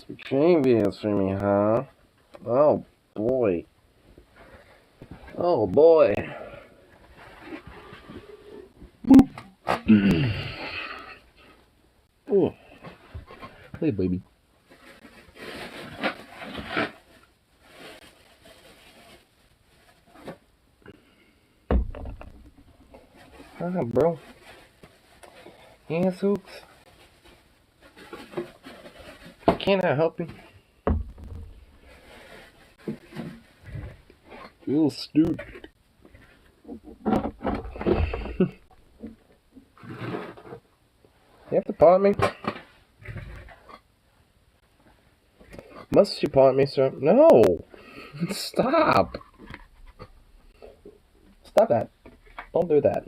Ukraine video streaming, huh? Oh boy. Oh boy. Oh. Hey, baby. Hi, bro. Yeah, Sooks. Can I help you? You little stupid. You have to paw at me? Must you paw at me, sir? No! Stop! Stop that. Don't do that.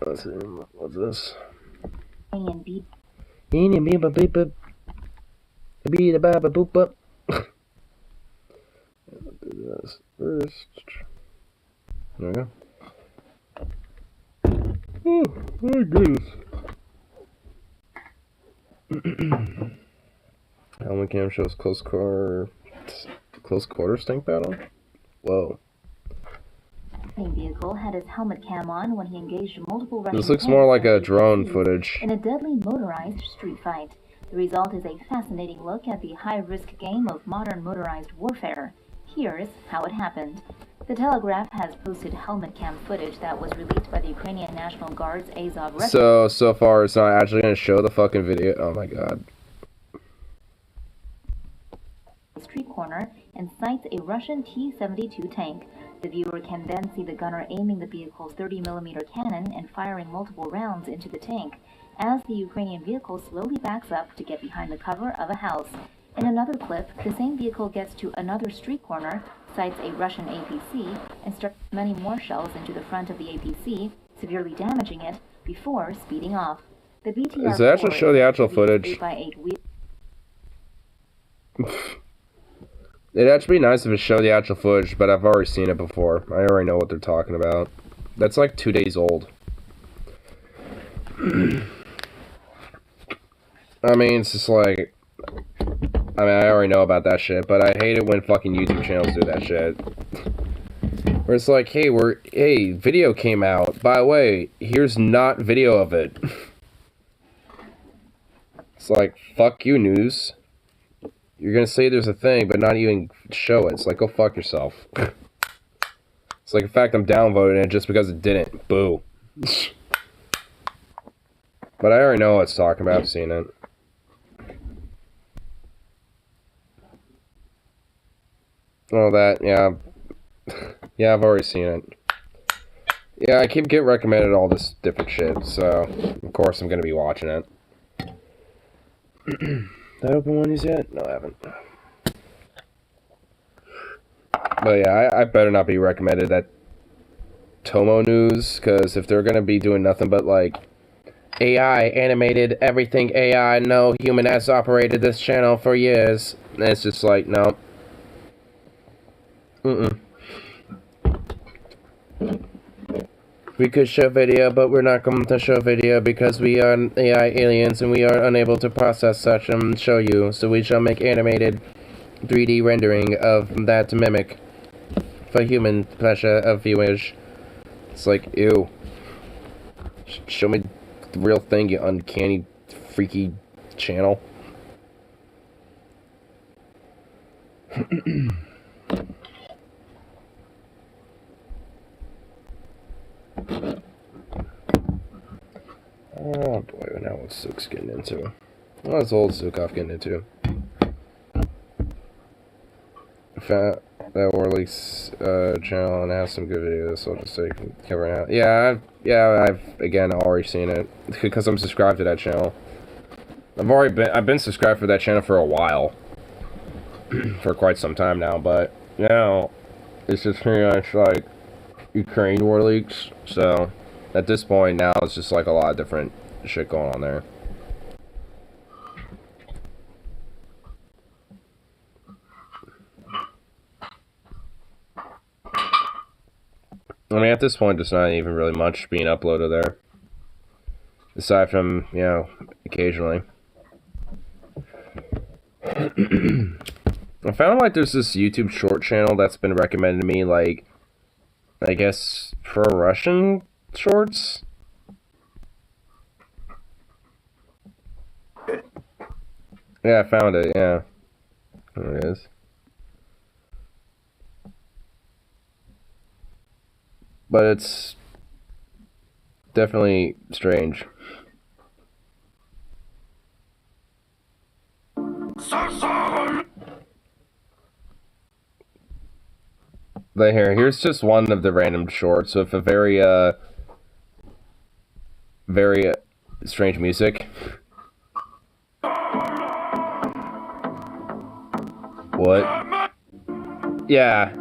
Let's see. What's this? And beep. Do this first. There we go. Oh my goodness. Helmet cam shows close quarters tank battle. Whoa. Vehicle had his helmet cam on when he engaged multiple Russian This looks more like a drone footage. in a deadly motorized street fight. The result is a fascinating look at the high-risk game of modern motorized warfare. Here's how it happened. The Telegraph has posted helmet cam footage that was released by the Ukrainian National Guard's Azov Regiment. So far it's not actually going to show the fucking video. Oh my god. Street corner and sights a Russian T-72 tank. The viewer can then see the gunner aiming the vehicle's 30mm cannon and firing multiple rounds into the tank as the Ukrainian vehicle slowly backs up to get behind the cover of a house. In another clip, the same vehicle gets to another street corner, sights a Russian APC, and starts many more shells into the front of the APC, severely damaging it before speeding off. The BTR does it actually show the actual footage? It'd actually be nice if it showed the actual footage, but I've already seen it before. I already know what they're talking about. That's like 2 days old. I mean, it's just like... I mean, I already know about that shit, but I hate it when fucking YouTube channels do that shit. Where it's like, hey, video came out. By the way, here's not video of it. It's like, fuck you, news. You're gonna say there's a thing, but not even show it. It's like, go fuck yourself. It's like, in fact, I'm downvoting it just because it didn't. Boo. But I already know what it's talking about. I've seen it. Oh, that, yeah. Yeah, I've already seen it. Yeah, I keep getting recommended all this different shit, so of course I'm gonna be watching it. That open one yet? No, I haven't. But yeah, I better not be recommended that Tomo News, because if they're gonna be doing nothing but like AI, animated, everything AI, no human has operated this channel for years, and it's just like, no. We could show video, but we're not going to show video because we are AI aliens and we are unable to process such and show you. So we shall make animated 3D rendering of that to mimic for human pleasure of viewage. It's like, ew. Show me the real thing, you uncanny, freaky channel. Oh boy, now what's Sook's getting into? What's old Sookov getting into? Found that Orly's channel and has some good videos, so I'll just say covering out. Yeah, I've again already seen it because I'm subscribed to that channel. I've been subscribed for that channel for a while, for quite some time now. But now it's just pretty much like Ukraine war leaks, so. At this point now, it's just like a lot of different shit going on there. I mean, at this point, there's not even really much being uploaded there. Aside from, you know, occasionally. I found like there's this YouTube short channel that's been recommended to me, like, I guess for Russian shorts. Yeah, I found it, yeah. There it is. But it's definitely strange. But here's just one of the random shorts with a very strange music. What? Yeah.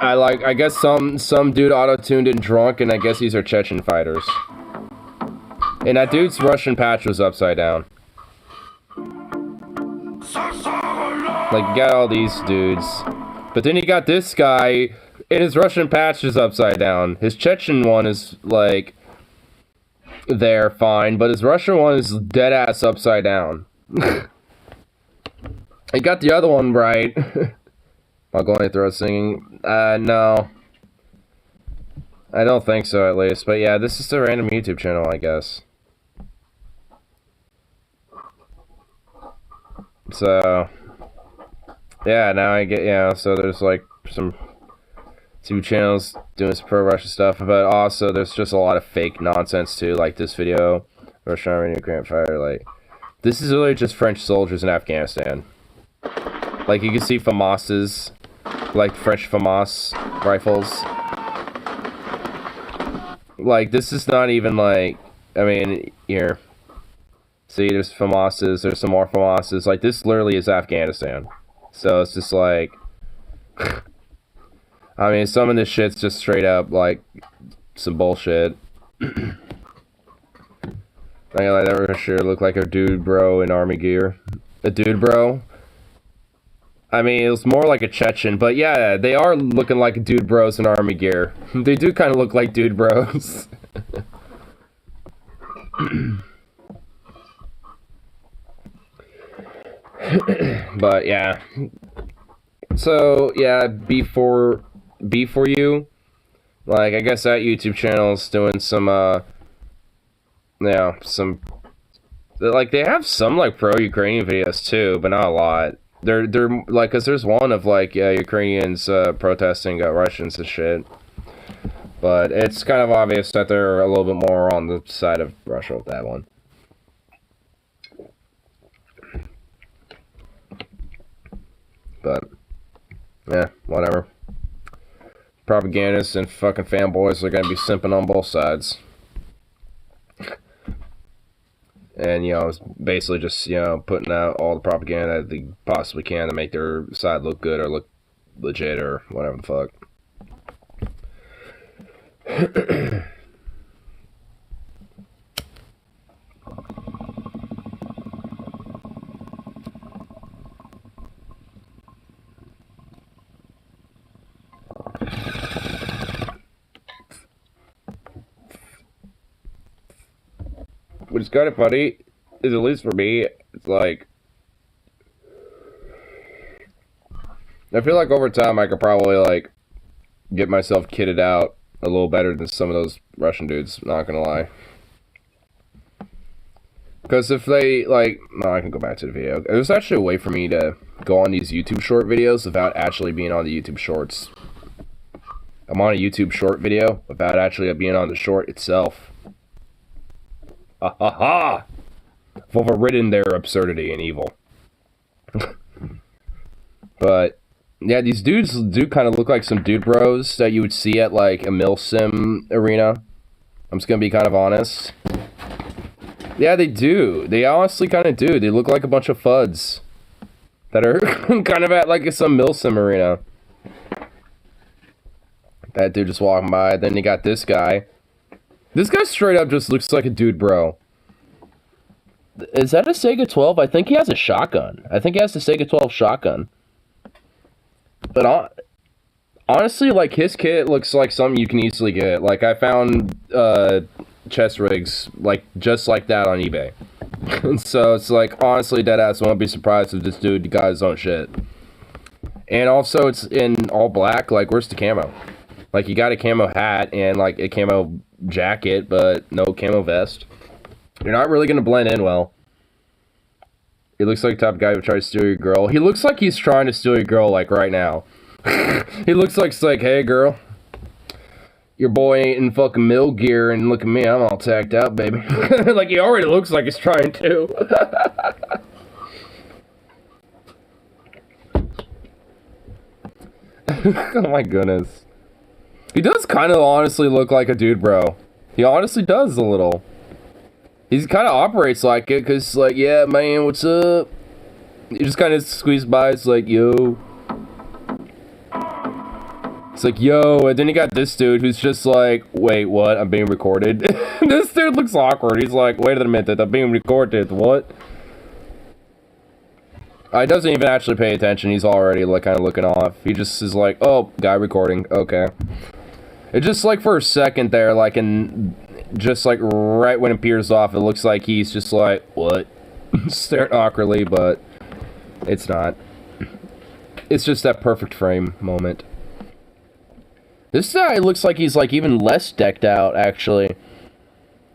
I guess some dude auto-tuned and drunk, and I guess these are Chechen fighters. And that dude's Russian patch was upside down. Like, you got all these dudes. But then you got this guy, and his Russian patch is upside down. His Chechen one is, like, there, fine, but his Russian one is dead-ass upside down. I got the other one right. I'll go and throw singing. No. I don't think so, at least. But yeah, this is a random YouTube channel, I guess. So, yeah, now I get, yeah, so there's like some two channels doing some pro-Russia stuff, but also there's just a lot of fake nonsense too, like this video, Russian Army Ukraine Fighter, like, this is really just French soldiers in Afghanistan. Like, you can see FAMAS's, like, French FAMAS rifles. Like, this is not even, like, I mean, here. See, there's FAMAS's, there's some more FAMAS's. Like, this literally is Afghanistan. So, it's just, like... I mean, some of this shit's just straight up, like, some bullshit. Like, that for sure looked like a dude bro in army gear. A dude bro? I mean, it was more like a Chechen, but yeah, they are looking like dude bros in army gear. They do kind of look like dude bros. But yeah. So, yeah, B4U. Like, I guess that YouTube channel's doing some, yeah, some... Like, they have some, like, pro-Ukrainian videos, too, but not a lot. They're like, because there's one of, like, Ukrainians protesting Russians and shit. But it's kind of obvious that they're a little bit more on the side of Russia with that one. But, yeah, whatever. Propagandists and fucking fanboys are gonna be simping on both sides. And, you know, it's basically just, you know, putting out all the propaganda that they possibly can to make their side look good or look legit or whatever the fuck. Which is kind of funny, is at least for me, it's like, I feel like over time I could probably, like, get myself kitted out a little better than some of those Russian dudes, not gonna lie. Because if they, like, no, I can go back to the video. There's actually a way for me to go on these YouTube short videos without actually being on the YouTube shorts. I'm on a YouTube short video without actually being on the short itself. Ha ha ha! I've overridden their absurdity and evil. But, yeah, these dudes do kind of look like some dude bros that you would see at, like, a milsim arena. I'm just gonna be kind of honest. Yeah, they do. They honestly kind of do. They look like a bunch of fuds that are kind of at, like, some milsim arena. That dude just walking by. Then you got this guy. This guy straight up just looks like a dude bro. Is that a Sega 12? I think he has a shotgun. I think he has the Sega 12 shotgun. But honestly, like, his kit looks like something you can easily get. Like, I found chest rigs, like, just like that on eBay. And so it's like, honestly, deadass, won't be surprised if this dude got his own shit. And also, it's in all black. Like, where's the camo? Like, you got a camo hat and, like, a camo jacket, but no camo vest. You're not really going to blend in well. He looks like the type of guy who would try to steal your girl. He looks like he's trying to steal your girl, like, right now. He looks like, it's like, hey, girl. Your boy ain't in fucking mill gear, and look at me, I'm all tacked out, baby. Like, he already looks like he's trying to. Oh my goodness. He does kind of honestly look like a dude, bro. He honestly does a little. He kind of operates like it, because, like, yeah, man, what's up? He just kind of squeezed by, it's like, yo. It's like, yo, and then you got this dude who's just like, wait, what? I'm being recorded? This dude looks awkward. He's like, wait a minute, I'm being recorded, what? He doesn't even actually pay attention. He's already, like, kind of looking off. He just is like, oh, guy recording, okay. It just, like, for a second there, like, and just, like, right when it peers off, it looks like he's just like, what? Staring awkwardly, but it's not. It's just that perfect frame moment. This guy looks like he's, like, even less decked out, actually.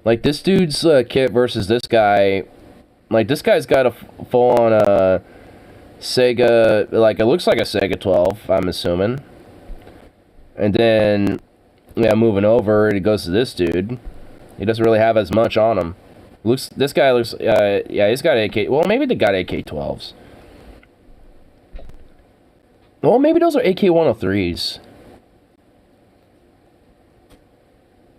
Like, this dude's kit versus this guy. Like, this guy's got a full-on, Sega, like, it looks like a Sega 12, I'm assuming. And then, yeah, moving over, it goes to this dude. He doesn't really have as much on him. This guy looks, yeah, he's got AK, well, maybe they got AK-12s. Well, maybe those are AK-103s.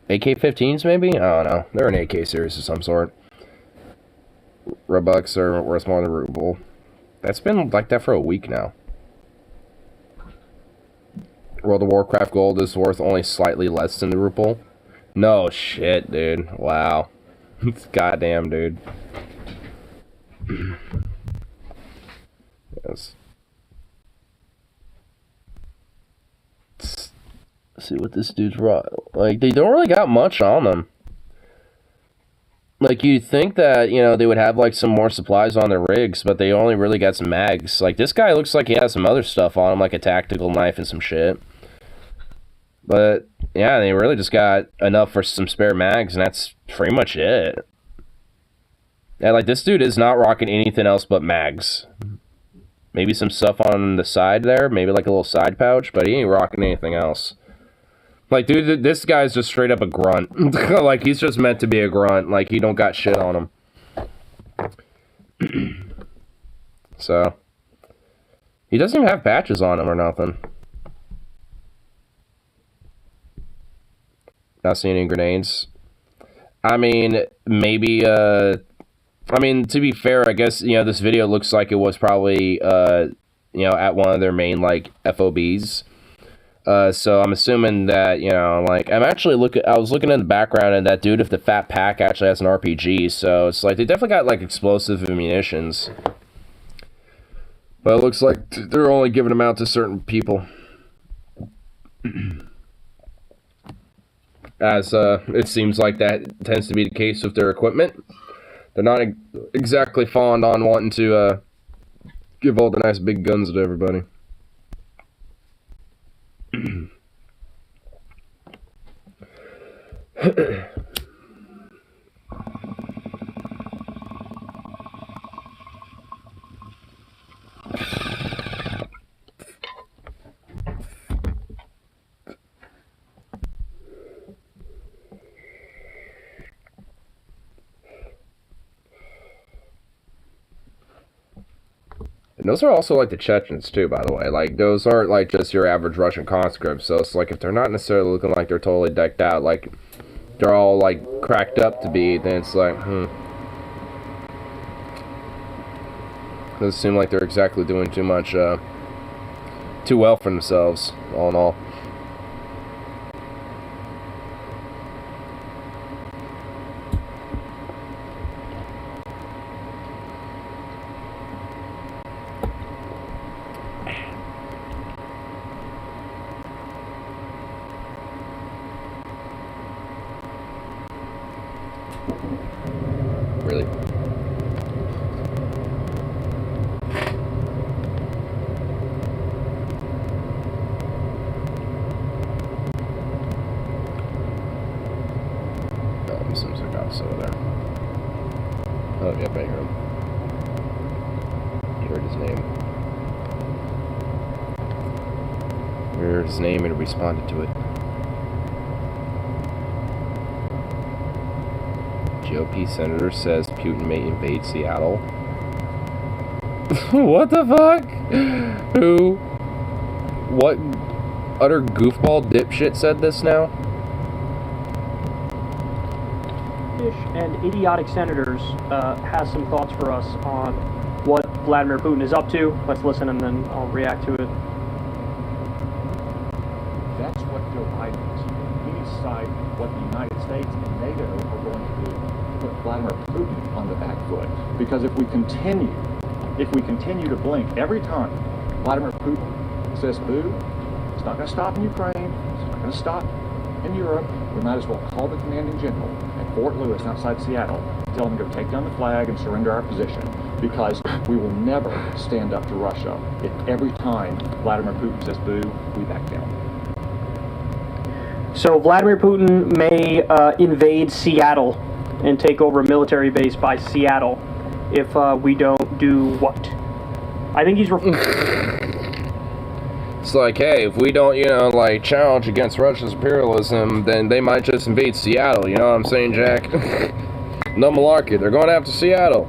AK-15s, maybe? I don't know. They're an AK series of some sort. Robux are worth more than ruble. That's been like that for a week now. World of Warcraft gold is worth only slightly less than the ruble. No shit, dude. Wow. Goddamn, dude. Yes. Let's see what this dude's raw. Like, they don't really got much on them. Like, you'd think that, you know, they would have, like, some more supplies on their rigs, but they only really got some mags. Like, this guy looks like he has some other stuff on him, like a tactical knife and some shit. But, yeah, they really just got enough for some spare mags, and that's pretty much it. Yeah, like, this dude is not rocking anything else but mags. Maybe some stuff on the side there, maybe like a little side pouch, but he ain't rocking anything else. Like, dude, this guy's just straight up a grunt. Like, he's just meant to be a grunt. Like, he don't got shit on him. So, he doesn't even have patches on him or nothing. Not seeing any grenades. I mean, maybe, I mean, to be fair, I guess, you know, this video looks like it was probably, you know, at one of their main, like, FOBs. So I'm assuming that, you know, like, I was looking in the background, and that dude with the fat pack actually has an RPG, so it's like, they definitely got, like, explosive munitions. But it looks like they're only giving them out to certain people. As, it seems like that tends to be the case with their equipment. They're not exactly fond on wanting to, give all the nice big guns to everybody. And those are also, like, the Chechens, too, by the way. Like, those aren't, like, just your average Russian conscripts. So it's like, if they're not necessarily looking like they're totally decked out, like, they're all, like, cracked up to be, then it's like, doesn't seem like they're exactly doing too much, too well for themselves, all in all. Really? Oh, yeah, I heard him. You heard his name. You heard his name and responded to it. GOP senator says Putin may invade Seattle. What the fuck? Who? What utter goofball dipshit said this now? And idiotic senators has some thoughts for us on what Vladimir Putin is up to. Let's listen and then I'll react to it. That's what Joe Biden is. He needs to decide what the United States and NATO are going to do to put Vladimir Putin on the back foot. Because if we continue to blink every time Vladimir Putin says boo, it's not going to stop in Ukraine, it's not going to stop in Europe. We might as well call the commanding general at Fort Lewis outside Seattle, tell him to go take down the flag and surrender our position, because we will never stand up to Russia if every time Vladimir Putin says boo, we back down. So Vladimir Putin may invade Seattle and take over a military base by Seattle if we don't do what? I think he's... It's like, hey, if we don't, like, challenge against Russia's imperialism, then they might just invade Seattle, you know what I'm saying, Jack? No malarkey, they're going after Seattle.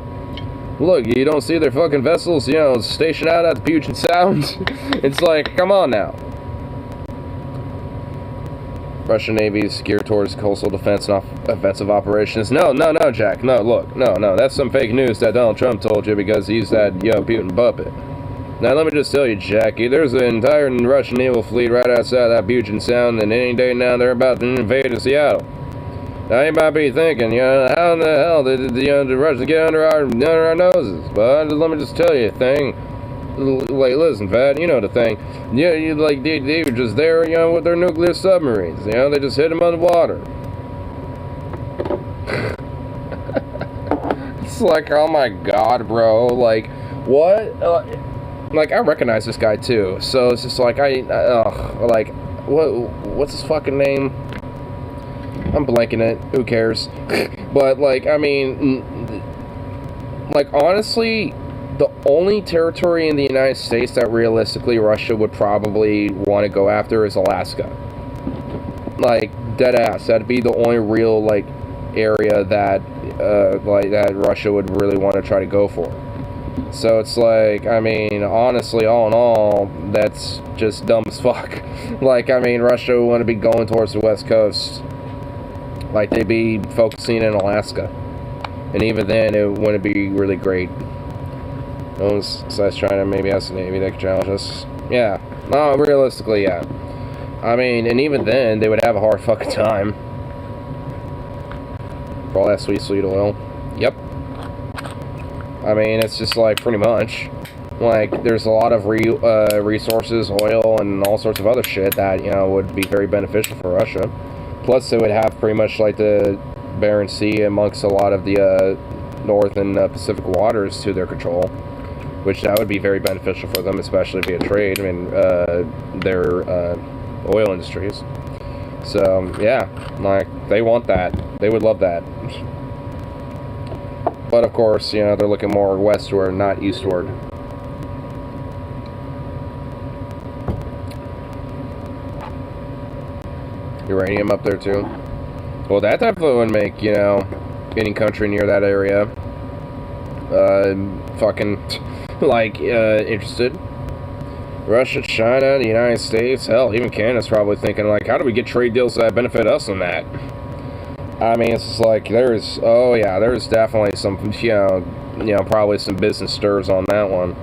Look, you don't see their fucking vessels, stationed out at the Puget Sound? It's like, come on now. Russian Navy is geared towards coastal defense and offensive operations. No, Jack, no, that's some fake news that Donald Trump told you because he's that, Putin puppet. Now, let me just tell you, Jackie, there's an entire Russian naval fleet right outside that Puget Sound, and any day now they're about to invade Seattle. Now, you might be thinking, how in the hell did the Russians get under our noses? But let me just tell you a thing. Like, listen, Pat, you know the thing. They were just there, with their nuclear submarines. They just hit them underwater. It's like, oh my god, bro. Like, what? Like, I recognize this guy too, so it's just like, what's his fucking name? I'm blanking it, who cares? But, like, I mean, like, honestly, the only territory in the United States that realistically Russia would probably want to go after is Alaska. Like, dead ass, that'd be the only real, like, area that, that Russia would really want to try to go for. So it's like, I mean, honestly, all in all, that's just dumb as fuck. Like, I mean, Russia would want to be going towards the West Coast. Like, they'd be focusing in Alaska. And even then, it wouldn't be really great. Besides trying to maybe ask the Navy, they could challenge us. Yeah. No, realistically, yeah. I mean, and even then, they would have a hard fucking time. For all that sweet oil. Yep. I mean, it's just like, pretty much. Like, there's a lot of resources, oil, and all sorts of other shit that, would be very beneficial for Russia. Plus, they would have pretty much, like, the Barents Sea amongst a lot of the North and Pacific waters to their control. Which that would be very beneficial for them, especially via trade, their oil industries. So, yeah, like, they want that. They would love that. But, of course, they're looking more westward, not eastward. Uranium up there, too. Well, that definitely would make, any country near that area, interested. Russia, China, the United States, hell, even Canada's probably thinking, like, how do we get trade deals that benefit us on that? I mean, it's just like, there's definitely some, probably some business stirs on that one.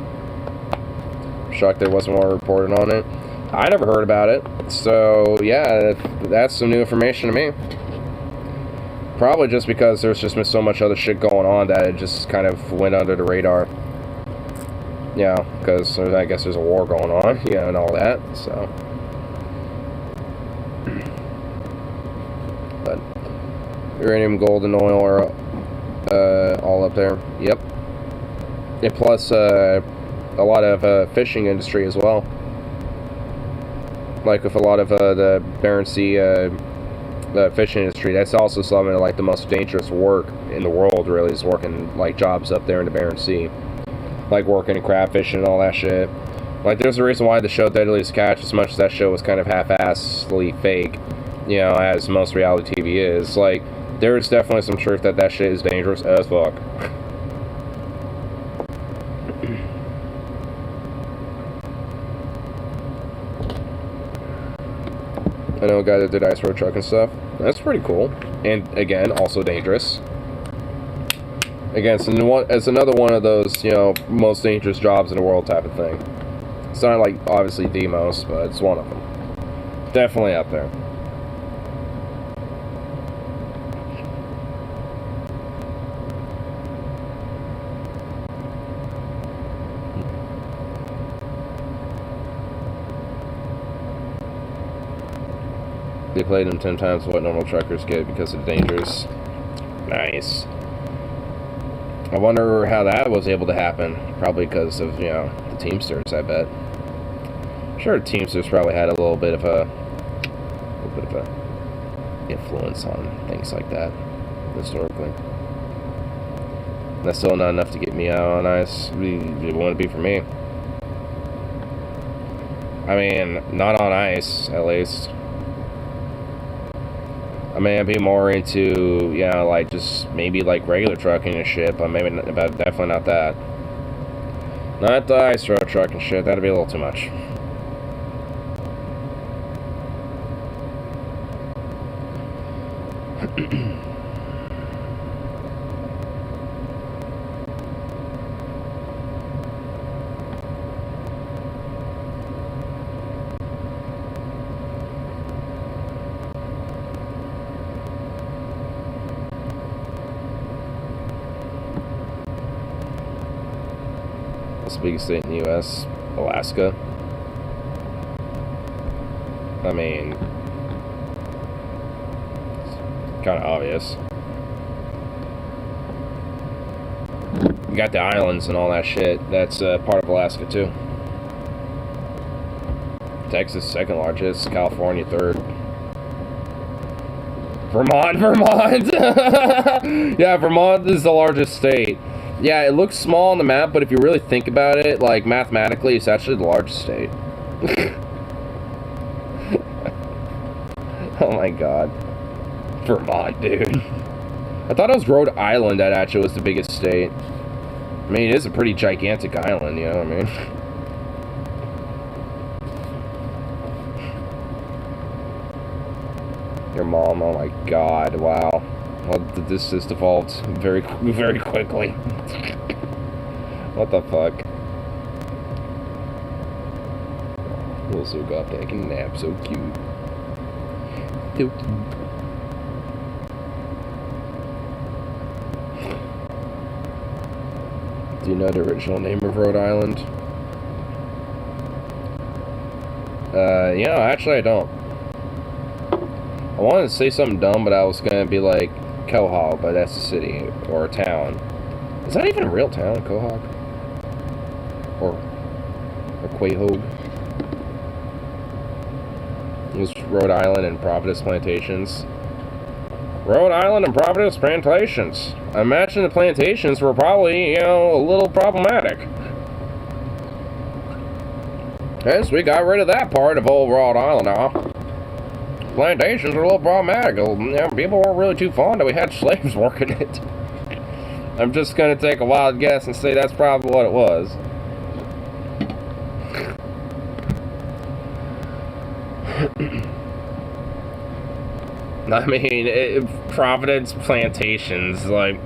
I'm shocked there wasn't more reported on it. I never heard about it, so, yeah, that's some new information to me. Probably just because there's just been so much other shit going on that it just kind of went under the radar. Yeah, because I guess there's a war going on, and all that, so. But uranium, gold, and oil are all up there. Yep. And plus, a lot of fishing industry as well. Like with a lot of the Barents Sea the fishing industry, that's also some of like the most dangerous work in the world. Really, is working like jobs up there in the Barents Sea, like working in crab fishing and all that shit. Like, there's a reason why the show Deadliest Catch, as much as that show was kind of half-assedly fake, you know, as most reality TV is, like, there's definitely some truth that that shit is dangerous as fuck. I know a guy that did ice road truck and stuff. That's pretty cool. And, again, also dangerous. Again, it's another one of those, you know, most dangerous jobs in the world type of thing. It's not, like, obviously the most, but it's one of them. Definitely up there. They played them 10 times what normal truckers get because of the dangers. Nice. I wonder how that was able to happen. Probably because of, you know, the Teamsters, I bet. Sure, Teamsters probably had a little bit of a influence on things like that, historically. That's still not enough to get me out on ice. It wouldn't be for me. I mean, not on ice, at least. I mean, I'd be more into, you know, like, just maybe, like, regular trucking and shit, but maybe, but definitely not that. Not the ice road truck and shit, that'd be a little too much. What's the biggest state in the U.S.? Alaska. I mean, it's kind of obvious. You got the islands and all that shit. That's part of Alaska too. Texas second largest. California third. Vermont. Yeah, Vermont is the largest state. Yeah, it looks small on the map, but if you really think about it, like, mathematically, it's actually the largest state. Oh my god. Vermont, dude. I thought it was Rhode Island that actually was the biggest state. I mean, it is a pretty gigantic island, you know what I mean? Your mom, oh my god, wow. Well, this just evolved very quickly. What the fuck? Little Zugop taking a nap, so cute. So cute. Do you know the original name of Rhode Island? You know, actually I don't. I wanted to say something dumb, but I was gonna be like Quahog, but that's a city or a town. Is that even a real town, Quahog? Or Quahog? It was Rhode Island and Providence Plantations. Rhode Island and Providence Plantations. I imagine the plantations were probably, you know, a little problematic. Hence, we got rid of that part of old Rhode Island now. Plantations were a little problematic. You know, people weren't really too fond that we had slaves working it. I'm just going to take a wild guess and say that's probably what it was. I mean, Providence Plantations, like,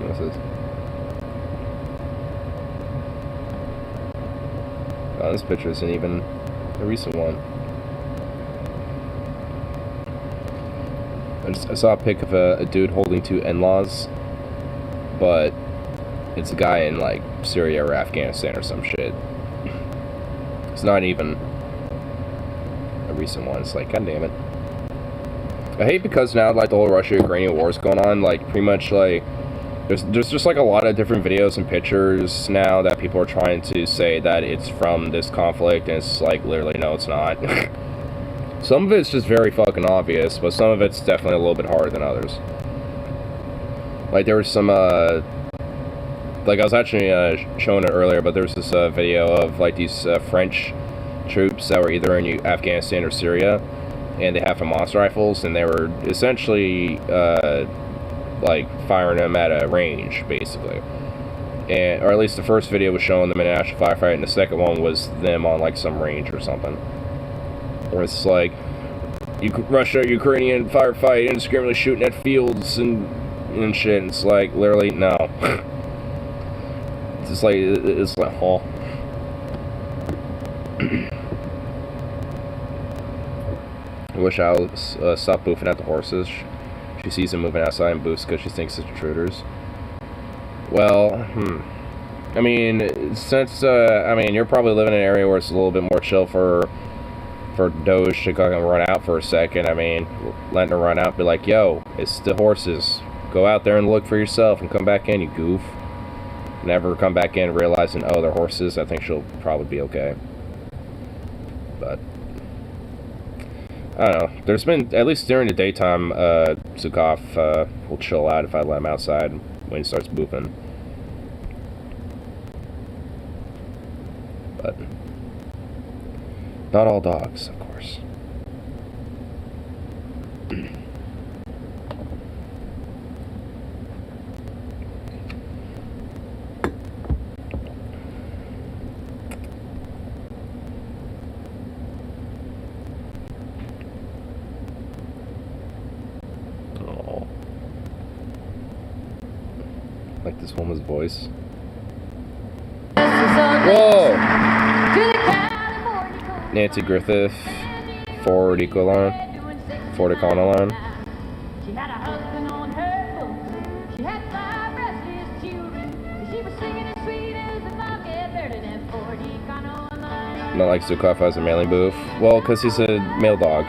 What's this? Oh, this picture isn't even A recent one. I saw a pic of a dude holding two in-laws, but it's a guy in like Syria or Afghanistan or some shit. It's not even a recent one. It's like, god damn it. I hate because now like the whole Russia-Ukrainian war is going on, like pretty much like there's just like a lot of different videos and pictures now that people are trying to say that it's from this conflict, and it's like literally no, it's not. Some of it's just very fucking obvious, but some of it's definitely a little bit harder than others. Like there was some like I was actually showing it earlier, but there's this video of like these French troops that were either in Afghanistan or Syria, and they have FAMAS rifles, and they were essentially like firing them at a range, basically. And or at least the first video was showing them in an actual firefight, and the second one was them on like some range or something. Where it's like Russia-Ukrainian firefight, indiscriminately shooting at fields and shit. And it's like literally no. It's like huh. I wish Alice stopped boofing at the horses. She sees them moving outside and boofs because she thinks it's intruders. Well, I mean, since I mean, you're probably living in an area where it's a little bit more chill for Doge to go and run out for a second. I mean, letting her run out, be like, yo, it's the horses. Go out there and look for yourself and come back in, you goof. Never come back in realizing, oh, they're horses. I think she'll probably be okay. But I don't know. There's been, at least during the daytime, Zukov will chill out if I let him outside when he starts boofing. But not all dogs, of course. Oh. Like this woman's voice. Whoa! Nancy Griffith, Ford Ecoline. She had a husband on her boat. She had 5 restless children. She was singing as sweet as a bobcat bird in that Ford Ecoline. Not like Zukov has a mailing booth. Well, because he's a male dog.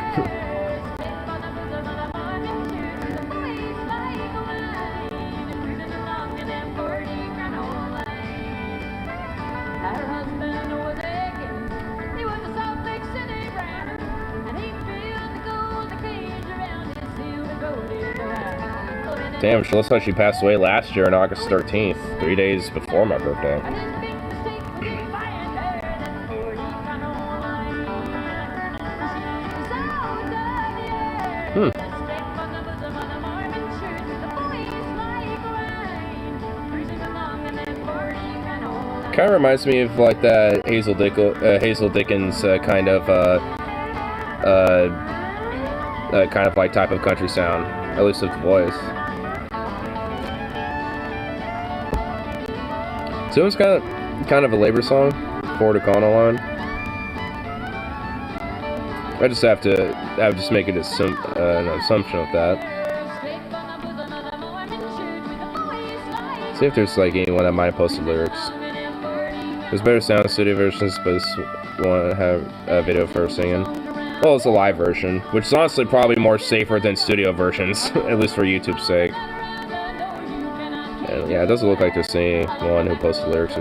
Damn, she looks like she passed away last year on August 13th, 3 days before my birthday. Kind of reminds me of like that Hazel Dickens kind of like type of country sound, at least with the voice. So it's kind of a labor song, Ford Econoline. I just have to make an assumption of that. See if there's like anyone that might have posted lyrics. There's better sound studio versions, but this one have a video for singing. Well, it's a live version, which is honestly probably more safer than studio versions, at least for YouTube's sake. And yeah, it doesn't look like there's anyone who posted lyrics,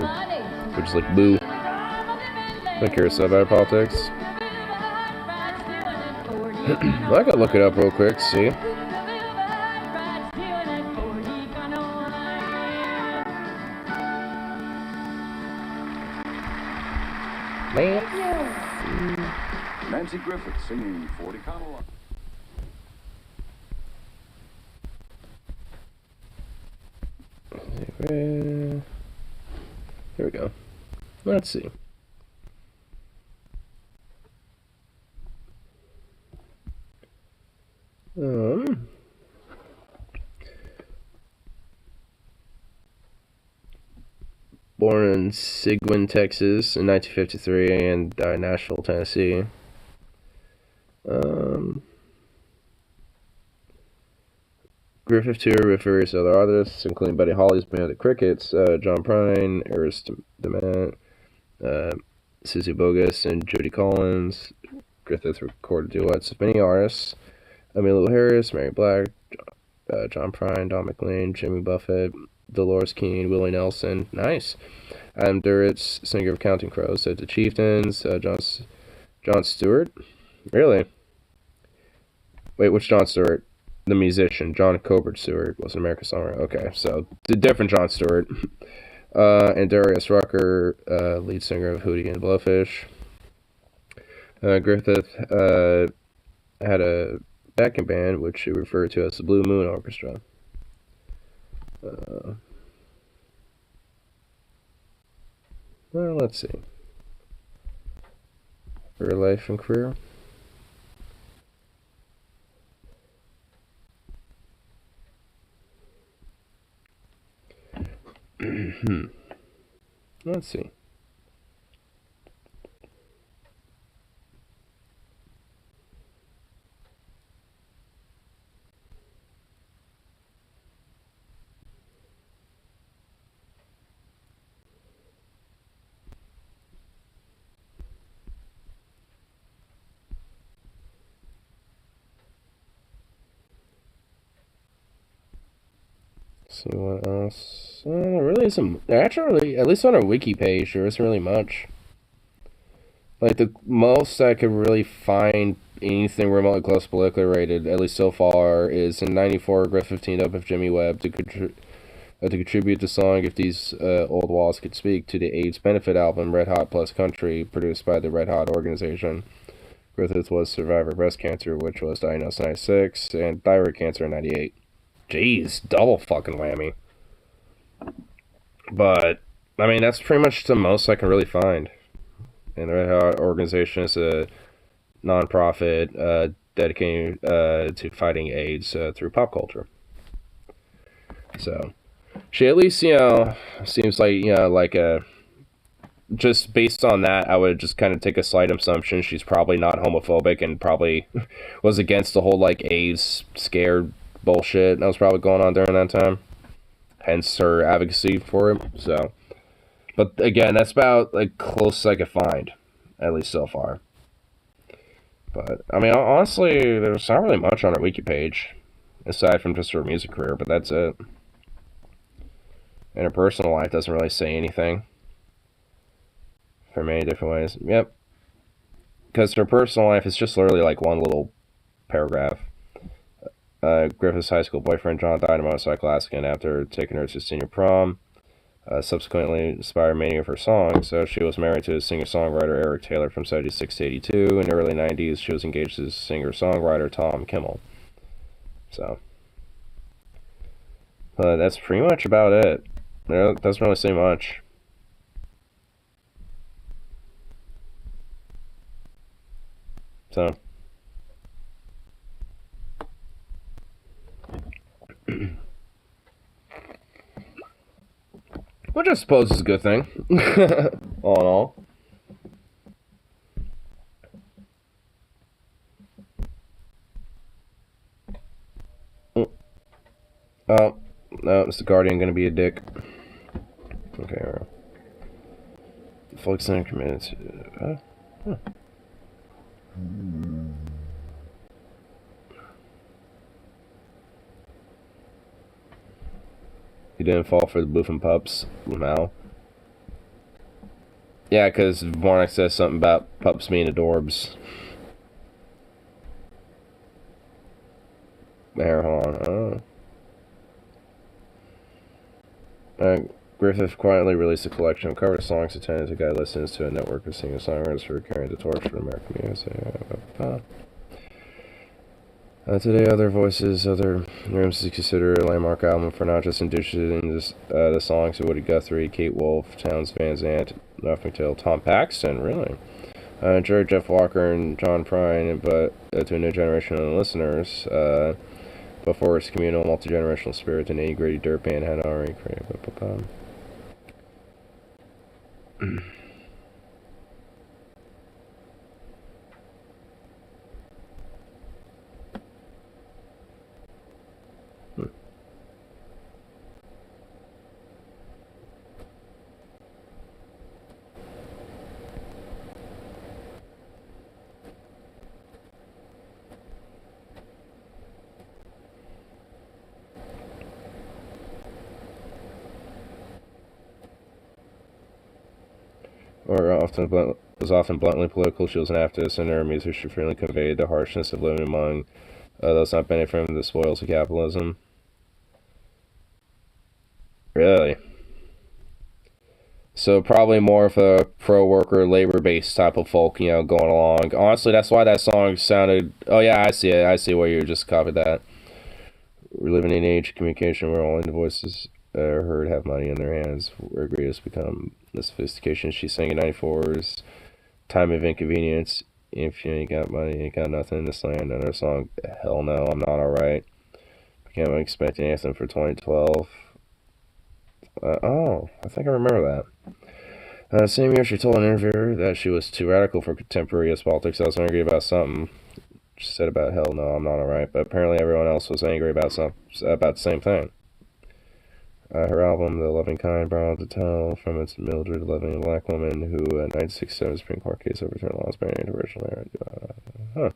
which is like boo. I'm curious about politics. Well, I gotta look it up real quick, see. Nancy Griffith singing Ford Econoline. Here we go. Let's see. born in Seguin, Texas in 1953 and died in Nashville, Tennessee. Griffith toured with various other artists, including Buddy Holly's band The Crickets, John Prine, Eris DeMent, Susie Bogus, and Judy Collins. Griffith recorded duets with many artists: Emmylou Harris, Mary Black, John Prine, Don McLean, Jimmy Buffett, Dolores Keane, Willie Nelson. Nice. Adam Duritz, singer of Counting Crows, The Chieftains, John Stewart. Really? Wait, which John Stewart? The musician. John Cobert Stewart was an American songwriter. Okay, so the different John Stewart. And Darius Rucker, lead singer of Hootie and Blowfish. Griffith had a backing band, which he referred to as the Blue Moon Orchestra. Well, let's see. Her life and career. Let's see. See what else? There really isn't. Actually, at least on our wiki page, there isn't really much. Like, the most I could really find anything remotely close to politically rated, at least so far, is in '94, Griffith teamed up with Jimmy Webb to contribute the song If These Old Walls Could Speak to the AIDS benefit album Red Hot Plus Country, produced by the Red Hot organization. Griffith was a survivor of breast cancer, which was diagnosed in '96, and thyroid cancer in '98. Jeez, double fucking whammy. But, I mean, that's pretty much the most I can really find. And the Red Hot organization is a non-profit dedicated to fighting AIDS through pop culture. So, she at least, seems like, just based on that, I would just kind of take a slight assumption she's probably not homophobic and probably was against the whole, AIDS scared bullshit that was probably going on during that time. Hence her advocacy for it. So, but again, that's about close as I could find, at least so far. But I mean, honestly, there's not really much on her wiki page aside from just her music career, but that's it. And her personal life doesn't really say anything for many different ways. Yep, because her personal life is just literally one little paragraph. Griffith's high school boyfriend John died in a motorcycle accident after taking her to senior prom. Subsequently inspired many of her songs. So she was married to singer-songwriter Eric Taylor from '76 to '82. In the early '90s, she was engaged to singer-songwriter Tom Kimmel. So, that's pretty much about it. It doesn't really say much. So. Which I suppose is a good thing, all in all. Oh, no, is the Guardian gonna be a dick? Okay, right. Folk Center committed to... He didn't fall for the boofing pups. Now. Yeah, because Warnock says something about pups being adorbs. There, hold on. Griffith quietly released a collection of cover songs intended to guide listeners to a network of singer-songwriters who are carrying the torch for American music. Today, other voices, other rooms to consider a landmark album for not just interested in the songs of Woody Guthrie, Kate Wolf, Townes Van Zandt, Nothing Till, Tom Paxton, really. Jerry Jeff Walker and John Prine, but to a new generation of listeners, before its communal, multi-generational spirit, the nitty-gritty dirt band had already created. Or was often bluntly political. She was an activist, and her music she frequently conveyed the harshness of living among those not benefiting from the spoils of capitalism. Really? So probably more of a pro-worker, labor-based type of folk, you know, going along. Honestly, that's why that song sounded... Oh yeah, I see it. I see where you just copied that. We're living in an age of communication where all the voices are heard have money in their hands, where greatest become the sophistication. She's saying in 94's time of inconvenience. If you ain't got money, you ain't got nothing in this land. Another song, hell no, I'm not alright. Can't expect anything for 2012. Oh, I think I remember that. Same year, she told an interviewer that she was too radical for contemporary US politics. I was angry about something. She said about hell no, I'm not alright. But apparently everyone else was angry about the same thing. Her album, The Loving Kind, borrowed the title from its Mildred loving black woman who, in 1967 Supreme Court case, overturned laws banning interracial marriage.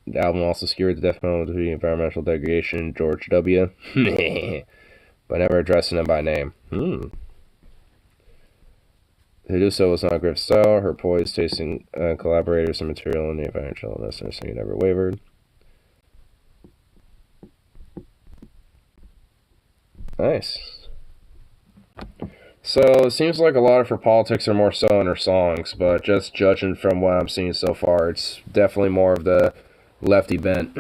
The album also secured the death penalty due to environmental degradation, George W. But never addressing him by name. To do so was not Griff's style. Her poise, tasting collaborators and material in the evangelist, and she never wavered. Nice. So, it seems like a lot of her politics are more so in her songs, but just judging from what I'm seeing so far, it's definitely more of the lefty bent.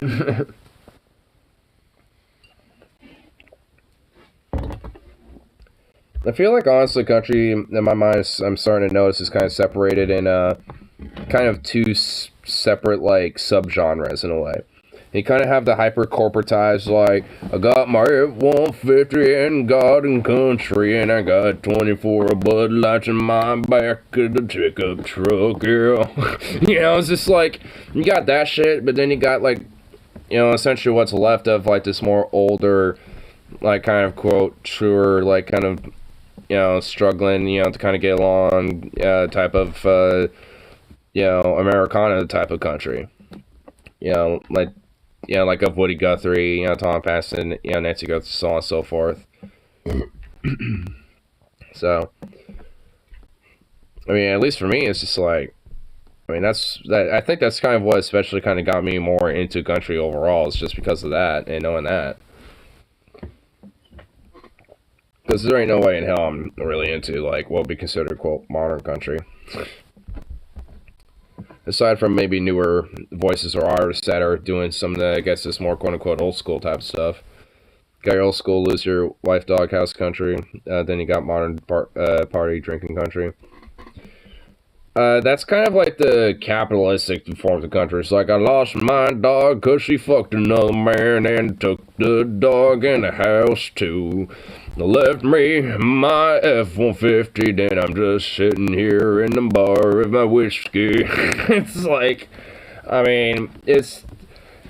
I feel like, honestly, country, in my mind, I'm starting to notice is kind of separated in kind of two separate, like, subgenres in a way. You kind of have the hyper-corporatized, like, I got my F-150 and garden country, and I got 24 Bud Lights in my back of the pickup truck, yeah. You know, it's just like, you got that shit, but then you got, like, you know, essentially what's left of, like, this more older, like, kind of, quote, truer, like, kind of, you know, struggling, you know, to kind of get along, type of, you know, Americana type of country. You know, like, you know, like of Woody Guthrie, you know, Tom Paxton, you know, Nancy Guthrie, so on and so forth. So, I mean, at least for me, it's just like, I mean, I think that's kind of what especially kind of got me more into country overall, is just because of that, and knowing that. Because there ain't no way in hell I'm really into, like, what would be considered, quote, modern country. Aside from maybe newer voices or artists that are doing some of the, I guess, this more quote-unquote old-school type stuff. Got your old school, lose your wife, doghouse country. Then you got modern party drinking country. That's kind of like the capitalistic forms of country. It's like, I lost my dog because she fucked another man and took the dog in the house too. Left me my F-150, then I'm just sitting here in the bar with my whiskey. It's like, I mean,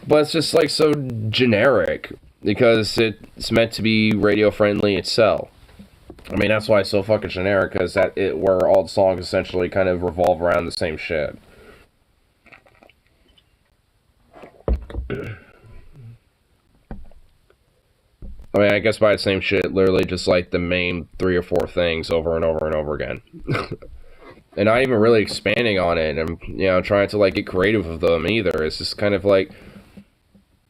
but it's just like so generic, because it's meant to be radio friendly itself. I mean, that's why it's so fucking generic, because where all the songs essentially kind of revolve around the same shit. I mean, I guess by the same shit, literally just like the main 3 or 4 things over and over and over again. And not even really expanding on it, and, you know, trying to, like, get creative with them either. It's just kind of, like,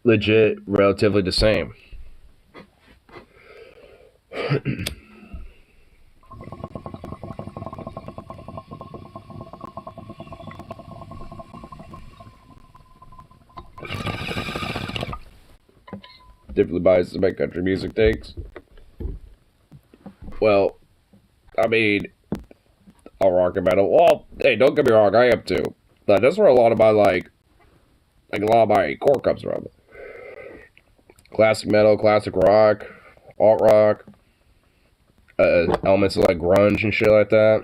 legit, relatively the same. Differently biased to make country music takes. Well, I mean, I'll rock and metal. Well, hey, don't get me wrong, I am too. But that's where a lot of my, like a lot of my core comes from. Classic metal, classic rock, alt rock. elements of like grunge and shit like that.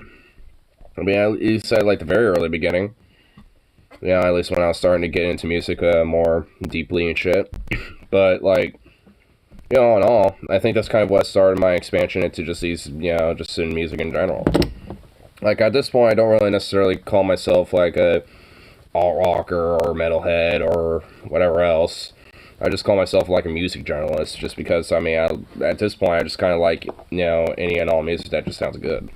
I mean, at least at like the very early beginning. Yeah, at least when I was starting to get into music more deeply and shit. But like, you know, all in all, I think that's kind of what started my expansion into just these, you know, just in music in general. Like at this point, I don't really necessarily call myself like a alt rocker or metalhead or whatever else. I just call myself like a music journalist, just because, I mean, at this point, I just kind of like, you know, any and all music that just sounds good.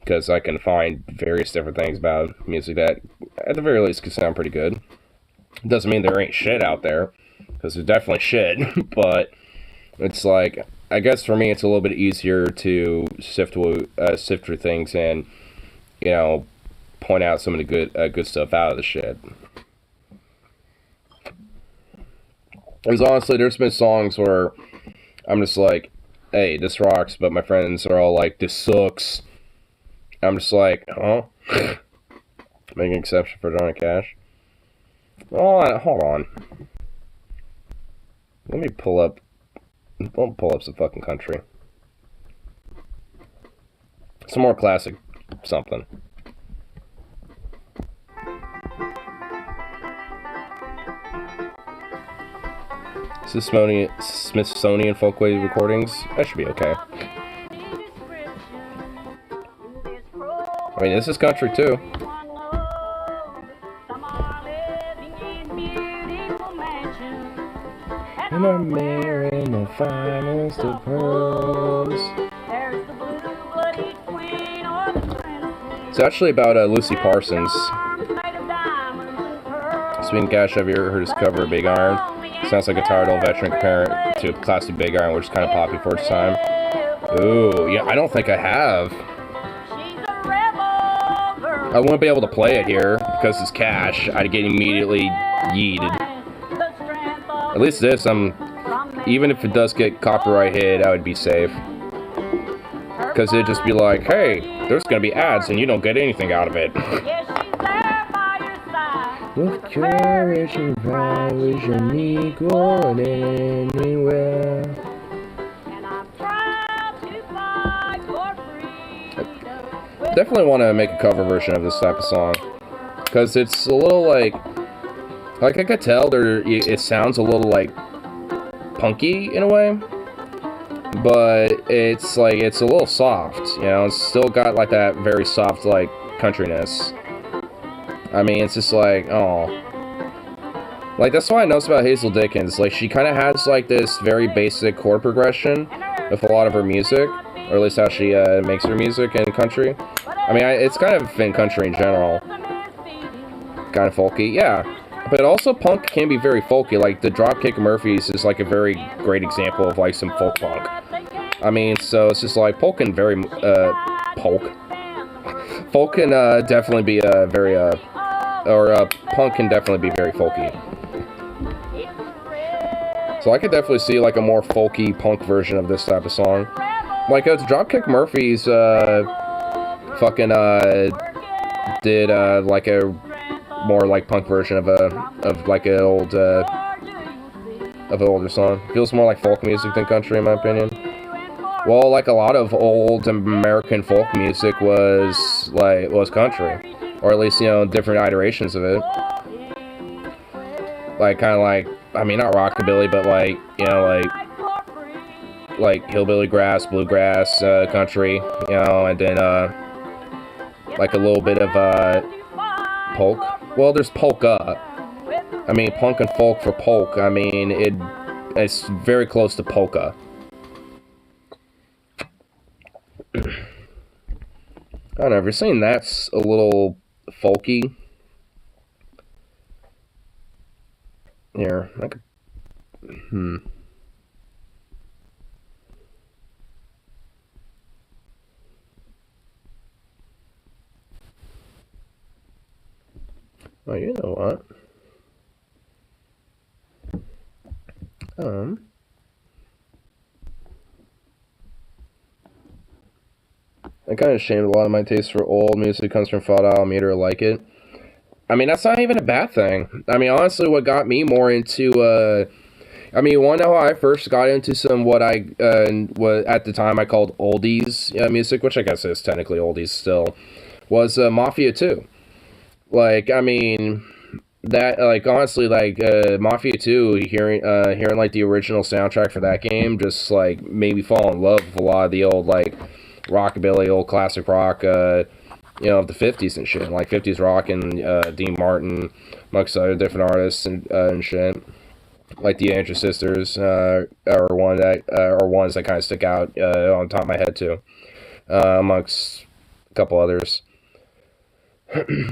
Because I can find various different things about music that, at the very least, can sound pretty good. It doesn't mean there ain't shit out there, because there's definitely shit, but it's like, I guess for me, it's a little bit easier to sift through things and, you know, point out some of the good stuff out of the shit. Because honestly, there's been songs where I'm just like, hey, this rocks, but my friends are all like, this sucks. I'm just like, huh? Make an exception for Johnny Cash. Oh, hold on. Let me pull up some fucking country. Some more classic something. Smithsonian Folkways recordings. That should be okay. I mean, this is country too. And I'm wearing the finest of pearls. It's actually about Lucy Parsons. Speaking Cash, have you ever heard his cover of Big Iron? Sounds like a tired old veteran comparing it to a classic Big Iron, which is kind of popular for its time. Ooh, yeah, I don't think I have. I wouldn't be able to play it here because it's Cash. I'd get immediately yeeted. At least this, even if it does get copyright hit, I would be safe. Because it'd just be like, hey, there's gonna be ads and you don't get anything out of it. With courage and pride, we should need going anywhere. Definitely want to make a cover version of this type of song, because it's a little like I could tell it sounds a little like punky in a way, but it's like it's a little soft, you know. It's still got like that very soft like countryness. I mean, it's just like, oh, like that's what I noticed about Hazel Dickens. Like she kind of has like this very basic chord progression with a lot of her music, or at least how she makes her music in country. I mean, it's kind of in country in general. Kind of folky, yeah. But also punk can be very folky. Like, the Dropkick Murphys is, like, a very great example of, like, some folk punk. I mean, so it's just, like, folk can very, folk can, definitely be, punk can definitely be very folky. So I could definitely see, like, a more folky punk version of this type of song. Like, the Dropkick Murphys, did like a more like punk version of like an old of an older song. Feels more like folk music than country in my opinion. Well, like a lot of old American folk music was country, or at least, you know, different iterations of it. Like kind of like, I mean, not rockabilly, but like, you know, like hillbilly grass, bluegrass, country, you know, and then like a little bit of polk. Well, there's polka. I mean, punk and folk for polk. I mean, it's very close to polka. I don't know. If you're saying that's a little folky, here I could. Oh, you know what? I'm kind of ashamed a lot of my taste for old music comes from Full Dial Meter like it. I mean, that's not even a bad thing. I mean, honestly, what got me more into, I mean, you wanna know how I first got into some what at the time I called oldies music, which I guess is technically oldies still, was Mafia 2. Like, I mean, that, like, honestly, like, Mafia 2, hearing like the original soundtrack for that game just like made me fall in love with a lot of the old, like, rockabilly, old classic rock, you know, of the 50s and shit, like 50s rock and Dean Martin, amongst other different artists and shit. Like the Andrews Sisters, are ones that kind of stick out on top of my head too, amongst a couple others.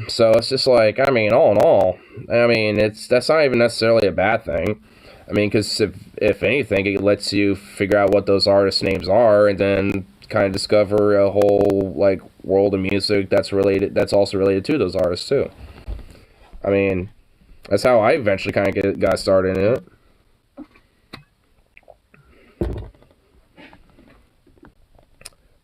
So it's just like, I mean, all in all, I mean, that's not even necessarily a bad thing. I mean, because if anything, it lets you figure out what those artists' names are, and then kind of discover a whole, like, world of music that's also related to those artists too. I mean, that's how I eventually kind of got started in it.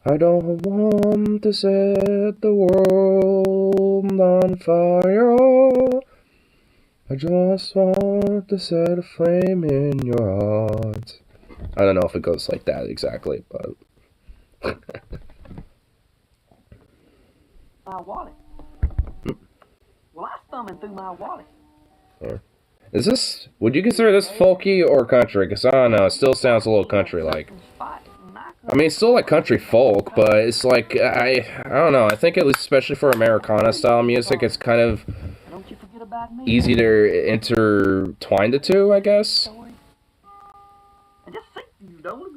I don't want to set the world on fire. I just want to set a flame in your heart. I don't know if it goes like that exactly, but... My wallet. Well, I thumbing through my wallet. Is this... Would you consider this folky or country? Because I don't know, it still sounds a little country-like. I mean, it's still like country folk, but it's like, I don't know, I think at least especially for Americana-style music, it's kind of easy to intertwine the two, I guess.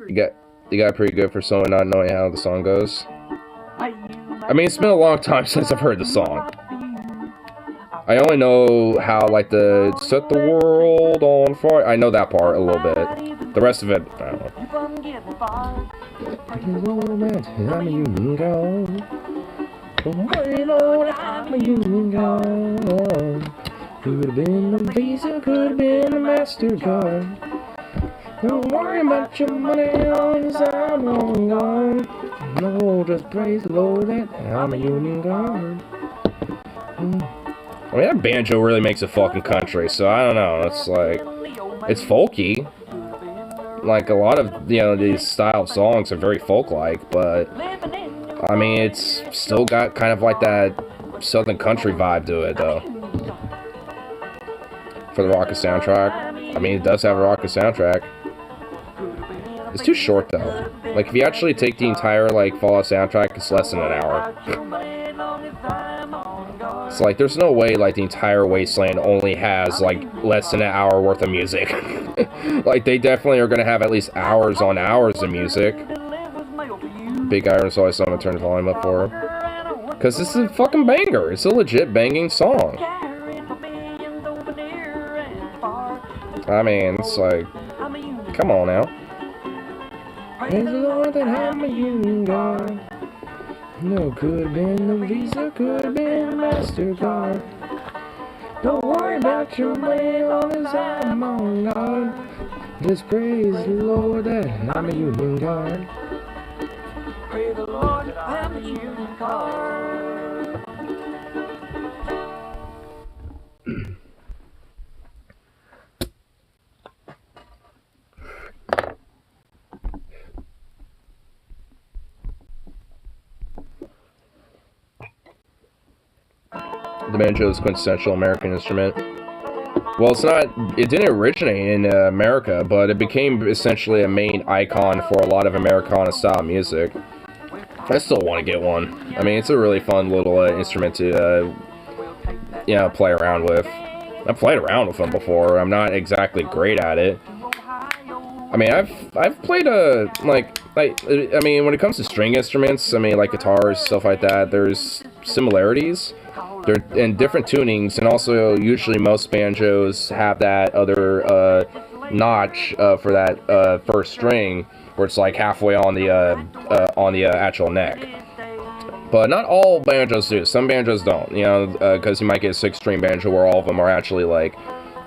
You got pretty good for someone not knowing how the song goes. I mean, it's been a long time since I've heard the song. I only know how, like, the set the world on fire. I know that part a little bit. The rest of it, I don't know. I'm a union girl. I'm a union girl. Could have been a Visa, could have been a MasterCard. Don't worry about your money on the side, long gone. No, just praise the Lord that I'm a union guard. I mean, that banjo really makes it fucking country, so I don't know, it's like, it's folky. Like, a lot of, you know, these style of songs are very folk-like, but, I mean, it's still got kind of like that southern country vibe to it, though. For the Rocket soundtrack. I mean, it does have a Rocket soundtrack. It's too short, though. Like, if you actually take the entire, like, Fallout soundtrack, it's less than an hour. It's like, there's no way, like, the entire Wasteland only has, like, less than an hour worth of music. Like, they definitely are gonna have at least hours on hours of music. Big Iron, so I'm gonna turn the volume up for her. Because this is a fucking banger. It's a legit banging song. I mean, it's like, come on now. Praise the Lord that I'm a union guard. No, could have been a Visa, could have been a MasterCard. Don't worry about your money as long as I'm on guard. Just praise the Lord that I'm a union guard. Praise the Lord that I'm a union guard. The banjo is a quintessential American instrument. Well, it didn't originate in America, but it became essentially a main icon for a lot of Americana-style music. I still want to get one. I mean, it's a really fun little instrument to, you know, play around with. I've played around with them before. I'm not exactly great at it. I mean, I've played I mean, when it comes to string instruments, I mean, like guitars, stuff like that, there's similarities. They're in different tunings, and also usually most banjos have that other notch for that first string, where it's like halfway on the actual neck. But not all banjos do. Some banjos don't, you know, because you might get a 6-string banjo where all of them are actually like,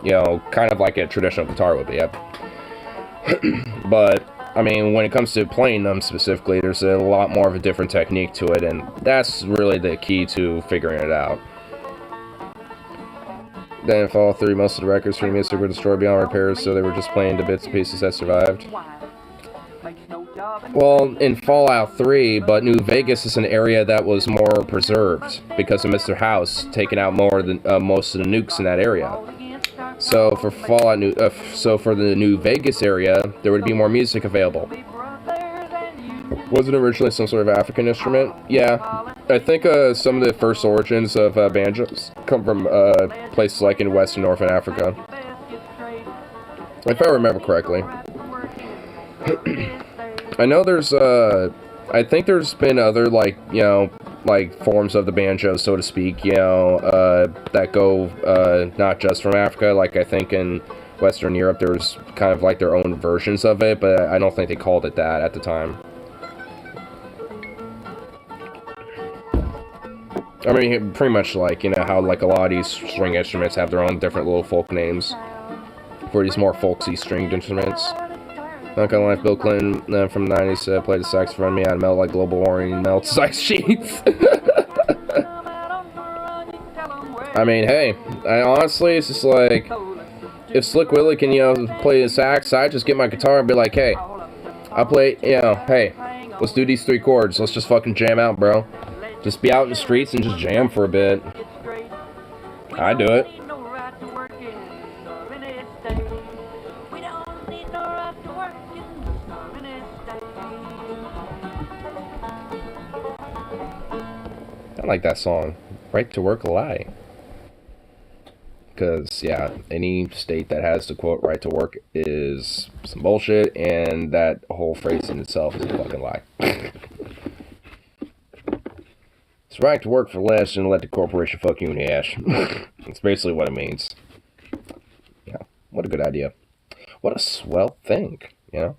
you know, kind of like a traditional guitar would be. But I mean, when it comes to playing them specifically, there's a lot more of a different technique to it, and that's really the key to figuring it out. Then in Fallout 3, most of the records for the music were destroyed beyond repairs, so they were just playing the bits and pieces that survived. Well, in Fallout 3, but New Vegas is an area that was more preserved because of Mr. House taking out more than most of the nukes in that area. So for so for the New Vegas area, there would be more music available. Was it originally some sort of African instrument? Yeah, I think some of the first origins of banjos come from places like in West and Northern Africa, if I remember correctly. I know there's, I think there's been other, like, you know, like, forms of the banjo, so to speak, you know, that go, not just from Africa. Like, I think in Western Europe there was kind of, like, their own versions of it, but I don't think they called it that at the time. I mean, pretty much like, you know, how, like, a lot of these string instruments have their own different little folk names for these more folksy stringed instruments. Not gonna lie, if Bill Clinton from the 90s played the saxophone me, I'd melt like global warming melts ice sheets. I mean, hey, honestly, it's just like, if Slick Willie can, you know, play the sax, I just get my guitar and be like, hey, I play, you know, hey, let's do these 3 chords, let's just fucking jam out, bro. Just be out in the streets and just jam for a bit. I do it. I like that song, Right to Work Lie. Because, yeah, any state that has the quote right to work is some bullshit, and that whole phrase in itself is a fucking lie. It's right to work for less and let the corporation fuck you in the ass. That's basically what it means. Yeah, what a good idea. What a swell thing, you know?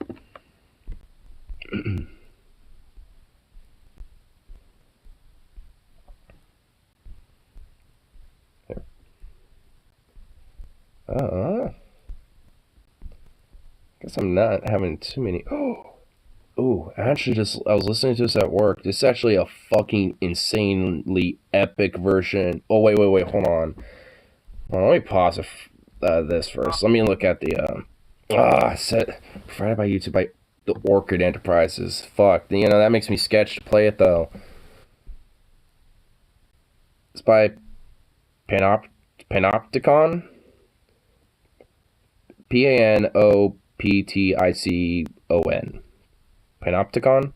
Guess I'm not having too many. Oh, actually, I was listening to this at work. This is actually a fucking insanely epic version. Oh, wait, hold on. Let me pause this first. Let me look at the, set provided by YouTube by the Orchid Enterprises. Fuck, you know, that makes me sketch to play it, though. It's by Panopticon? Panopticon. Panopticon?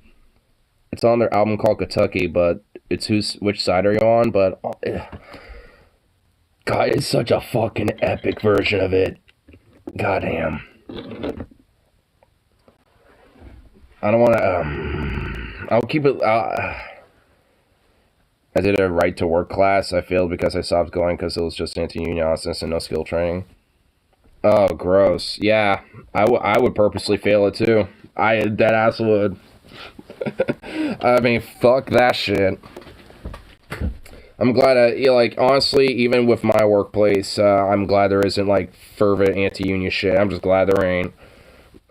It's on their album called Kentucky, but it's which side are you on, but... God, it's such a fucking epic version of it. Goddamn. I don't want to, I'll keep it, I did a right to work class. I failed because I stopped going because it was just anti-union nonsense and no skill training. Oh, gross. Yeah, I would purposely fail it too. That ass would. I mean, fuck that shit. I'm glad, like, honestly, even with my workplace, I'm glad there isn't, like, fervent anti-union shit. I'm just glad there ain't.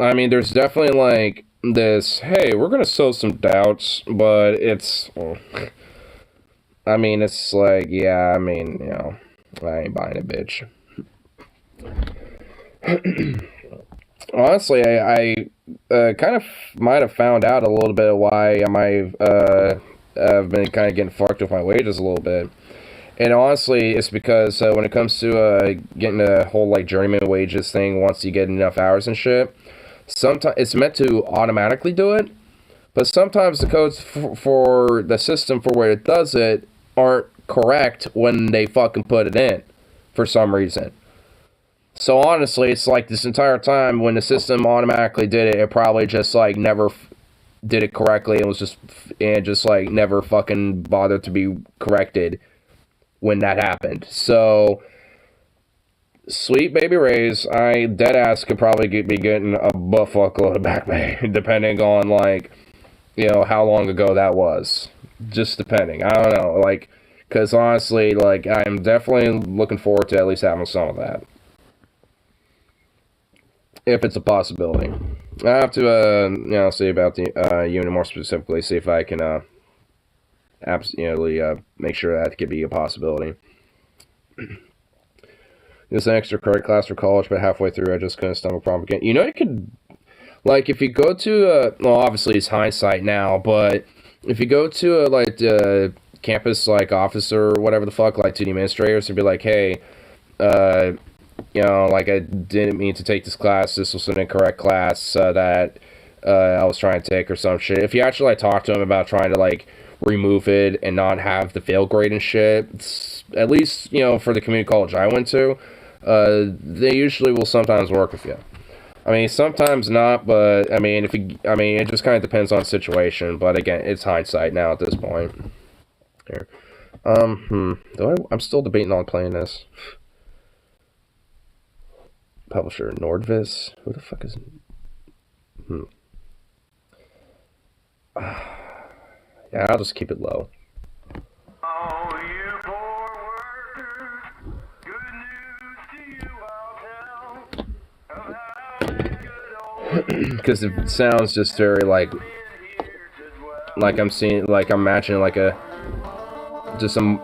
I mean, there's definitely, like, this, hey, we're gonna sow some doubts, but it's, I mean, it's like, yeah, I mean, you know, I ain't buying a bitch. Honestly, I kind of might have found out a little bit of why I've been kind of getting fucked with my wages a little bit. And honestly, it's because when it comes to getting the whole, like, journeyman wages thing, once you get enough hours and shit, sometimes it's meant to automatically do it, but sometimes the codes for the system for where it does it aren't correct when they fucking put it in for some reason. So honestly, it's like this entire time when the system automatically did it, it probably just, like, never did it correctly and was just like never fucking bothered to be corrected when that happened. So sweet baby raise, I deadass could probably be getting a buttfuckload of back pay, depending on, like, you know, how long ago that was. Just depending. I don't know, like, because honestly, like, I'm definitely looking forward to at least having some of that, if it's a possibility. I have to, you know, see about the unit more specifically, see if I can, absolutely, make sure that could be a possibility. It was an extra credit class for college, but halfway through I just couldn't stomach propaganda. You know, you could, like, if you go to, well, obviously it's hindsight now, but if you go to, campus, like, officer or whatever the fuck, like, to the administrators, and be like, hey, you know, like, I didn't mean to take this class, this was an incorrect class, that, I was trying to take or some shit. If you actually, like, talk to them about trying to, like, remove it and not have the fail grade and shit, it's, at least, you know, for the community college I went to, they usually will sometimes work with you. I mean, sometimes not, but, I mean, it just kind of depends on the situation, but again, it's hindsight now at this point. Here. I'm still debating on playing this. Publisher, Nordvis? Who the fuck is... Yeah, I'll just keep it low. Because it sounds just very like I'm seeing, like I'm imagining like a just a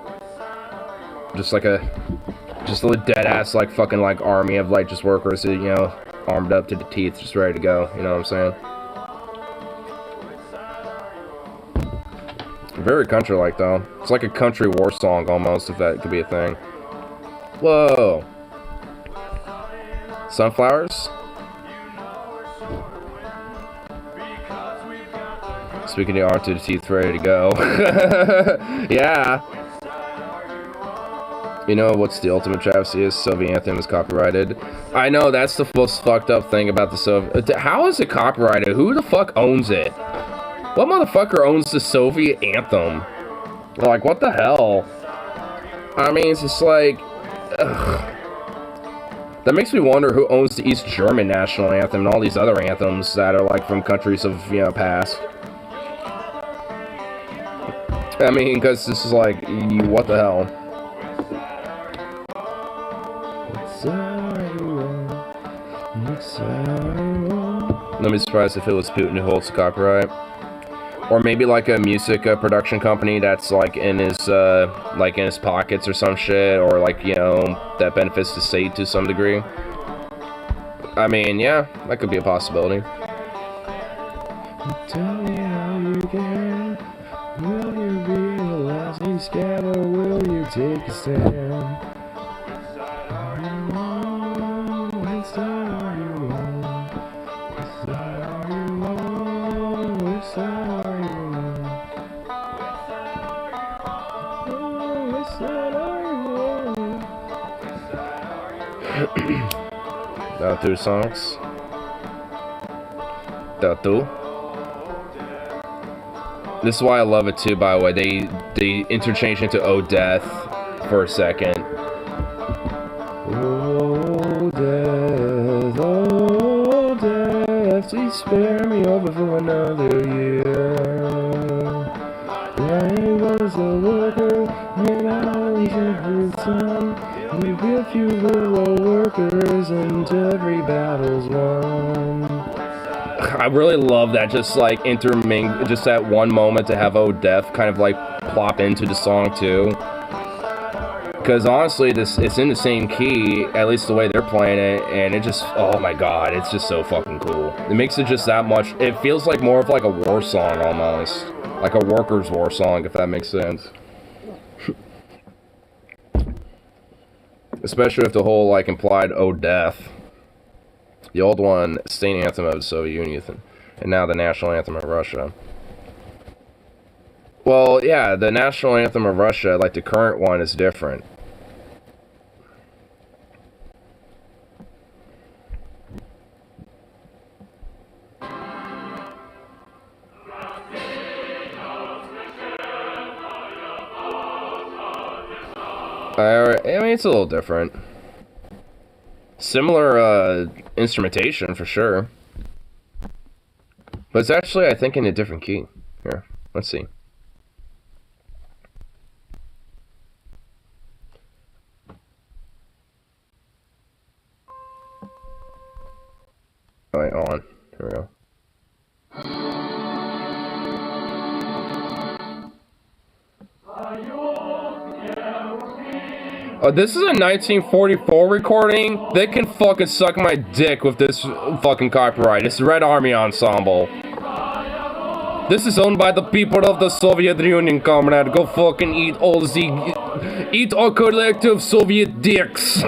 dead ass like fucking like army of like just workers, you know, armed up to the teeth, just ready to go. You know what I'm saying? Very country like though. It's like a country war song almost, if that could be a thing. Whoa. Sunflowers? Speaking of arm to the teeth, ready to go. Yeah. You know what's the ultimate travesty is? Soviet anthem is copyrighted. I know, that's the most fucked up thing about the Soviet... How is it copyrighted? Who the fuck owns it? What motherfucker owns the Soviet anthem? Like, what the hell? I mean, it's just like... Ugh. That makes me wonder who owns the East German national anthem and all these other anthems that are, like, from countries of, you know, past. I mean, because this is like, what the hell? Let me be surprised if it was Putin who holds the copyright. Or maybe like a music production company that's like in his pockets or some shit, or like, you know, that benefits the state to some degree. I mean, yeah, that could be a possibility. Tell me how you can. Will you realize he's scared, or will you take a stand? Through songs. Through. This is why I love it too, by the way. They interchange into "Oh Death" for a second. Oh death, please spare me over for another year. I was a worker, and I was every time. With a few little workers, and every battle's won. I really love that, just like just that one moment to have "Oh Death" kind of like plop into the song too. Because honestly, it's in the same key, at least the way they're playing it, and it just, oh my god, it's just so fucking cool. It makes it just that much, it feels like more of like a war song almost. Like a workers' war song, if that makes sense. Especially with the whole, like, implied "Oh Death." The old one, state anthem of the Soviet Union, and now the national anthem of Russia. Well, yeah, the national anthem of Russia, like the current one, is different. I mean, it's a little different. Similar instrumentation for sure, but it's actually, I think, in a different key. Here, let's see. Alright, on. Here we go. This is a 1944 recording. They can fucking suck my dick with this fucking copyright. It's Red Army Ensemble. This is owned by the people of the Soviet Union, comrade. Go fucking eat all collective Soviet dicks.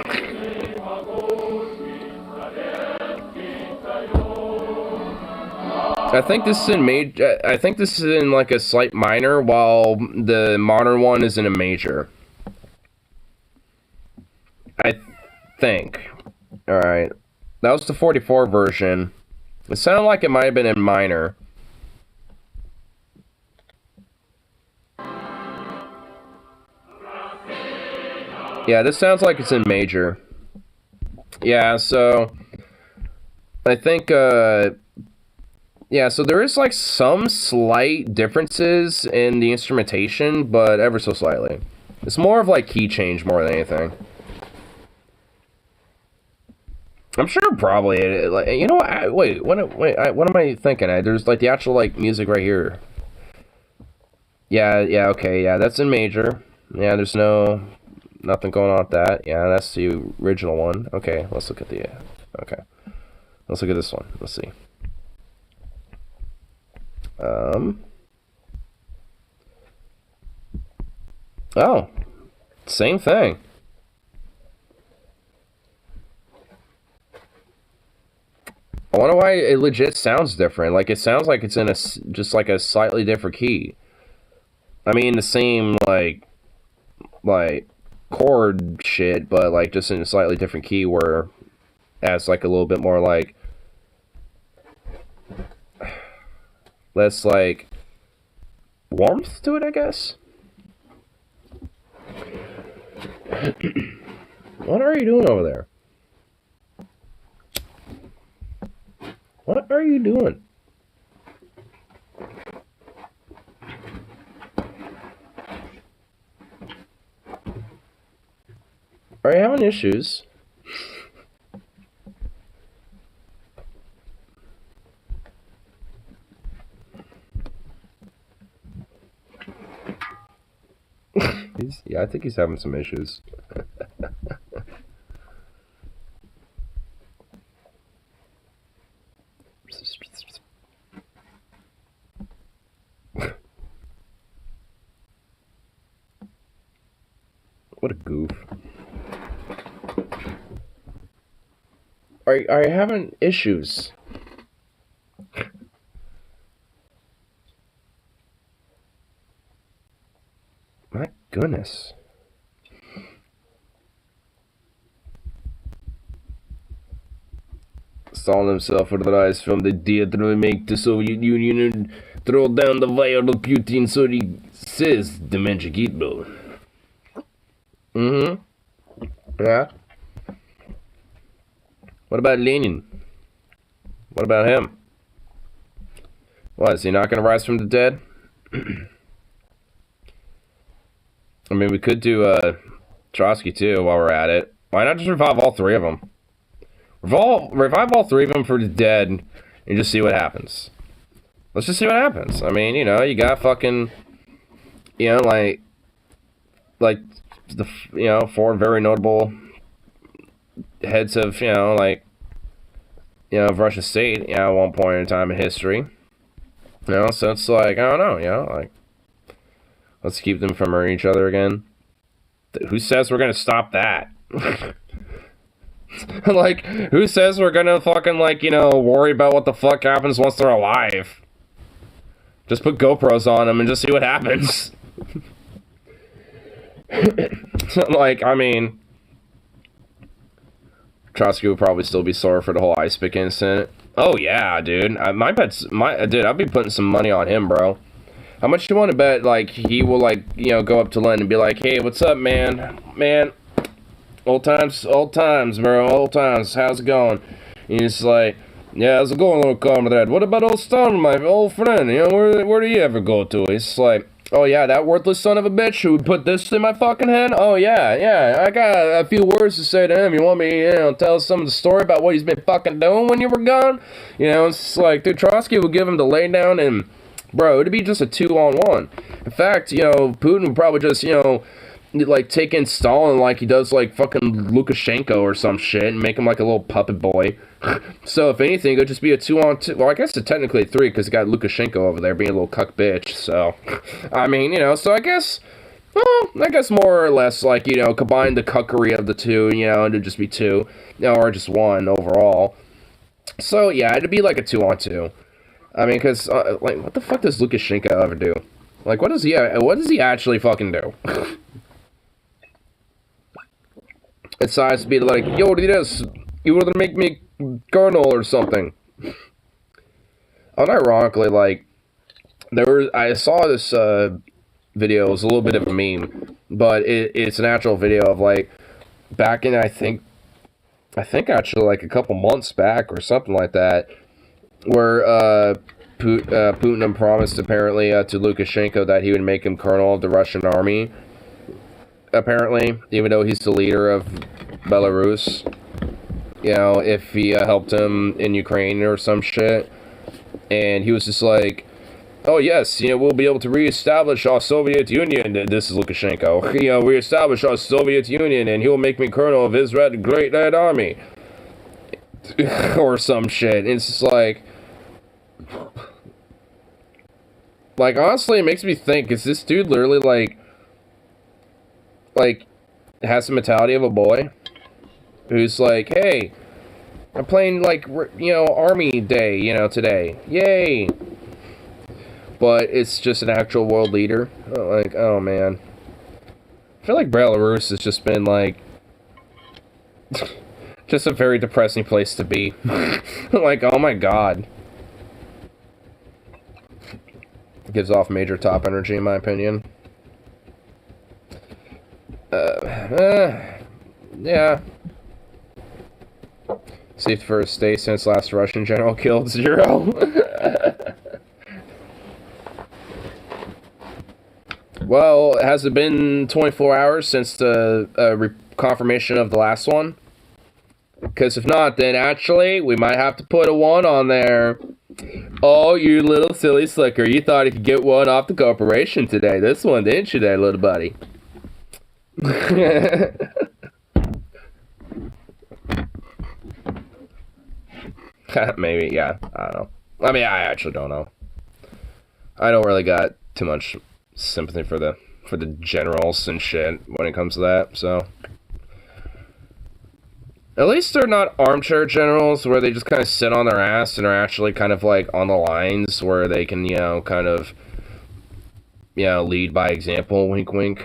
I think this is in major. I think this is in like a slight minor, while the modern one is in a major. I think. All right, that was the 44 version. It sounded like it might have been in minor. Yeah, this sounds like it's in major. Yeah, so I think. Yeah, so there is like some slight differences in the instrumentation, but ever so slightly. It's more of like key change more than anything. I'm sure probably, like, you know what, wait, what am I thinking? There's like the actual like music right here. Yeah, okay, yeah, that's in major. Yeah, there's nothing going on with that. Yeah, that's the original one. Okay, let's look at the, okay. Let's look at this one, let's see. Oh, same thing. I wonder why it legit sounds different. Like, it sounds like it's in just like a slightly different key. I mean, the same, like chord shit, but, like, just in a slightly different key where it adds, like, a little bit more, like, less, like, warmth to it, I guess? What are you doing over there? What are you doing? Are you having issues? Yeah, I think he's having some issues. What a goof. Are you having issues? My goodness. Stalin himself would rise from the dead to make the Soviet Union and throw down the vial of Putin, so he says, the Menschik Hitler. Yeah. What about Lenin? What about him? What, is he not going to rise from the dead? I mean, we could do Trotsky too while we're at it. Why not just revive all three of them? Revive all three of them for the dead and just see what happens. Let's just see what happens. I mean, you know, you got fucking, you know, like the, you know, four very notable heads of, you know, like, you know, of Russian state, you know, at one point in time in history. You know, so it's like, I don't know, you know, like, let's keep them from hurting each other again. Who says we're gonna stop that? Like, who says we're gonna fucking, like, you know, worry about what the fuck happens once they're alive? Just put GoPros on them and just see what happens. Like, I mean, Trotsky would probably still be sore for the whole ice pick incident. Oh yeah, dude. Dude, I'd be putting some money on him, bro. How much do you want to bet, like, he will, like, you know, go up to Len and be like, hey, what's up, man? Man, old times, bro, old times, how's it going? And he's like, yeah, how's it going, little comrade? What about old Stalin, my old friend? You know, where do you ever go to? He's like, oh, yeah, that worthless son of a bitch who put this in my fucking head? Oh, yeah, I got a few words to say to him. You want me, you know, tell some of the story about what he's been fucking doing when you were gone? You know, it's like, dude, Trotsky would give him the lay down and, bro, it'd be just a 2-on-1. In fact, you know, Putin would probably just, you know, like take in Stalin like he does like fucking Lukashenko or some shit and make him like a little puppet boy. So if anything, it would just be a 2-on-2. Well, I guess it's technically a 3 because you got Lukashenko over there being a little cuck bitch. So, I mean, you know, so I guess, well, I guess more or less like, you know, combine the cuckery of the two, you know, and it'd just be 2, you know, or just 1 overall. So yeah, it'd be like a 2-on-2. I mean, because like, what the fuck does Lukashenko ever do? Like, what does he actually fucking do? It decides to be like, yo, this, you were gonna make me colonel or something. Unironically, like, I saw this video, it was a little bit of a meme, but it's an actual video of, like, back in, I think actually, like, a couple months back or something like that, where Putin promised, apparently, to Lukashenko that he would make him colonel of the Russian army, apparently, even though he's the leader of Belarus, you know, if he helped him in Ukraine or some shit, and he was just like, oh yes, you know, we'll be able to reestablish our Soviet Union. This is Lukashenko. You know, reestablish our Soviet Union, and he'll make me colonel of his great red army. Or some shit. And it's just like, honestly, it makes me think, is this dude literally, like, has the mentality of a boy? Who's like, hey, I'm playing, like, you know, Army Day, you know, today. Yay! But it's just an actual world leader. Like, oh, man. I feel like Belarus has just been, like, just a very depressing place to be. Like, oh my god. It gives off major top energy, in my opinion. Yeah. Saved first day since last Russian general killed 0. Well, has it been 24 hours since the confirmation of the last one? Because if not, then actually, we might have to put a 1 on there. Oh, you little silly slicker. You thought you could get 1 off the corporation today. This one, didn't you there, little buddy? Maybe, yeah. I don't know. I mean, I actually don't know. I don't really got too much sympathy for the generals and shit when it comes to that, so. At least they're not armchair generals where they just kind of sit on their ass and are actually kind of like on the lines where they can, you know, kind of, you know, lead by example, wink wink.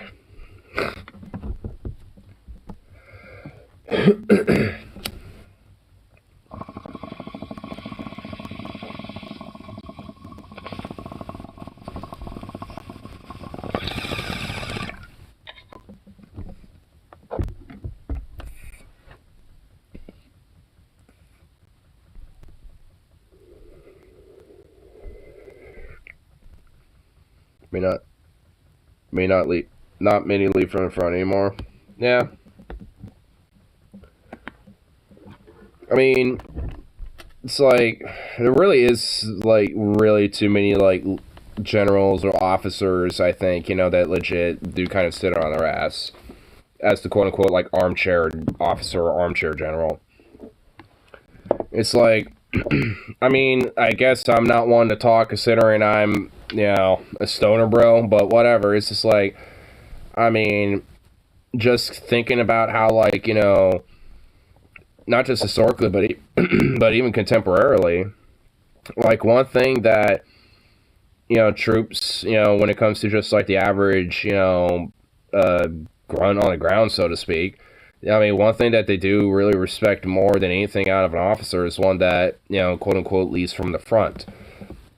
Not many leave from the front anymore. Yeah. I mean, it's like, there really is, like, really too many, like, generals or officers, I think, you know, that legit do kind of sit on their ass as the quote-unquote, like, armchair officer or armchair general. It's like, I mean, I guess I'm not one to talk considering I'm, you know, a stoner bro, but whatever. It's just like, I mean, just thinking about how, like, you know, not just historically, but even contemporarily, like, one thing that, you know, troops, you know, when it comes to just, like, the average, you know, grunt on the ground, so to speak, I mean, one thing that they do really respect more than anything out of an officer is one that, you know, quote-unquote, leads from the front.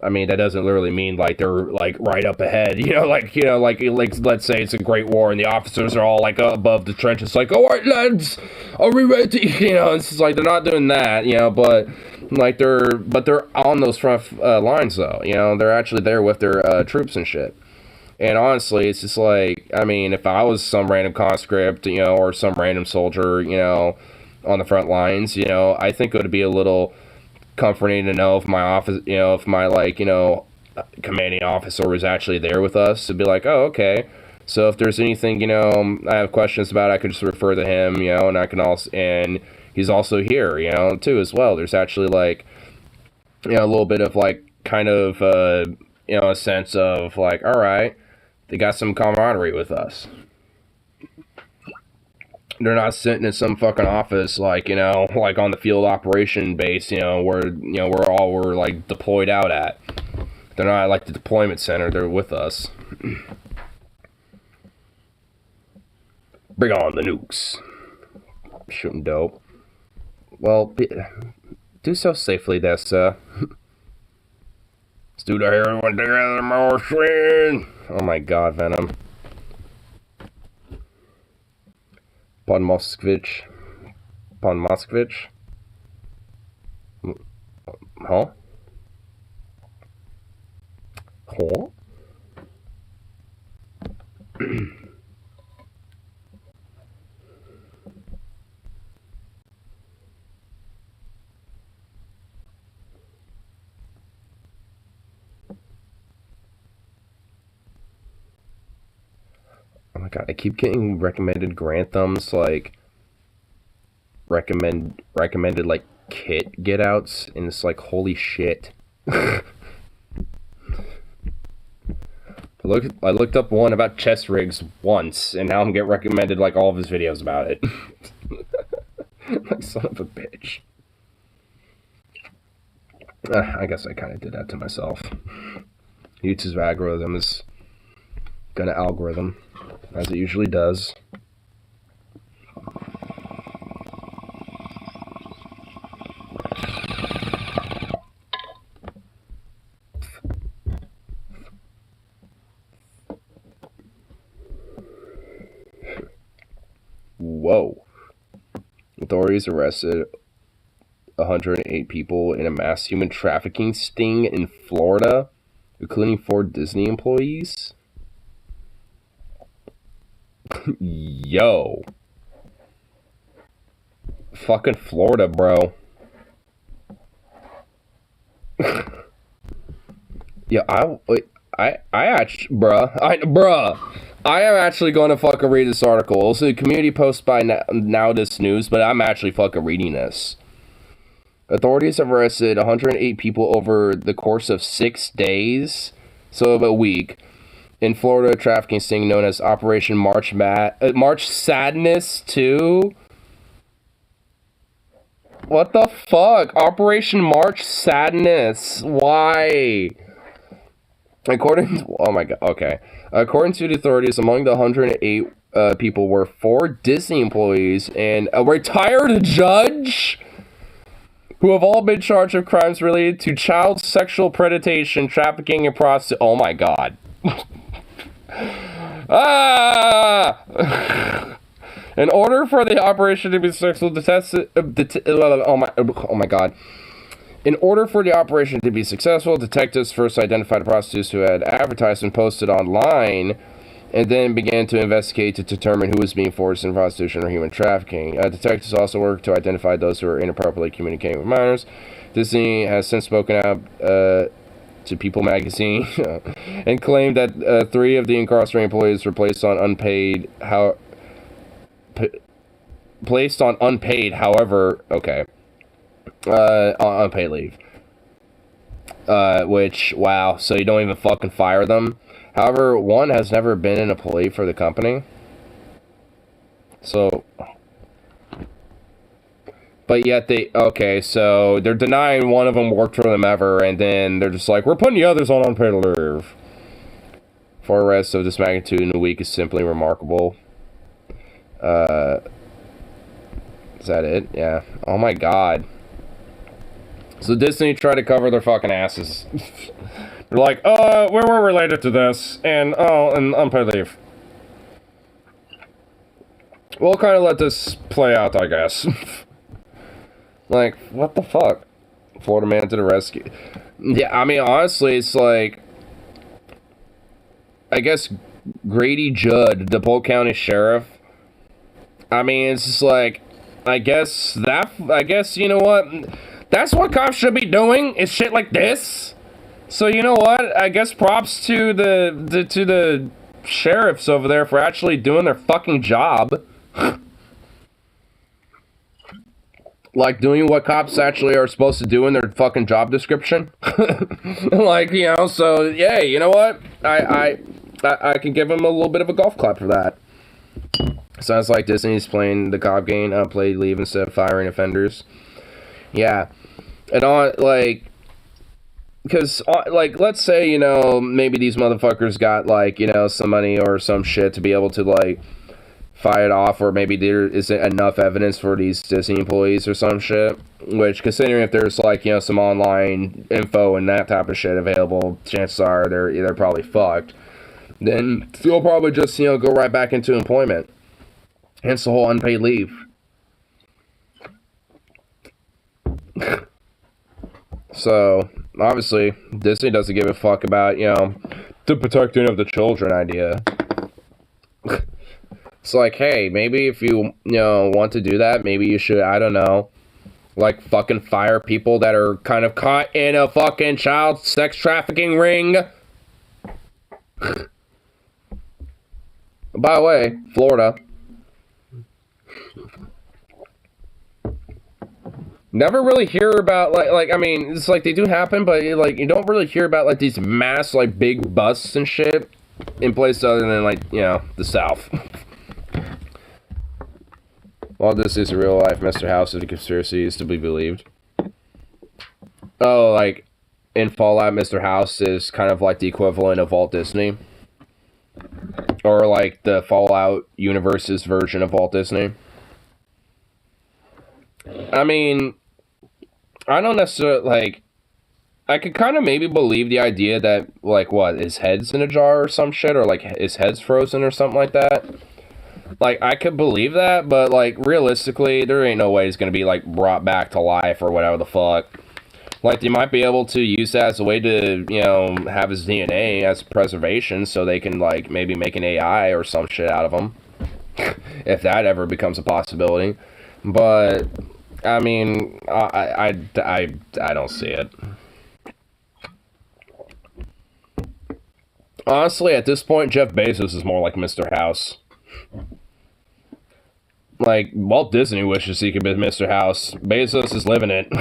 I mean, that doesn't literally mean, like, they're, like, right up ahead, you know, like, let's say it's a great war and the officers are all, like, above the trenches, like, all right, lads, are we ready? You know, it's just like, they're not doing that, you know, but, like, they're on those front lines, though, you know, they're actually there with their troops and shit. And honestly, it's just like, I mean, if I was some random conscript, you know, or some random soldier, you know, on the front lines, you know, I think it would be a little comforting to know if my office, you know, if my, like, you know, commanding officer was actually there with us, to be like, oh, okay, So if there's anything, you know, I have questions about, I could just refer to him, you know, and I can also, and he's also here, you know, too, as well. There's actually, like, you know, a little bit of, like, kind of, you know, a sense of, like, all right, they got some camaraderie with us. They're not sitting in some fucking office, like, you know, like on the field operation base, you know, where, you know, we're like, deployed out at. They're not like the deployment center, they're with us. Bring on the nukes. Shooting dope. Well, do so safely, Dessa. Let's do the heroin together, my friend. Oh my god, Venom. Pan Moskvich. Huh? Huh? Oh my god, I keep getting recommended Granthams, like, recommended, like, kit get-outs, and it's like, holy shit. I looked up one about chest rigs once, and now I'm getting recommended, like, all of his videos about it. Like, son of a bitch. I guess I kind of did that to myself. YouTube's algorithm is gonna algorithm, as it usually does. Whoa. Authorities arrested 108 people in a mass human trafficking sting in Florida, including 4 Disney employees. Yo. Fucking Florida, bro. Yeah, I actually, bruh. I am actually going to fucking read this article. It's a community post by Now This News, but I'm actually fucking reading this. Authorities have arrested 108 people over the course of 6 days, so about a week, in Florida trafficking sting known as Operation March Sadness 2. What the fuck? Operation March Sadness. Why? According to, oh my god, okay. According to the authorities, among the 108 people were 4 Disney employees and a retired judge who have all been charged of crimes related to child sexual predation, trafficking, and prostitution. Oh my god. In order for the operation to be successful, oh my god. In order for the operation to be successful, detectives first identified prostitutes who had advertised and posted online, and then began to investigate to determine who was being forced in prostitution or human trafficking. Detectives also worked to identify those who were inappropriately communicating with minors. Disney has since spoken out to People magazine and claimed that 3 of the incarcerated employees were placed on unpaid, however, okay. On unpaid leave. Which, wow, so you don't even fucking fire them. However, one has never been an employee for the company. So, but yet okay, so they're denying one of them worked for them ever, and then they're just like, we're putting the others on unpaid leave. 4 arrests of this magnitude in a week is simply remarkable. Is that it? Yeah. Oh my god. So Disney tried to cover their fucking asses. They're like, we were related to this, and unpaid leave. We'll kind of let this play out, I guess. Like, what the fuck? Florida man to the rescue. Yeah, I mean, honestly, it's like, I guess Grady Judd, the Polk County Sheriff, I mean, it's just like, I guess, you know what? That's what cops should be doing, is shit like this. So, you know what? I guess props to the sheriffs over there for actually doing their fucking job. Like, doing what cops actually are supposed to do in their fucking job description. Like, you know, so, yeah, you know what? I can give them a little bit of a golf clap for that. Sounds like Disney's playing the cop game, play leave instead of firing offenders. Yeah. And on, like, because, like, let's say, you know, maybe these motherfuckers got, like, you know, some money or some shit to be able to, like, fight it off, or maybe there isn't enough evidence for these Disney employees or some shit, which, considering if there's, like, you know, some online info and that type of shit available, chances are they're probably fucked. Then they'll probably just, you know, go right back into employment. Hence the whole unpaid leave. So, obviously, Disney doesn't give a fuck about, you know, the protecting of the children idea. It's like, hey, maybe if you know, want to do that, maybe you should, I don't know, like, fucking fire people that are kind of caught in a fucking child sex trafficking ring. By the way, Florida. Never really hear about, like, I mean, it's like, they do happen, but, like, you don't really hear about, like, these mass, like, big busts and shit in places other than, like, you know, the South. Well, this is a real-life Mr. House of the conspiracy is to be believed. Oh, like, in Fallout, Mr. House is kind of like the equivalent of Walt Disney. Or, like, the Fallout universe's version of Walt Disney. I mean, I don't necessarily, like, I could kind of maybe believe the idea that, like, what, his head's in a jar or some shit, or, like, his head's frozen or something like that. Like, I could believe that, but, like, realistically, there ain't no way he's gonna be, like, brought back to life or whatever the fuck. Like, they might be able to use that as a way to, you know, have his DNA as preservation so they can, like, maybe make an AI or some shit out of him. If that ever becomes a possibility. But, I mean, I don't see it. Honestly, at this point, Jeff Bezos is more like Mr. House. Like, Walt Disney wishes he could be Mr. House. Bezos is living it.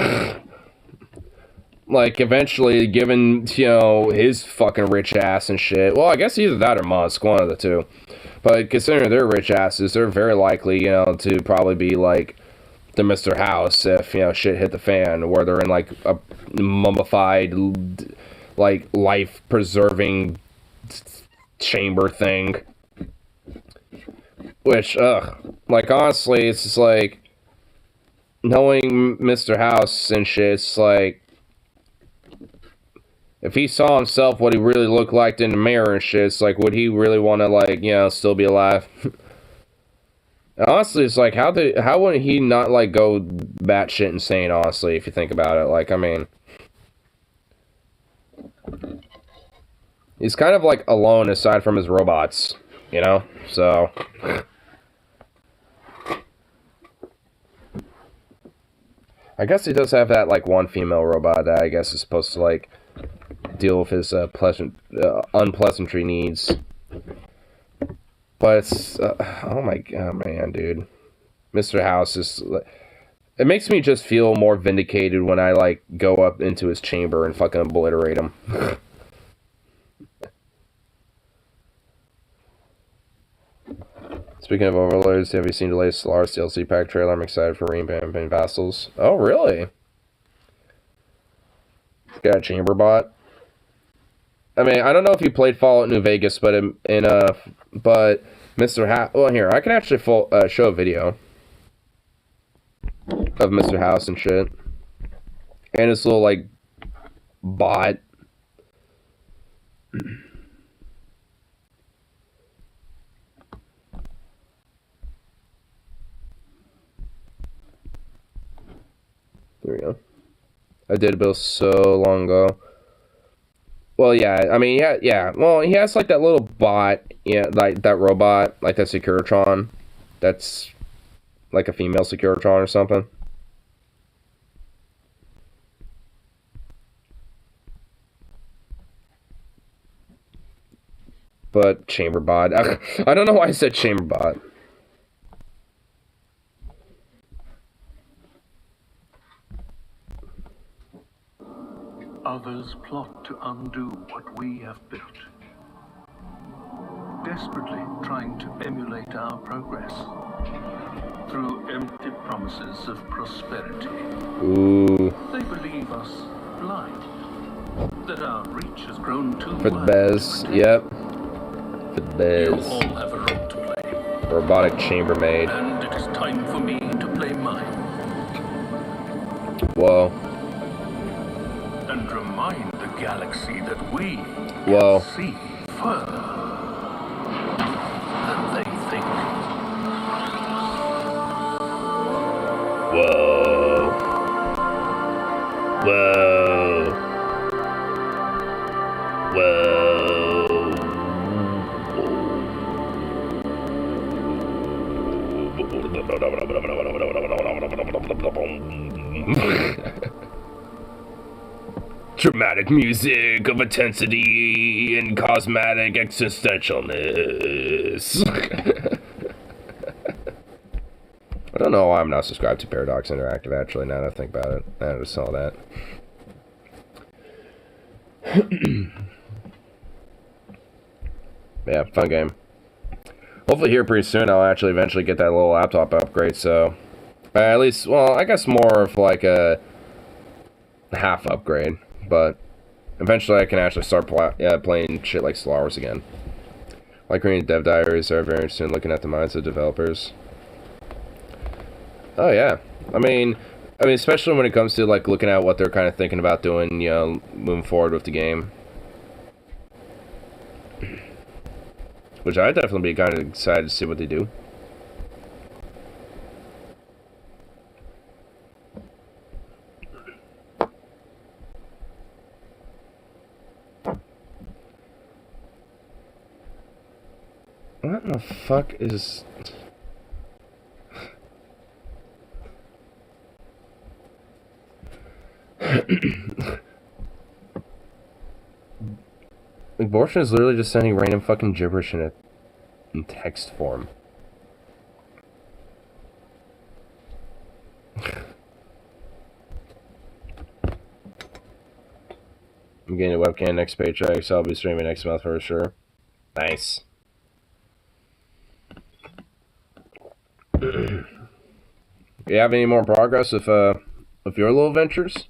Like, eventually, given, you know, his fucking rich ass and shit. Well, I guess either that or Musk, one of the two. But considering their rich asses, they're very likely, you know, to probably be, like, the Mr. House if, you know, shit hit the fan. Where they're in, like, a mummified, like, life-preserving chamber thing. Which, like, honestly, it's just like, knowing Mr. House and shit, it's like, if he saw himself what he really looked like in the mirror and shit, it's like, would he really want to, like, you know, still be alive? Honestly, it's like, how would he not, like, go batshit insane, honestly, if you think about it? Like, I mean, he's kind of, like, alone aside from his robots, you know? So, I guess he does have that, like, one female robot that I guess is supposed to, like, deal with his unpleasantry needs. But it's, oh my god, man, dude. Mr. House is, it makes me just feel more vindicated when I, like, go up into his chamber and fucking obliterate him. Speaking of Overlords, have you seen the latest Stellaris DLC pack trailer? I'm excited for Reign and Vassals. Oh, really? Got a chamber bot. I mean, I don't know if you played Fallout New Vegas, but but Mr. House. Well, here I can actually show a video of Mr. House and shit, and his little, like, bot. There we go. I did build so long ago. Well, yeah, I mean, yeah. Well, he has, like, that little bot, yeah, like, that robot, like that Securitron. That's, like, a female Securitron or something. But chamber bot. I don't know why I said chamber bot. Others plot to undo what we have built, desperately trying to emulate our progress through empty promises of prosperity. Ooh. They believe us blind, that our reach has grown too For the wide Bez, to protect. yep. For the You Bez. all have a role to play, Robotic chambermaid. and it is time for me to play mine Whoa. and remind the galaxy that we Whoa. can see further than they think. Whoa. Whoa. Dramatic music of intensity and cosmetic existentialness. I don't know why I'm not subscribed to Paradox Interactive, actually, now that I think about it. I just saw that. Yeah, fun game. Hopefully here pretty soon I'll actually eventually get that little laptop upgrade, so... at least, well, I guess more of like a half upgrade, but eventually I can actually start playing shit like Star Wars again. Like reading Dev Diaries are very interesting, looking at the minds of developers. Oh yeah, I mean, especially when it comes to like looking at what they're kind of thinking about doing, you know, moving forward with the game. Which I'd definitely be kind of excited to see what they do. What the fuck is... Abortion is literally just sending random fucking gibberish in text form. I'm getting a webcam next paycheck, so I'll be streaming next month for sure. Nice. You have any more progress with your little ventures?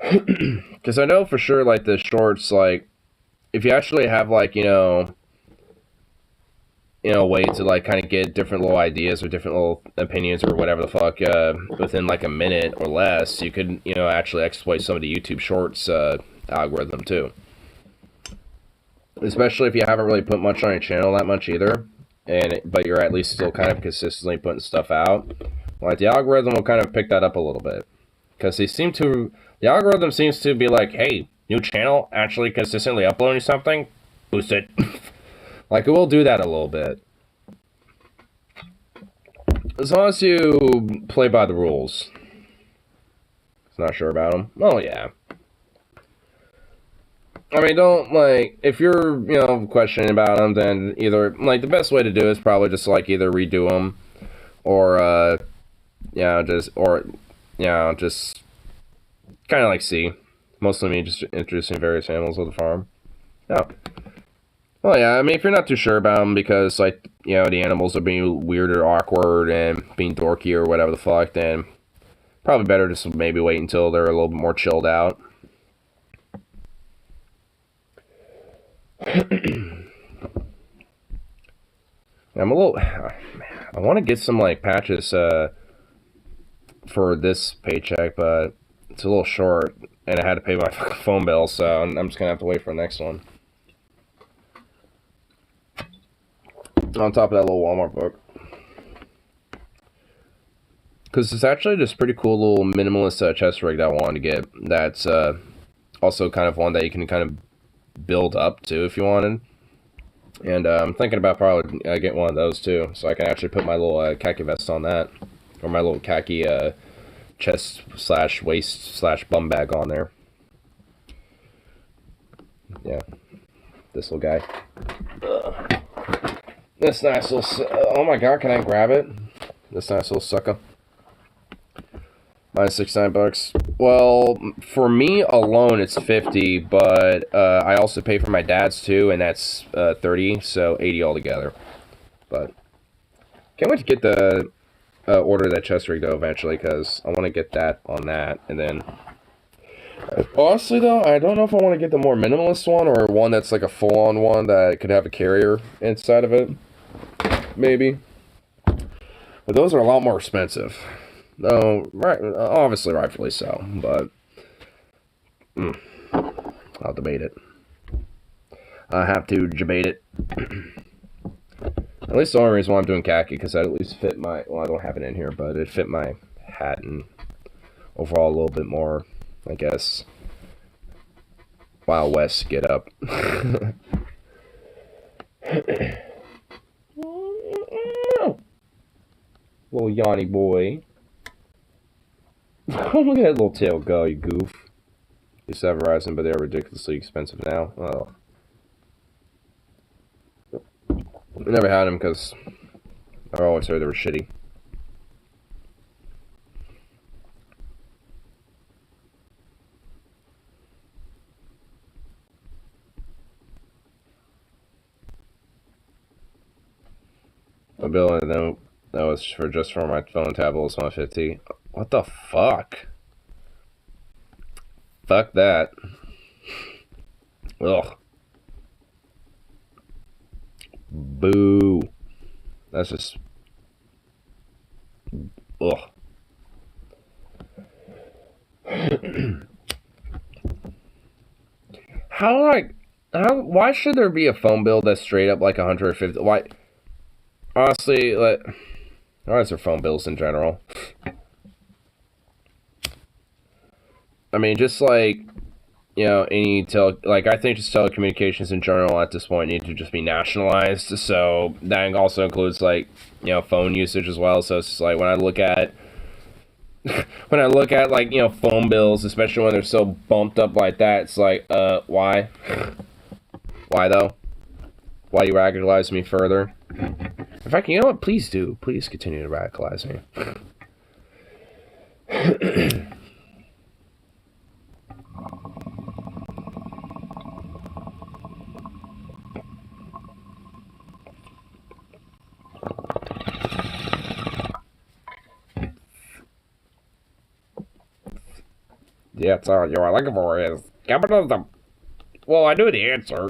Because I know for sure, like, the shorts, like, if you actually have, like, you know, a way to, like, kind of get different little ideas or different little opinions or whatever the fuck within, like, a minute or less, you could, you know, actually exploit some of the YouTube Shorts algorithm, too. Especially if you haven't really put much on your channel that much either, but you're at least still kind of consistently putting stuff out. Like, the algorithm will kind of pick that up a little bit. Because the algorithm seems to be like, hey, new channel, actually consistently uploading something, boost it. Like, it will do that a little bit. As long as you play by the rules. Not sure about them. Oh, yeah. I mean, don't, like, if you're, you know, questioning about them, then either, like, the best way to do it is probably just, like, either redo them, or, just kind of like see. Mostly me just introducing various animals of the farm. Oh. Well, yeah, I mean, if you're not too sure about them because, like, you know, the animals are being weird or awkward and being dorky or whatever the fuck, then probably better just maybe wait until they're a little bit more chilled out. I want to get some, like, patches for this paycheck, but it's a little short, and I had to pay my fucking phone bill, so I'm just gonna have to wait for the next one. On top of that little Walmart book. Because it's actually just pretty cool little minimalist chest rig that I wanted to get. That's also kind of one that you can kind of build up to if you wanted. And I'm thinking about probably getting one of those too, so I can actually put my little khaki vest on that. Or my little khaki chest slash waist slash bum bag on there. Yeah. This little guy. This nice little... oh my god, can I grab it? This nice little sucker. Minus $69. Well, for me alone, it's 50, but I also pay for my dad's too, and that's 30, so 80 altogether. But can't wait to get the order that chest rig though eventually, because I want to get that on that, and then honestly though, I don't know if I want to get the more minimalist one or one that's like a full-on one that could have a carrier inside of it. Maybe, but those are a lot more expensive. No, right, obviously, rightfully so, but I'll debate it. I have to debate it. At least the only reason why I'm doing khaki, because that at least fit my, well, I don't have it in here, but it fit my hat and overall a little bit more, I guess, Wild West get up. Little Yanni boy. Look at that little tail go, you goof. Used to have Verizon, but they're ridiculously expensive now. Oh. I never had them because I always heard they were shitty. My bill, and then that was just for my phone tablet, was $150. What the fuck? Fuck that. Ugh. Boo. That's just... ugh. Why should there be a phone bill that's straight up like 150? Why? Honestly, like, why is there phone bills in general? I mean, just like, you know, I think just telecommunications in general at this point need to just be nationalized. So that also includes, like, you know, phone usage as well. So it's just like when I look at like, you know, phone bills, especially when they're so bumped up like that, it's like, why? Why though? Why you radicalize me further? In fact, you know what? Please do. Please continue to radicalize me. Yeah, it's all you are looking for is capitalism. Well, I knew the answer.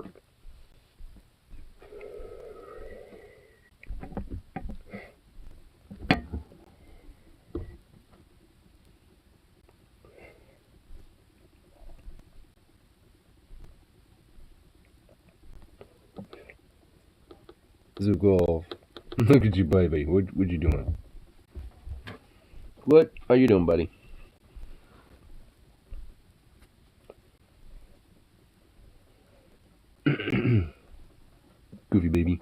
Zugol. Look at you, baby. What you doing? What are you doing, buddy? Goofy baby.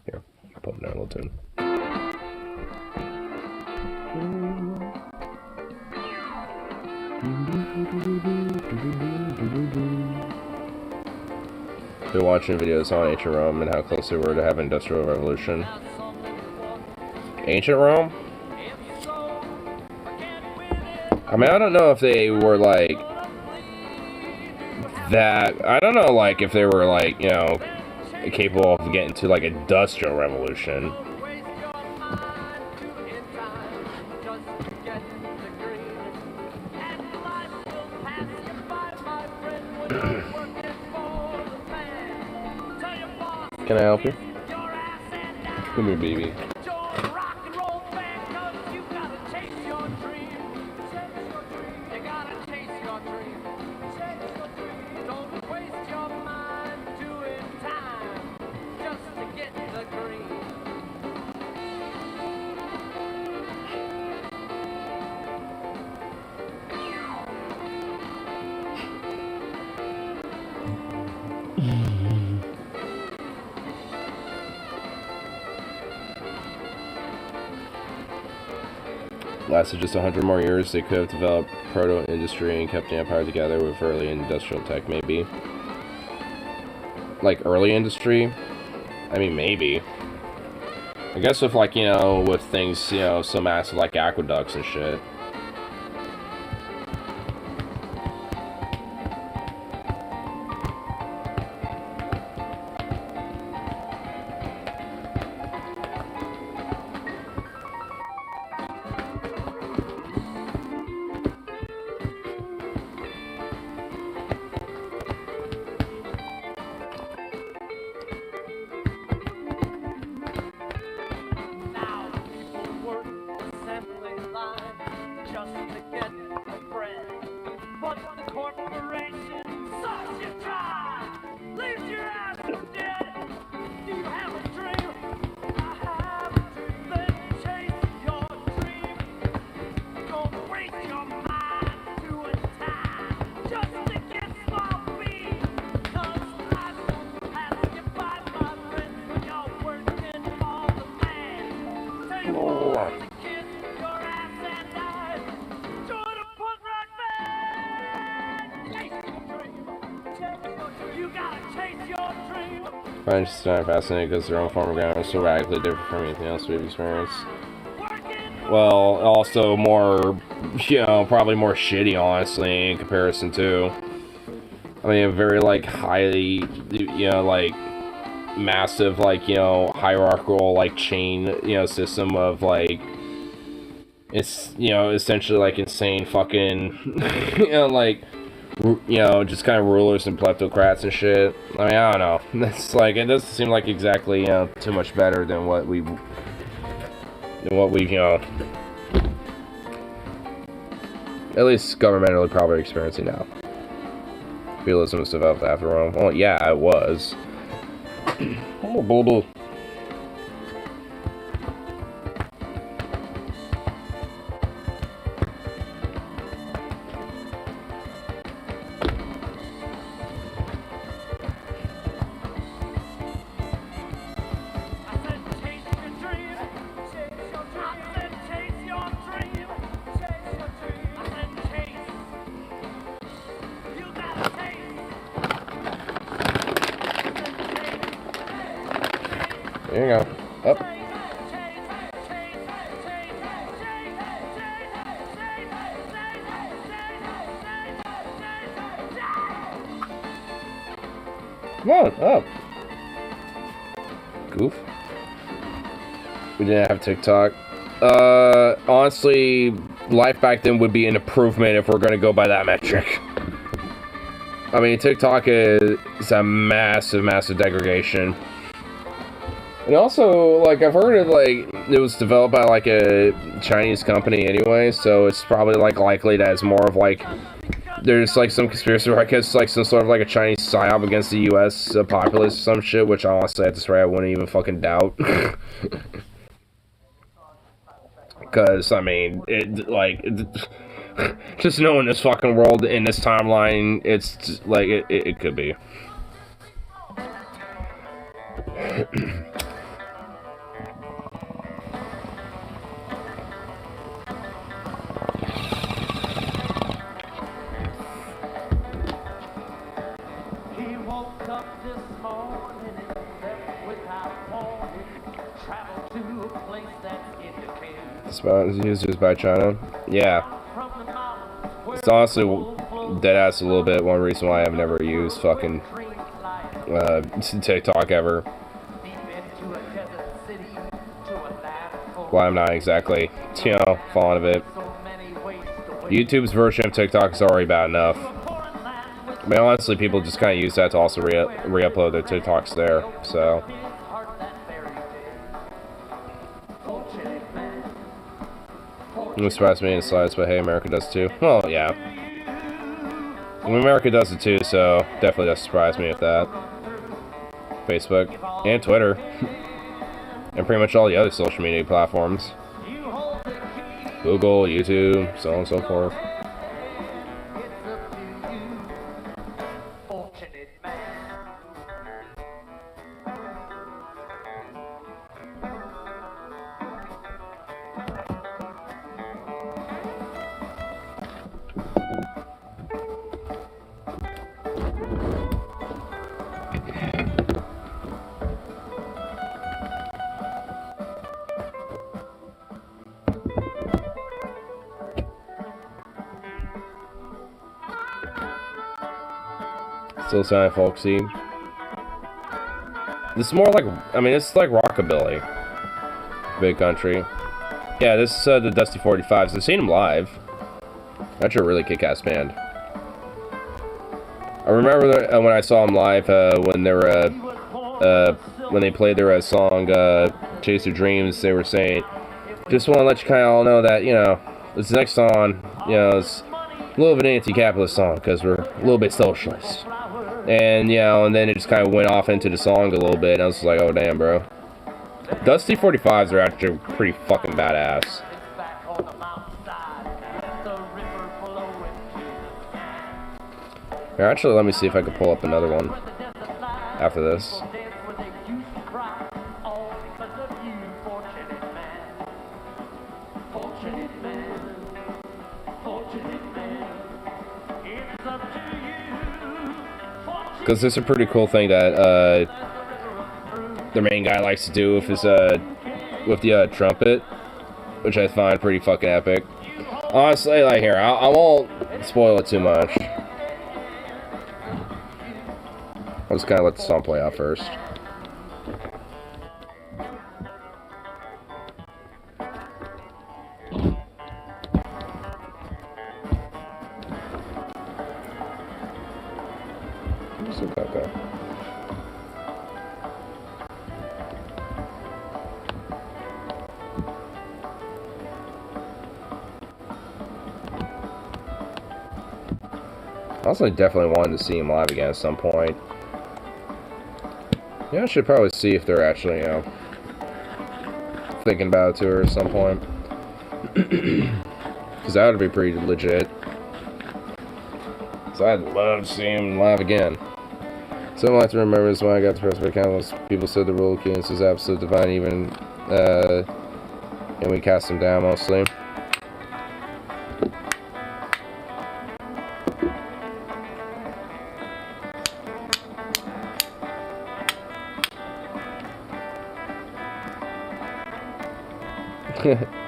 Here, pump down a little tune. They're watching videos on ancient Rome and how close they were to have an industrial revolution. Ancient Rome? I mean, I don't know if they were like that. I don't know, like, if they were, like, you know, capable of getting to, like, industrial revolution. Can I help you? Come here, baby. lasted just 100 more years, they could have developed proto-industry and kept the empire together with early industrial tech, maybe. Like, early industry? I mean, maybe. I guess with, like, you know, with things, you know, so massive like aqueducts and shit. I just find it fascinating because their own form of ground is so radically different from anything else we've experienced. Well, also more, you know, probably more shitty, honestly, in comparison to, I mean, a very, like, highly, you know, like, massive, like, you know, hierarchical, like, chain, you know, system of, like, it's, you know, essentially, like, insane fucking, you know, like, you know, just kind of rulers and kleptocrats and shit. I mean, I don't know. It's like, it doesn't seem like exactly, you know, too much better than what we've, you know, at least governmentally probably experiencing now. Feudalism was developed after Rome. Well, yeah, it was. Oh, blah, blah. There you go. Up. Come on, up. Goof. We didn't have TikTok. Honestly, life back then would be an improvement if we're gonna go by that metric. I mean, TikTok is a massive, massive degradation. And also, like, I've heard it was developed by, like, a Chinese company anyway, so it's probably, like, likely that it's more of, like, there's, like, some conspiracy where I guess, like, some sort of, like, a Chinese psyop against the U.S. Populace or some shit, which honestly, at this rate, I wouldn't even fucking doubt. Because, I mean, just knowing this fucking world in this timeline, it's, just, like, it could be. Users by China. Yeah. It's honestly deadass a little bit. One reason why I've never used fucking TikTok ever. Why I'm not exactly, you know, fond of it. YouTube's version of TikTok is already bad enough. I mean, honestly, people just kind of use that to also re-upload their TikToks there, so. It surprised me in slides, but hey, America does too. Well, yeah. I mean, America does it too, so definitely does surprise me with that. Facebook and Twitter. And pretty much all the other social media platforms. Google, YouTube, so on and so forth. Still sounding folksy. This is more like, I mean, it's like rockabilly. Big country. Yeah, this is the Dusty 45s. I've seen them live. That's a really kick-ass band. I remember that, when I saw them live, when they were, when they played their song, Chase Your Dreams, they were saying, just want to let you kind of all know that, you know, this next song, you know, is a little bit of an anti-capitalist song, because we're a little bit socialist. And, you know, and then it just kind of went off into the song a little bit, and I was just like, oh, damn, bro. Dusty 45s are actually pretty fucking badass. Here, actually, let me see if I can pull up another one after this. Because this is a pretty cool thing that the main guy likes to do with his with the trumpet, which I find pretty fucking epic. Honestly, like, here, I won't spoil it too much. I'll just kind of let the song play out first. Okay. I also definitely wanted to see him live again at some point. Yeah, I should probably see if they're actually, you know, thinking about a tour at some point. Because that would be pretty legit. So I'd love to see him live again. So I like to remember is when I got to press by countless people said the rule cadence was absolute divine, even, and we cast them down mostly.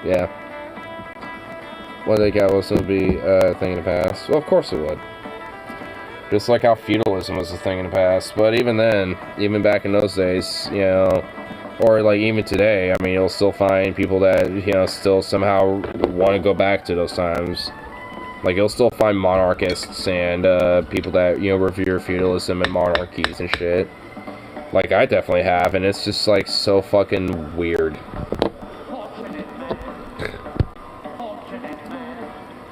Yeah. One day capitalism would be a thing in the past. Well, of course it would. Just like how feudalism was a thing in the past. But even then, even back in those days, you know, or like even today, I mean, you'll still find people that, you know, still somehow want to go back to those times. Like, you'll still find monarchists and people that, you know, revere feudalism and monarchies and shit. Like, I definitely have, and it's just, like, so fucking weird.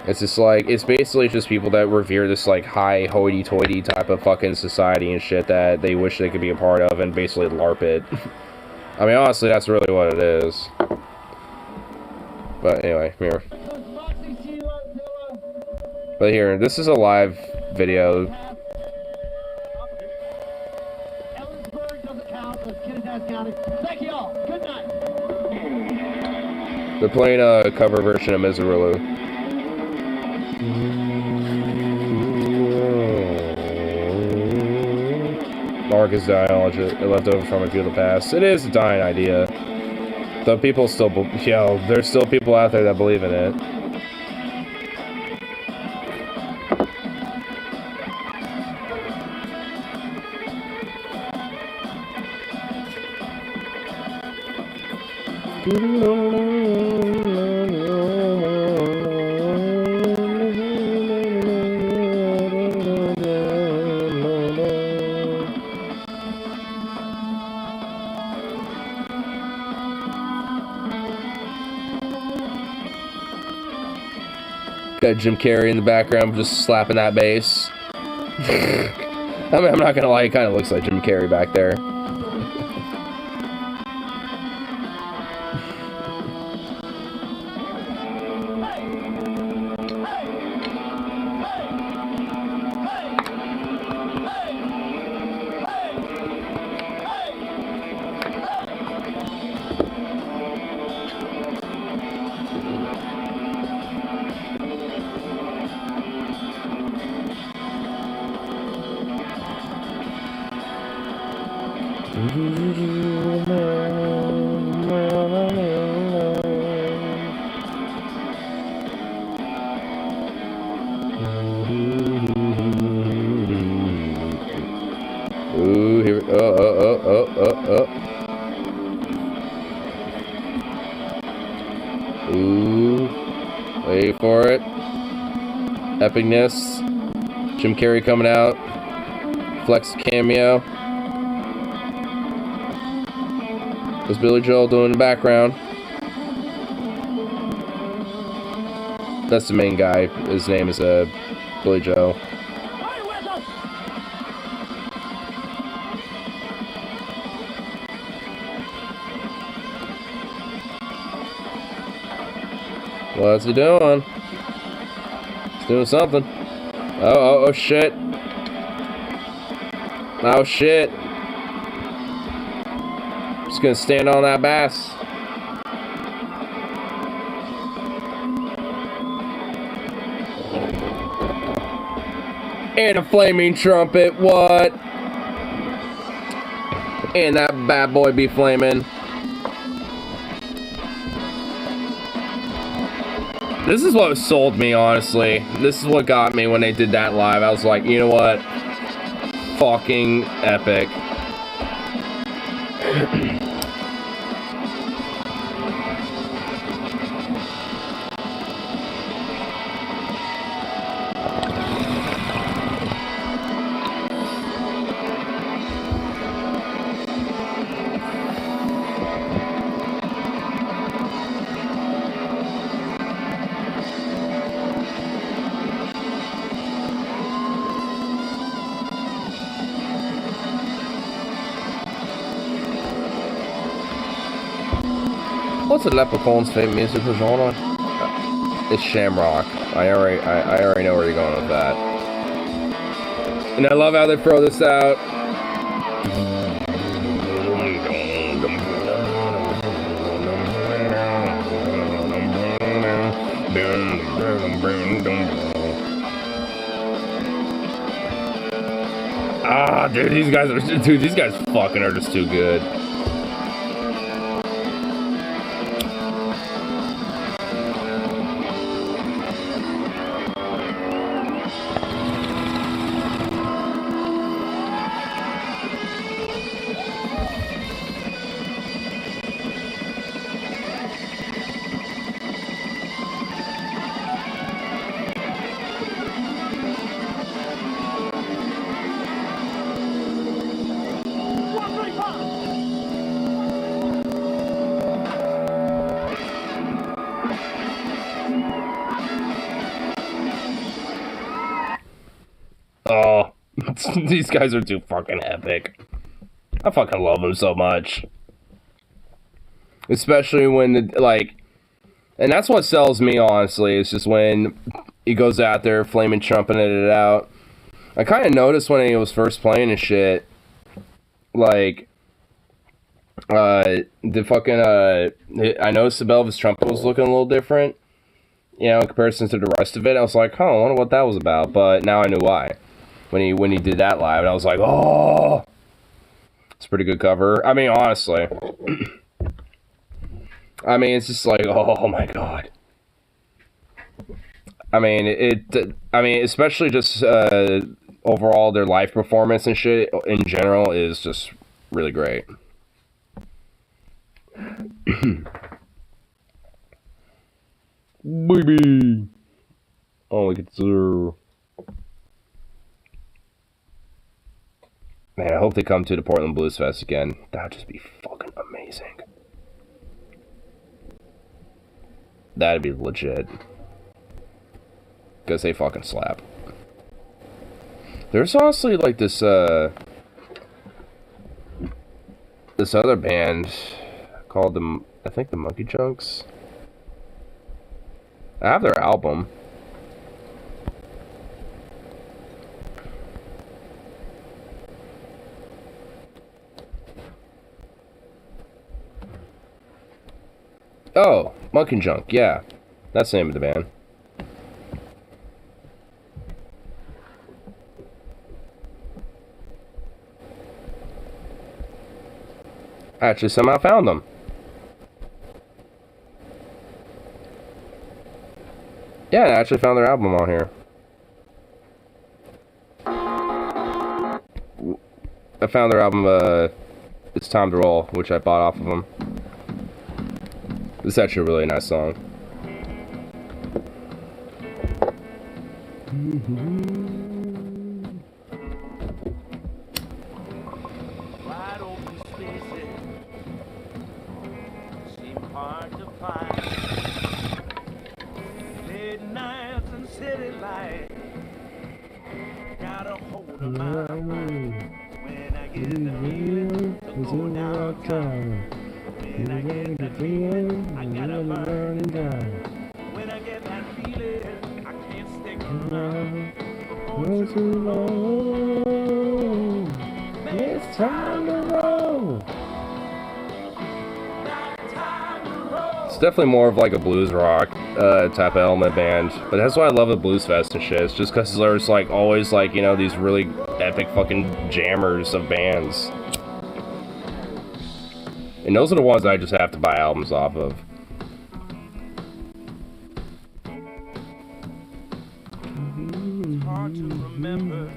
It's just like, it's basically just people that revere this, like, high hoity-toity type of fucking society and shit that they wish they could be a part of and basically LARP it. I mean, honestly, that's really what it is. But anyway, here. But here, this is a live video. They're playing a cover version of Miserulu. Marcus ideology left over from a feudal past. It is a dying idea. Though people still, you know, there's still people out there that believe in it. Got Jim Carrey in the background just slapping that bass. I mean, I'm not gonna lie, it kind of looks like Jim Carrey back there. Wait for it. Epicness. Jim Carrey coming out. Flex cameo. There's Billy Joel doing in the background. That's the main guy. His name is Billy Joel. What's he doing? He's doing something. Oh shit. Oh shit. Just gonna stand on that bass. And a flaming trumpet, what? And that bad boy be flaming. This is what sold me, honestly. This is what got me when they did that live. I was like, you know what? Fucking epic. What's the Leprechaun's favorite musical genre? It's Shamrock. I already know where you're going with that. And I love how they throw this out. Ah, dude, these guys fucking are just too good. Oh, these guys are too fucking epic. I fucking love them so much. Especially when, and that's what sells me, honestly. It's just when he goes out there, flaming trumpeting it out. I kind of noticed when he was first playing and shit, the fucking, I noticed the bell of his trumpet was looking a little different, in comparison to the rest of it. I was like, I wonder what that was about, but now I knew why. When he did that live, and I was like, oh, it's a pretty good cover. I mean, honestly, I mean, it's just like, oh my god. I mean, especially just overall their live performance and shit in general is just really great. Baby, oh, look at Zero. Man, I hope they come to the Portland Blues Fest again. That would just be fucking amazing. That'd be legit. Because they fucking slap. There's honestly this other band called I think the Monkey Junks. I have their album. Oh, Monkey Junk, yeah. That's the name of the band. I actually somehow found them. Yeah, I actually found their album on here. I found their album, It's Time to Roll, which I bought off of them. It's actually a really nice song. Wide open spaces seem hard to find. Late nights and city lights got a hold of my mind. When I get the feeling to go downtown. When I get that feeling, I gotta burn it down. When I get that feeling, I can't stick around for too long. It's time to roll. It's definitely more of like a blues rock type of element band, but that's why I love the Blues Fest and shit. It's just because there's like always like, you know, these really epic fucking jammers of bands, and those are the ones I just have to buy albums off of. It's hard to remember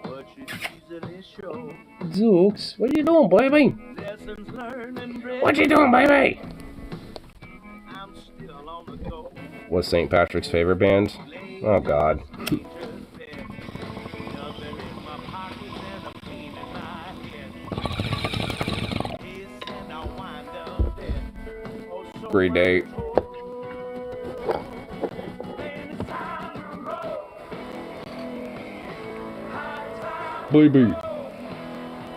what you easily show. Zooks, what you doing, baby? Lessons learned and read. What you doing, baby? I'm still on the go. What's St. Patrick's favorite band? Oh God. Nothing in my pockets and a pain in my head. Yes, and I wind up dead. Oh, so Great date. Baby.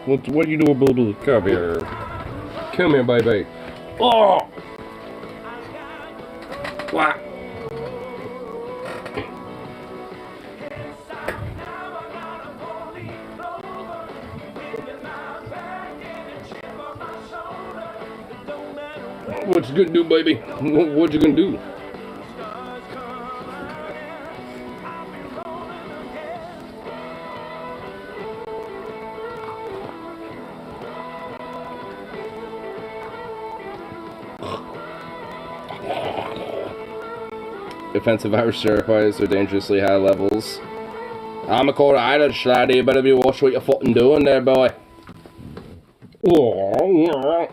What are you doing, baby? Come here. Come here, baby. Oh! What? What you gonna do, baby? What you gonna do? Offensive Irish stereotypes are dangerously high levels. I'm a quarter Irish lad, you better be watch what you're fucking doing there, boy. What are you gonna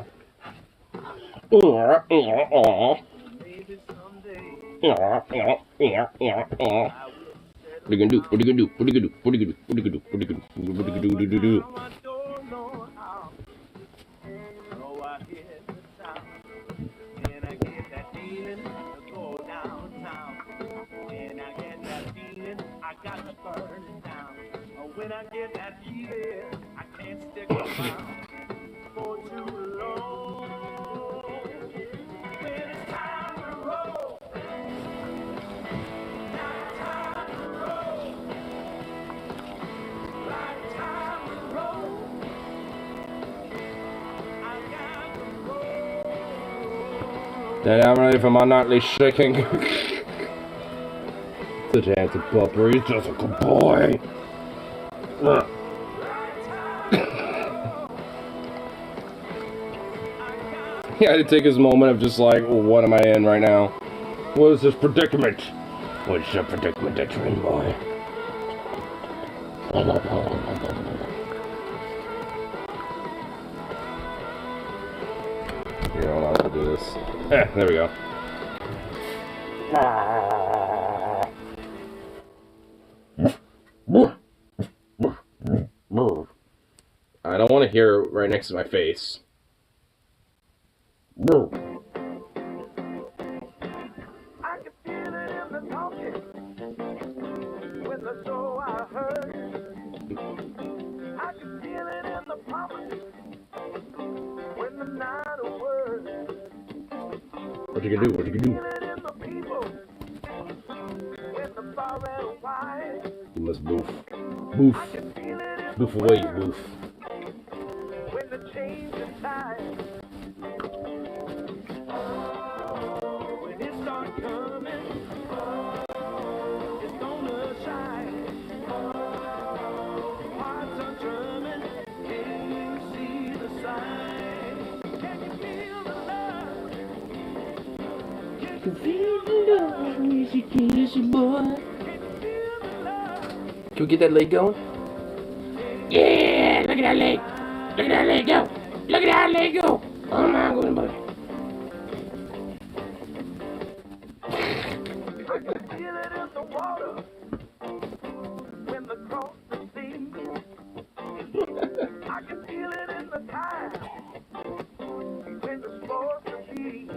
do? What are you gonna do? What are you gonna do? What are you gonna do? What are you gonna do? What are you gonna do? What are you gonna do? When I get that feeling, I can't stick around for too long. When it's time to roll, time to roll, right time to roll. I got to roll. Then I'm ready for my nightly shaking. The chance of Bubber, he's just a good boy. He had to take his moment of just like, well, what am I in right now? What is this predicament? What's the predicament that you're in, boy? Here, hold on, I'll do this. There we go. I don't want to hear it right next to my face. I could feel it in the talking when the show I heard. I could feel it in the promise when the night of word. What you gonna do? What you gonna do? I could feel it in the people when the bar and wine. You must boof. Boof. I could feel it in Boof away, boof. when the change is time. When it starts coming, it's gonna shine. Hearts are drumming, can you see the sign? Can you feel the love? Can you feel the love? Easy, easy, boy. Can you feel the love? Can we get that leg going? Yeah, look at that leg. Look at that leg go. Look at that leg go. Oh my goodness, buddy. I can feel it in the the water, when the cross the sea. I can feel it in the tide, when the sports are be.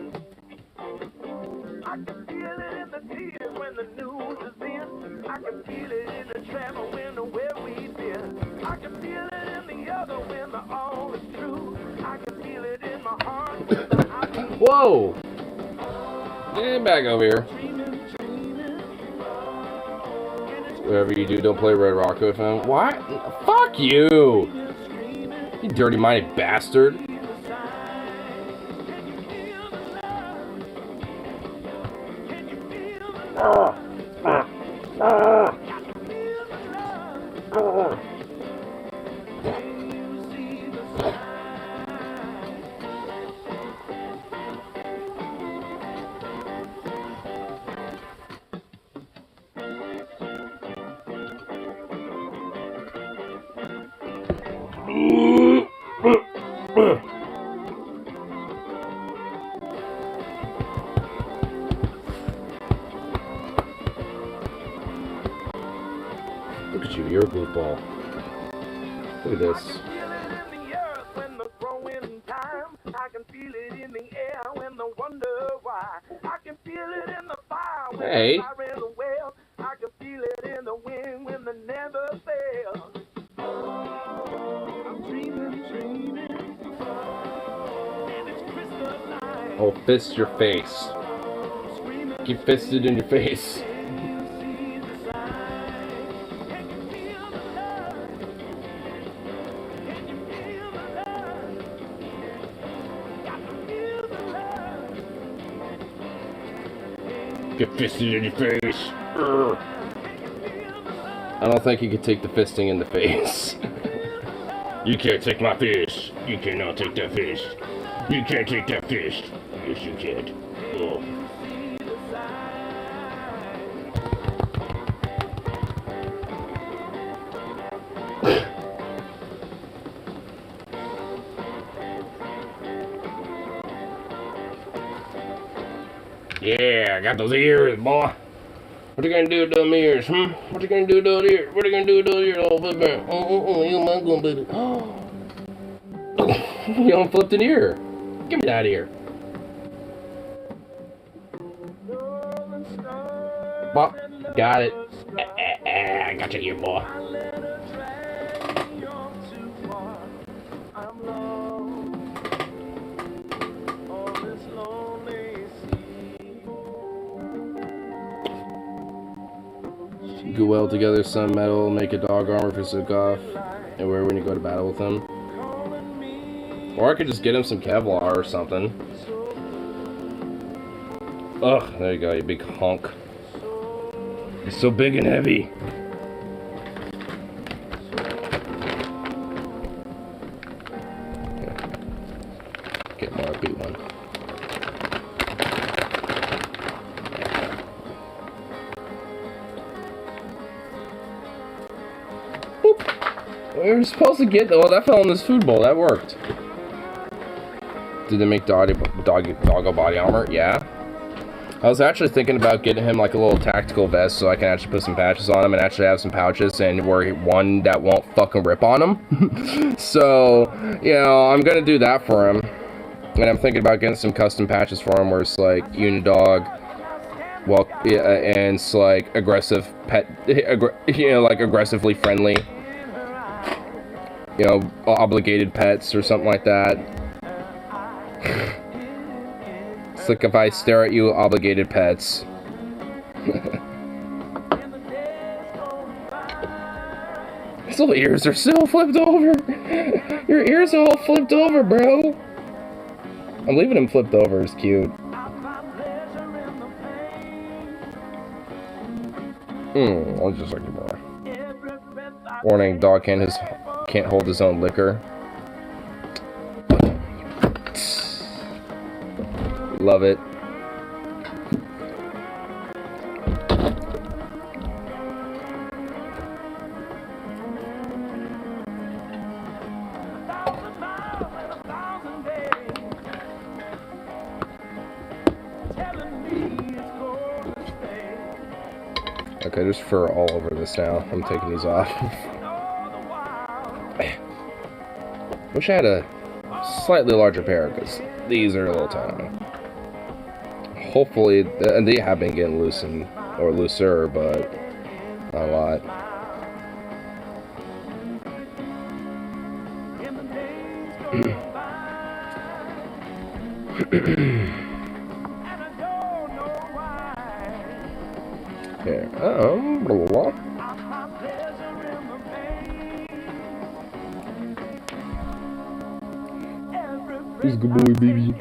I can feel it in the tears when the news is in. I can feel it in the travel when the where we've been. I can feel it in the other when the all is true. I can feel it in my heart when the I Whoa! Get back over here. Whatever you do, don't play Red Rock with him. What? Fuck you! You dirty-minded bastard. Look at you, you're a goofball. Look at this. I can feel it in the air when the wonder why. I can feel it in the fire when Hey. the fire in the well. I can feel it in the wind when the never fails. I'm dreaming. And it's crystalline. Oh, fist your face. Keep fisted in your face. Get fisted in your face. Urgh. I don't think you can take the fisting in the face. You can't take my fist. You cannot take that fist. You can't take that fist. Yes, you can. Oh. Yeah, I got those ears, boy. What you gonna do with them ears, What you gonna do with those ears? What you gonna do with those ears, old footman? You ain't gonna do it. You unflipped an ear. Give me that ear. Bop, got it. I got your ear, boy. Go well together, some metal, make a dog armor for Zukov, and wear when you go to battle with him. Or I could just get him some Kevlar or something. Ugh, there you go, you big hunk. You're so big and heavy. Get more B1. We were supposed to get... Oh, that fell in this food bowl. That worked. Did they make doggo body armor? Yeah. I was actually thinking about getting him like a little tactical vest so I can actually put some patches on him and actually have some pouches and where one that won't fucking rip on him. So, you know, I'm going to do that for him. And I'm thinking about getting some custom patches for him where it's like Unidog, well, yeah, and it's like aggressive pet, you know, like aggressively friendly. You know, obligated pets or something like that. It's like if I stare at you, obligated pets. His little ears are still flipped over. Your ears are all flipped over, bro. I'm leaving him flipped over. It's cute. I'll just like it more. Warning: dog can't hold his own liquor. Love it. Okay, there's fur all over this now. I'm taking these off. Wish I had a slightly larger pair, because these are a little tiny. Hopefully, and they have been getting loosened, or looser, but not a lot. Here, blah, blah, blah. He's a good boy, baby.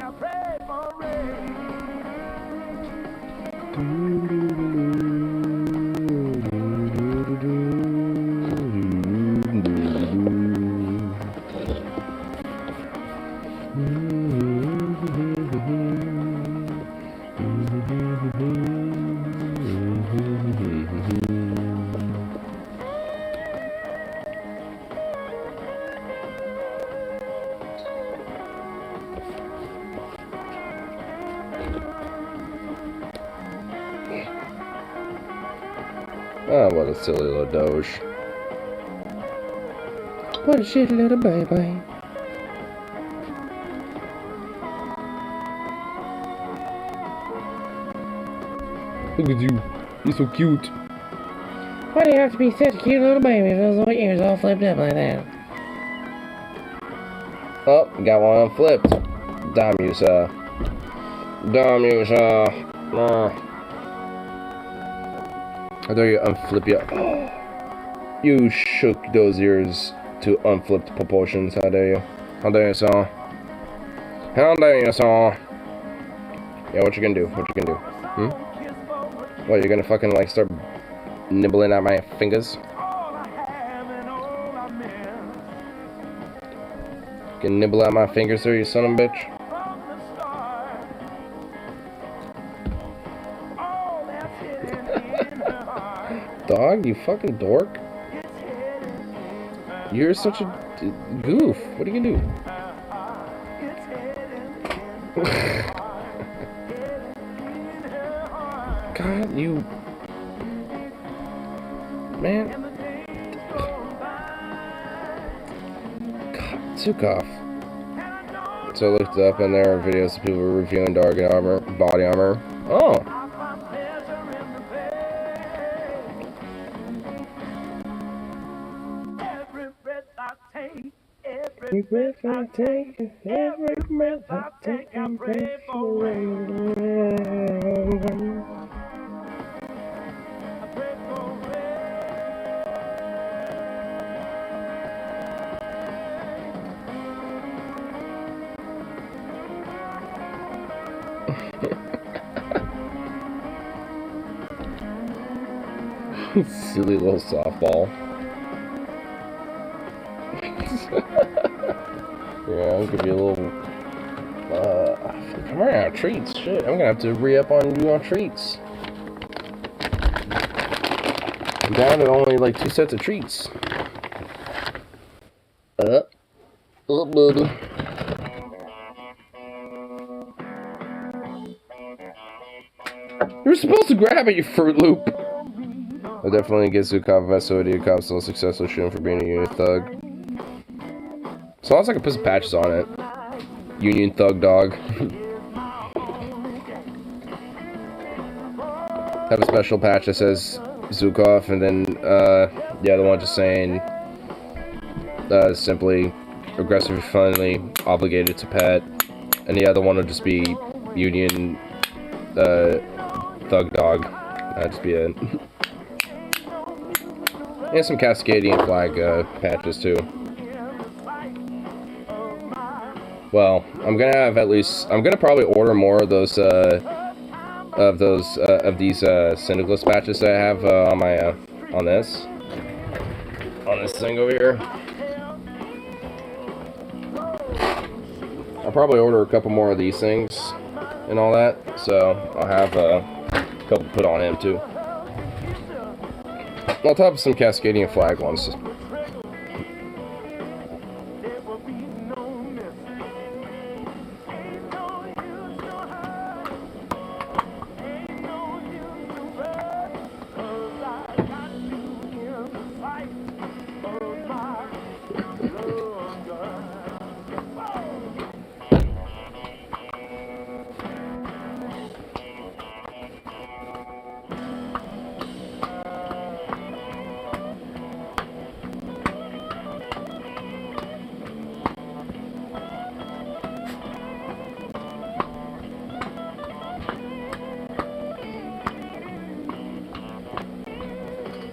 Oh, what a silly little Doge. What a shitty little baby. Look at you. You're so cute. Why do you have to be such a cute little baby with those little ears all flipped up like that? Oh, got one unflipped. Damn you, sir. Damn you, sir. How dare you unflip your... Oh. You shook those ears to unflipped proportions. How dare you? How dare you, sir? How dare you, sir? Yeah, what you gonna do? What you gonna do? What, you're gonna fucking, like, start nibbling at my fingers? You can nibble at my fingers, sir, you son of a bitch. Dog, you fucking dork. You're such a goof. What are you gonna do? God, you... Man. God, Zukov. So I looked up and there are videos of people reviewing body armor. Oh! Every breath I take, every breath I take, I pray for rain. Silly little softball. Yeah, I'll give you a little. I'm running out of treats. Shit, I'm gonna have to re-up on you on treats. I'm down to only like 2 sets of treats. You're supposed to grab it, you Fruit Loop. I definitely get Zukov SOD. Cop still successful shooting for being a Union thug. Sounds like I put some patches on it. Union thug dog. Have a special patch that says Zukov, and then the other one just saying simply aggressive, friendly, obligated to pet, and the other one would just be Union thug dog. That'd just be it. And some Cascadian flag patches too. Well, I'm gonna have at least. I'm gonna probably order more of those these Syndicalist patches that I have on my on this thing over here. I'll probably order a couple more of these things and all that. So I'll have a couple put on him too. On top of some Cascadian flag ones.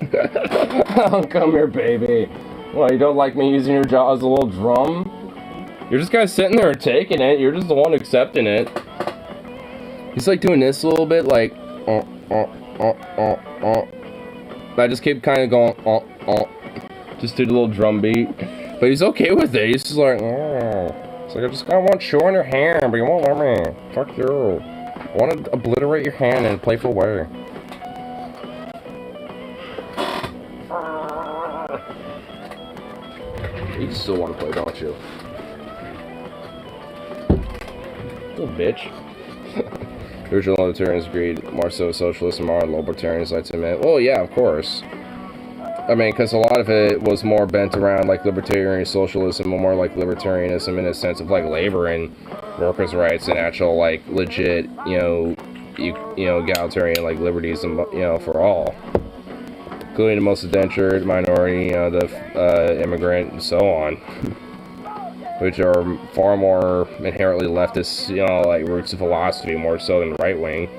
Oh, come here, baby. What, you don't like me using your jaw as a little drum? You're just kind of sitting there taking it. You're just the one accepting it. He's like doing this a little bit, like, I just keep kind of going, just do the little drum beat. But he's okay with it. He's just like, It's like, I just got one shoe in your hand, but you won't let me. Fuck you. I want to obliterate your hand in a playful way. You still want to play, don't you? Little bitch. Original libertarians agreed more so socialists and modern libertarians like to admit. Well, yeah, of course. I mean, because a lot of it was more bent around like libertarian socialism, or more like libertarianism in a sense of like labor and workers' rights and actual like legit, you know, egalitarian like liberties and for all, including the most indentured minority, the immigrant, and so on, which are far more inherently leftist, like roots of philosophy more so than right wing.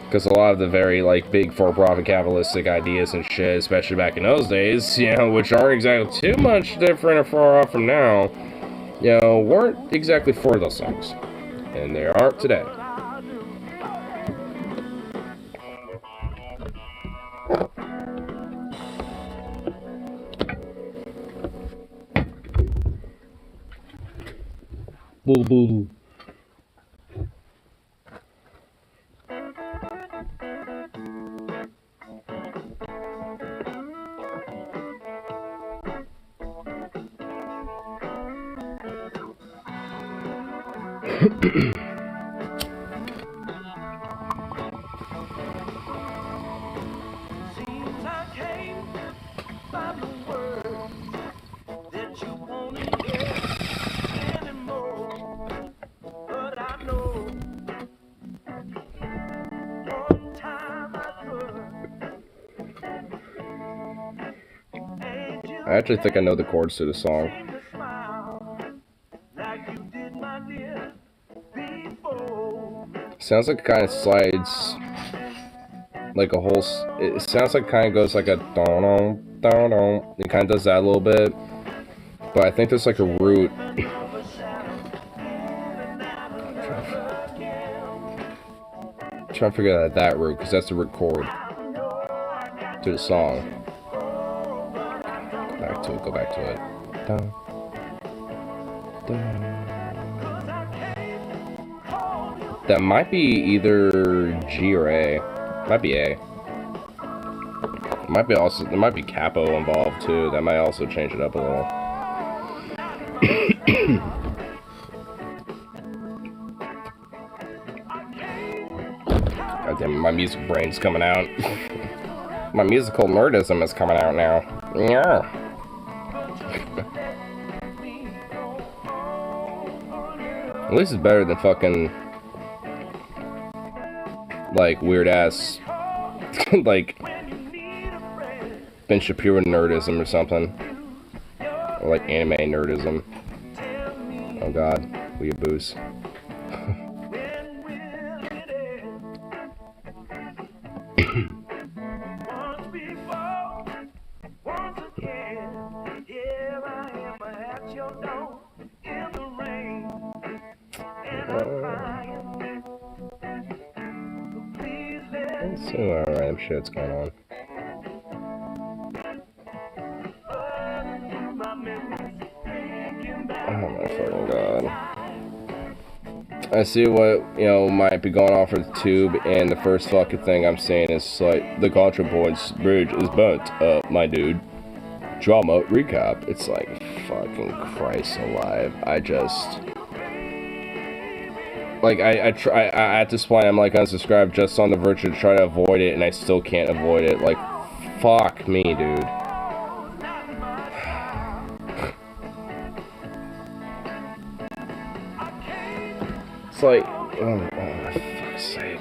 Because a lot of the very, like, big for-profit capitalistic ideas and shit, especially back in those days, which aren't exactly too much different or far off from now, weren't exactly for those things. And they aren't today. Boo boo. Seems I can't find the words that you wanna hear anymore. But I know one time I could. I actually think I know the chords to the song. Sounds like it kind of slides like a whole. It sounds like it kind of goes like a don don don. It kind of does that a little bit, but I think there's like a root. I'm trying to figure out that root because that's the root chord to the song. Go back to it. Go back to it. Dun, dun. That might be either G or A. Might be A. Might be also, there might be capo involved too. That might also change it up a little. God damn it, my music brain's coming out. My musical nerdism is coming out now. Yeah. At least it's better than fucking like weird ass like Ben Shapiro nerdism or something, or like anime nerdism. Oh god, weeaboos. Some random shit's going on. Oh my fucking god. I see what, might be going on for the tube, and the first fucking thing I'm saying is like, the Contra Points bridge is burnt up, my dude. Drama recap. It's like, fucking Christ alive. I just... Like, I try, at this point, I'm like unsubscribed just on the virtue to try to avoid it, and I still can't avoid it. Like, fuck me, dude. It's like, oh my fuck's sake.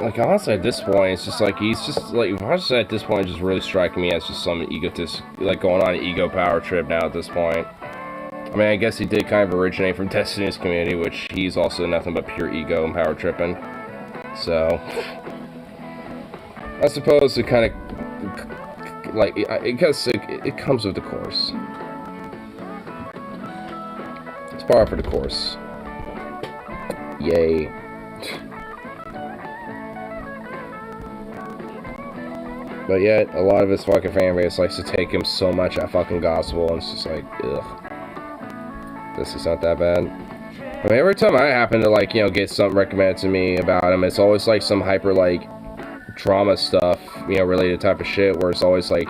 Like, honestly, at this point, it's just like, he's just, like, honestly, at this point, just really striking me as just some egotist, like, going on an ego power trip now at this point. I mean, I guess he did kind of originate from Destiny's community, which he's also nothing but pure ego and power tripping. So, I suppose it kind of, like, I guess it comes with the course. It's par for the course. Yay. But yet, a lot of his fucking fan base likes to take him so much at fucking gospel, and it's just like, ugh. This is not that bad. I mean, every time I happen to, like, you know, get something recommended to me about him, it's always, like, some hyper, like, drama stuff, you know, related type of shit, where it's always, like,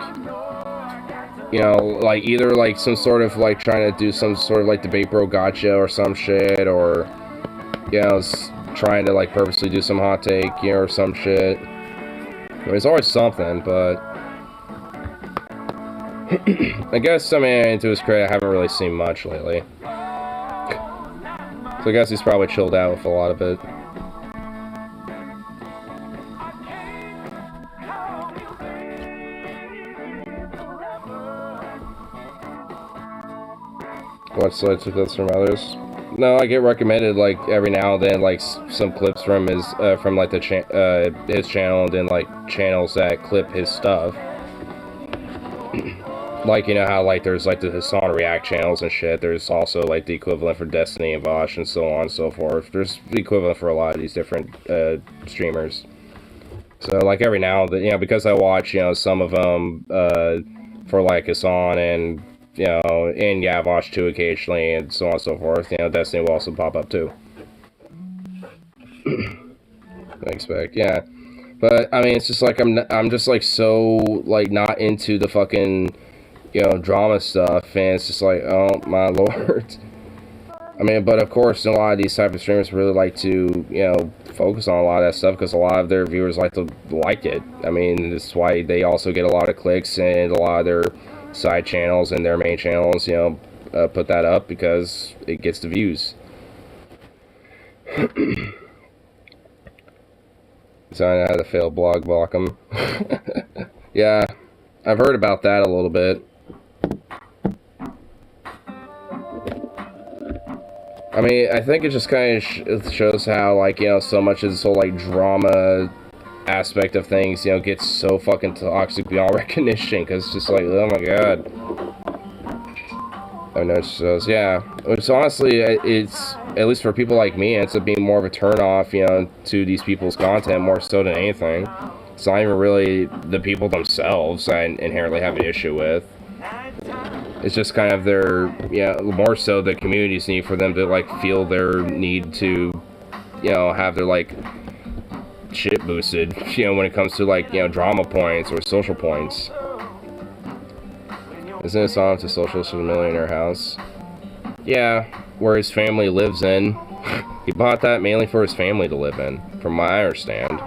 you know, like, either, like, some sort of, like, trying to do some sort of, like, debate bro gotcha or some shit, or, you know, trying to, like, purposely do some hot take, you know, or some shit. I mean, it's always something, but I guess, I mean, to his credit, I haven't really seen much lately. So I guess he's probably chilled out with a lot of it. Watch selected clips from others. No, I get recommended, like, every now and then, like, some clips from his, from, like, his channel, and then, like, channels that clip his stuff. Like, you know how, like, there's, like, the Hassan React channels and shit. There's also, like, the equivalent for Destiny and Vosh and so on and so forth. There's the equivalent for a lot of these different, streamers. So, like, every now and then, you know, because I watch, you know, some of them, for, like, Hassan and, you know, and yeah, Vosh too occasionally, and so on and so forth. You know, Destiny will also pop up too. I expect, yeah. But I mean, it's just like I'm just like so like not into the fucking, you know, drama stuff, and it's just like, oh my lord. I mean, but of course, a lot of these type of streamers really like to, you know, focus on a lot of that stuff because a lot of their viewers like to like it. I mean, that's why they also get a lot of clicks, and a lot of their side channels and their main channels, you know, put that up because it gets the views. So I know how to fail blog block them. Yeah, I've heard about that a little bit. I mean, I think it just kind of shows how, like, you know, so much of this whole, like, drama aspect of things, you know, gets so fucking toxic beyond recognition, because it's just like, oh my god. I know, so, yeah. Which, honestly, it's, at least for people like me, it ends up being more of a turn-off, you know, to these people's content, more so than anything. It's not even really the people themselves I inherently have an issue with. It's just kind of their, yeah, more so the community's need for them to, like, feel their need to, you know, have their, like, shit boosted, you know, when it comes to, like, you know, drama points or social points. Isn't it on to Socialist for the Millionaire House? Yeah, where his family lives in. He bought that mainly for his family to live in, from what I understand.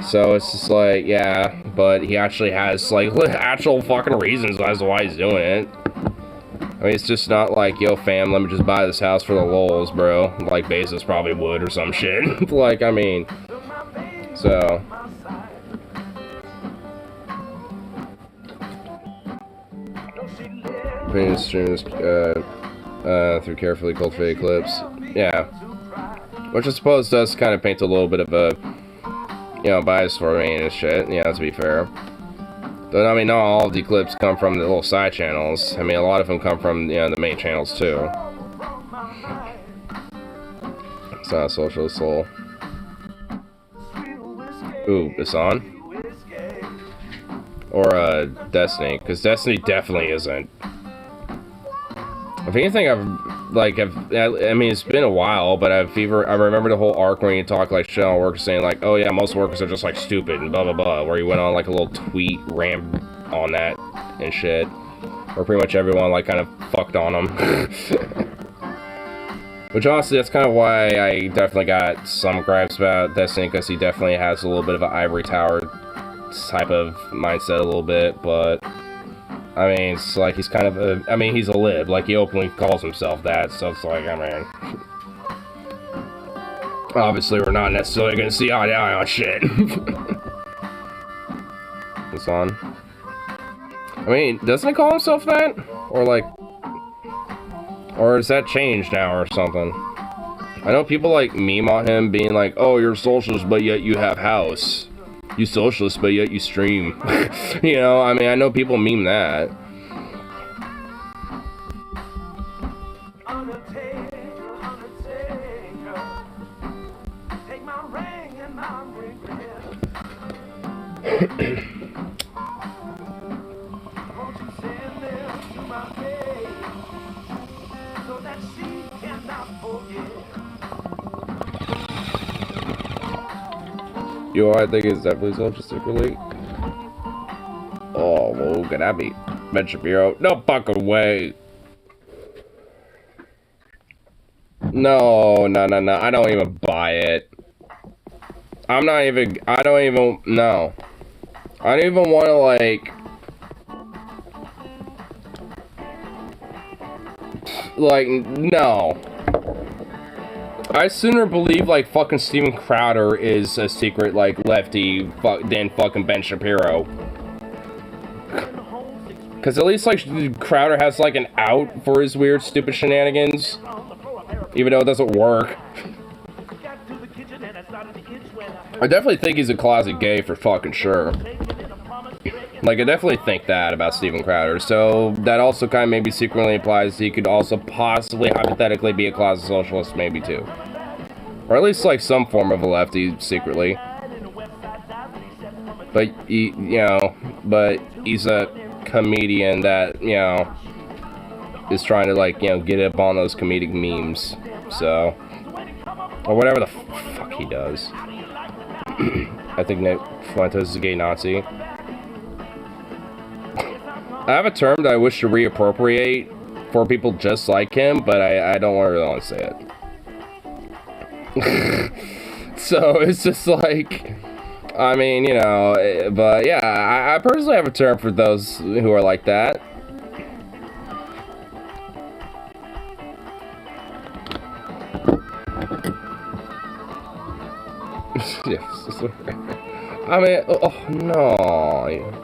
So it's just like, yeah, but he actually has, like, actual fucking reasons as to why he's doing it. I mean, it's just not like, yo, fam, let me just buy this house for the lols, bro. Like Bezos probably would or some shit. Like, I mean, so. Opinion streams through carefully cultivated clips. Yeah. Which I suppose does kind of paint a little bit of a, you know, bias for me and shit, yeah, to be fair. But, I mean, not all of the clips come from the little side channels. I mean, a lot of them come from, you know, the main channels, too. It's not a socialist soul. Ooh, it's on? Or, Destiny, because Destiny definitely isn't. If anything, I mean, it's been a while, but I remember the whole arc when you talk, like, shit on workers saying, like, oh yeah, most workers are just, like, stupid, and blah, blah, blah, where you went on, like, a little tweet rant on that and shit, where pretty much everyone, like, kind of fucked on him. Which, honestly, that's kind of why I definitely got some gripes about Destiny, because he definitely has a little bit of an ivory tower type of mindset a little bit, but I mean, it's like he's kind of a, I mean, he's a lib, like he openly calls himself that, so it's like, I mean, obviously we're not necessarily gonna see eye to eye on shit. It's on. I mean, doesn't he call himself that? Or like, Or has that changed now or something? I know people like meme on him being like, oh, you're socialist, but yet you have house. You socialist, but yet you stream. You know, I mean, I know people meme that. Yo, I think it's definitely social secretly. Oh, well, could that be? Ben Shapiro? No fucking way. No. I don't even buy it. I don't even, no. I don't even want to, like, no. I sooner believe, like, fucking Steven Crowder is a secret, like, lefty than fucking Ben Shapiro. Because at least, like, Crowder has, like, an out for his weird, stupid shenanigans. Even though it doesn't work. I definitely think he's a closet gay for fucking sure. Like, I definitely think that about Steven Crowder. So, that also kind of maybe secretly implies he could also possibly, hypothetically, be a closet socialist, maybe, too. Or at least, like, some form of a lefty, secretly. But, you know, but he's a comedian that, you know, is trying to, like, you know, get up on those comedic memes. So, or whatever the fuck he does. I think Nick Fuentes is a gay Nazi. I have a term that I wish to reappropriate for people just like him, but I don't really want to say it. So it's just like, I mean, you know, but yeah, I personally have a term for those who are like that. Yes. I mean, oh no.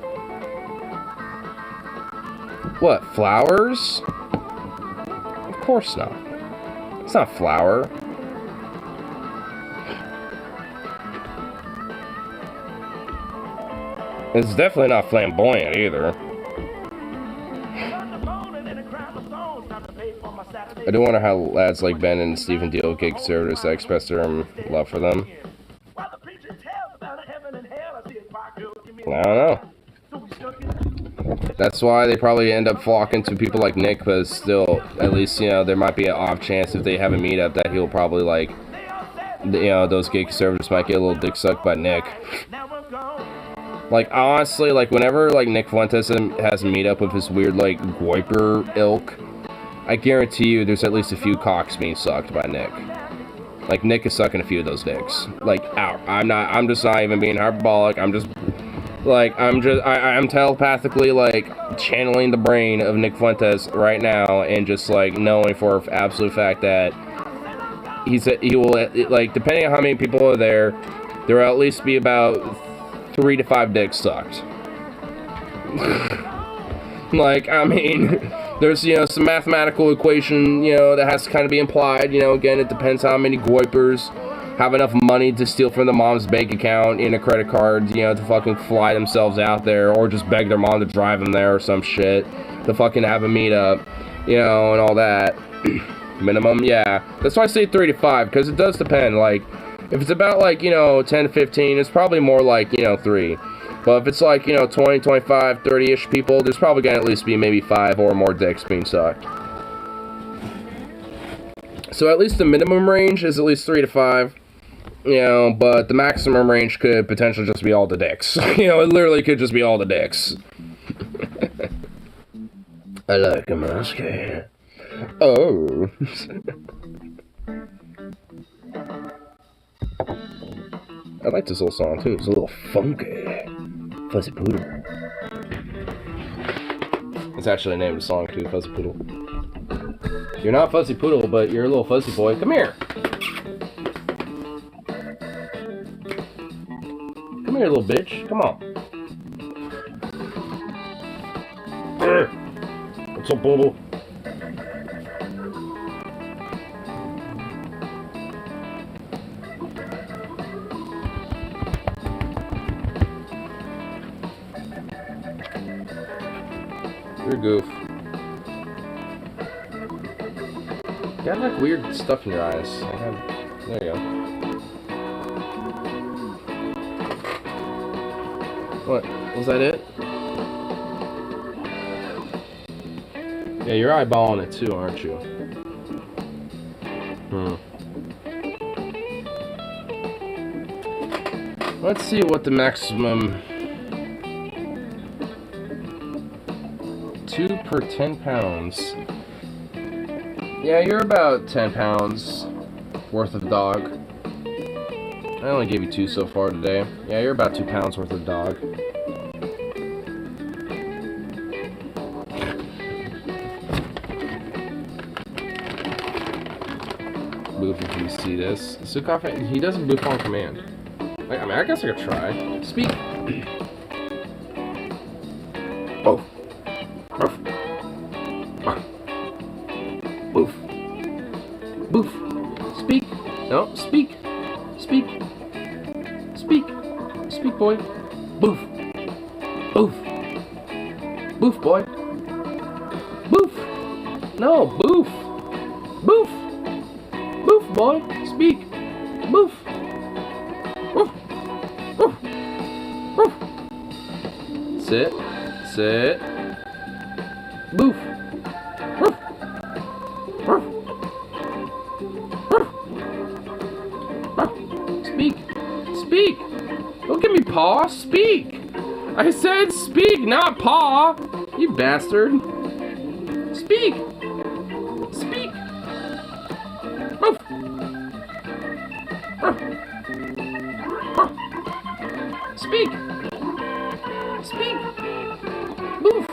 What, flowers? Of course not. It's not flower. It's definitely not flamboyant either. I do wonder how lads like Ben and Stephen deal with gay conservatives that express their love for them. I don't know. That's why they probably end up flocking to people like Nick, but still, at least, you know, there might be an off chance if they have a meetup that he'll probably, like, you know, those gay conservatives might get a little dick sucked by Nick. Like, honestly, like, whenever, like, Nick Fuentes has a meetup with his weird, like, Goiper ilk, I guarantee you there's at least a few cocks being sucked by Nick. Like, Nick is sucking a few of those dicks. Like, out. I'm just not even being hyperbolic. I'm telepathically, like, channeling the brain of Nick Fuentes right now and just, like, knowing for an absolute fact that he will, like, depending on how many people are there will at least be about 3 to 5 dicks sucked. Like, I mean, there's, you know, some mathematical equation, you know, that has to kind of be implied. You know, again, it depends how many Goipers have enough money to steal from the mom's bank account in a credit card, you know, to fucking fly themselves out there, or just beg their mom to drive them there or some shit, to fucking have a meetup, you know, and all that. Minimum, yeah. That's why I say 3 to 5, because it does depend. Like, if it's about, like, you know, 10 to 15, it's probably more like, you know, 3. But if it's like, you know, 20, 25, 30-ish people, there's probably gonna at least be maybe 5 or more dicks being sucked. So at least the minimum range is at least 3 to 5. You know, but the maximum range could potentially just be all the dicks. You know, it literally could just be all the dicks. I like a musky. Oh. I like this little song too. It's a little funky. Fuzzy Poodle. It's actually the name of the song too, Fuzzy Poodle. You're not Fuzzy Poodle, but you're a little fuzzy boy. Come here. Come here, little bitch. Come on. What's up, Poodle? You're a goof. You got like weird stuff in your eyes. There you go. What? Was that it? Yeah, you're eyeballing it too, aren't you? Let's see what the maximum 2 per 10 pounds. Yeah, you're about 10 pounds worth of dog. I only gave you 2 so far today. Yeah, you're about 2 pounds worth of dog. Boof if you see this. Sukaf, he doesn't boof on command. I mean, I guess I could try. Speak. Boof. Boof. Boof. Boof. Speak. No, speak. Speak. Speak. Speak, boy. Boof. Boof. Boof, boy. Boof. No, boof. Boof. Boof, boy. Speak. Boof. Woof. Woof. Woof. Sit. Sit. Boof. Woof. Woof. Woof. Woof. Speak. Speak. Don't give me paw. Speak. I said speak, not paw. You bastard. Speak. Speak. Woof. Woof. Speak! Speak! Move!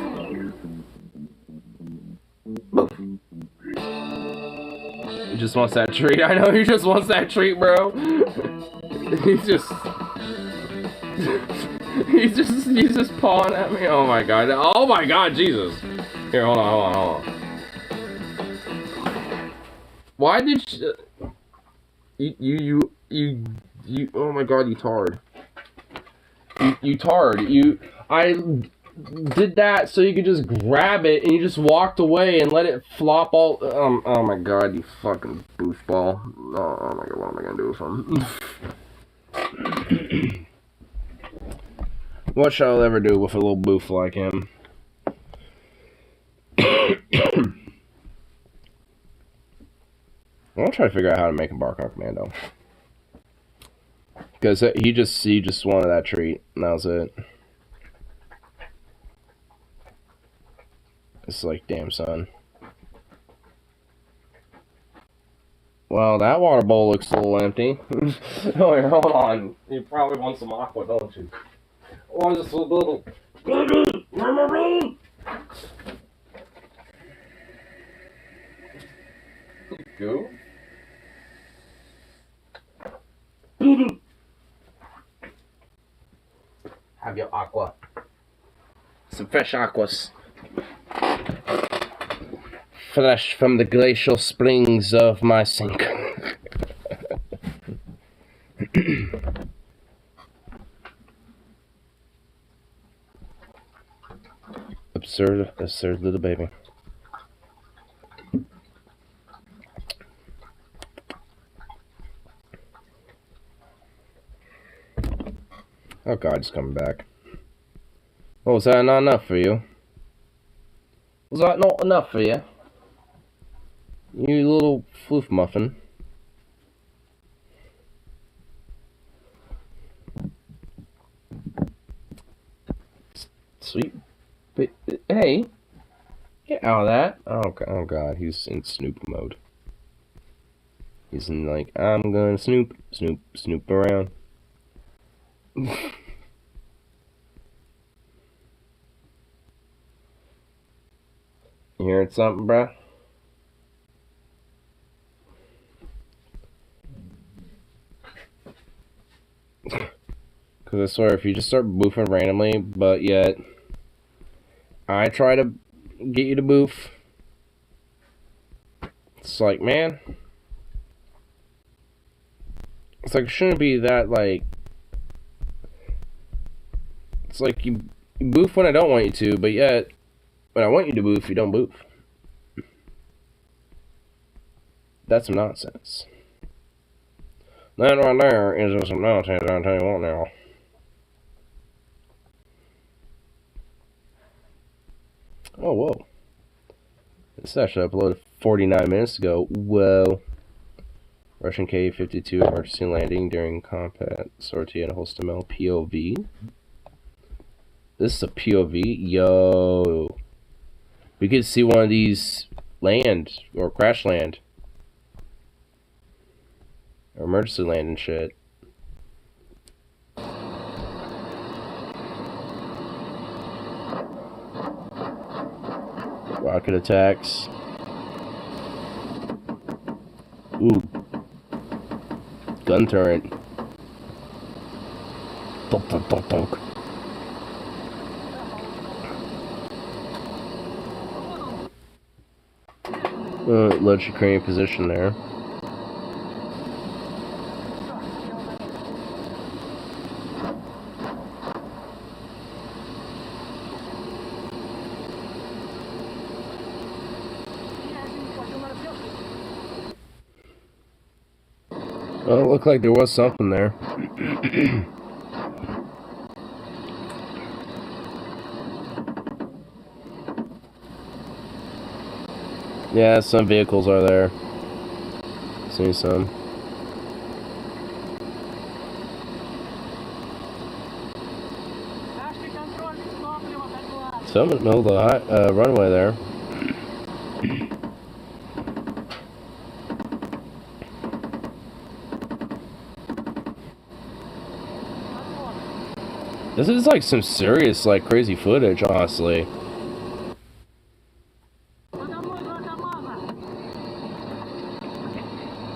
Move! He just wants that treat. I know he just wants that treat, bro. He's just pawing at me. Oh my god. Oh my god, Jesus. Here, hold on. Why did you oh my god, you tard. You tard. I did that so you could just grab it and you just walked away and let it flop all. Oh my god, you fucking boofball. Oh my god, what am I gonna do with him? What shall I ever do with a little boof like him? I'm gonna try to figure out how to make him bark on command though. Because he just wanted that treat, and that was it. It's like, damn, son. Well, that water bowl looks a little empty. Oh, here, hold on. You probably want some aqua, don't you? I want just a little... Go. Have your aqua. Some fresh aquas. Fresh from the glacial springs of my sink. Absurd little baby. Oh god, he's coming back. Oh, was that not enough for you? Was that not enough for you? You little floof muffin. Sweet. But, hey, get out of that. Oh god, he's in snoop mode. He's in like, I'm gonna snoop around. You hearing something, bruh? Because I swear, if you just start boofing randomly, but yet I try to get you to boof, it's like, man, it's like, it shouldn't be that, like, it's like you boof when I don't want you to, but yet When I want you to move, you don't move. That's some nonsense. That right there is just some nonsense, I'll tell you what now. Oh, whoa. This actually uploaded 49 minutes ago. Whoa. Russian K-52 emergency landing during combat sortie and Holston-Mill POV. This is a POV? Yo. We could see one of these land, or crash land. Or emergency land and shit. Rocket attacks. Ooh. Gun turret. Donk, donk, donk, donk. Let's Ukraine position there. Well, it looked like there was something there. Yeah, some vehicles are there. See some. Some in the middle of the runway there. This is like some serious, like, crazy footage, honestly.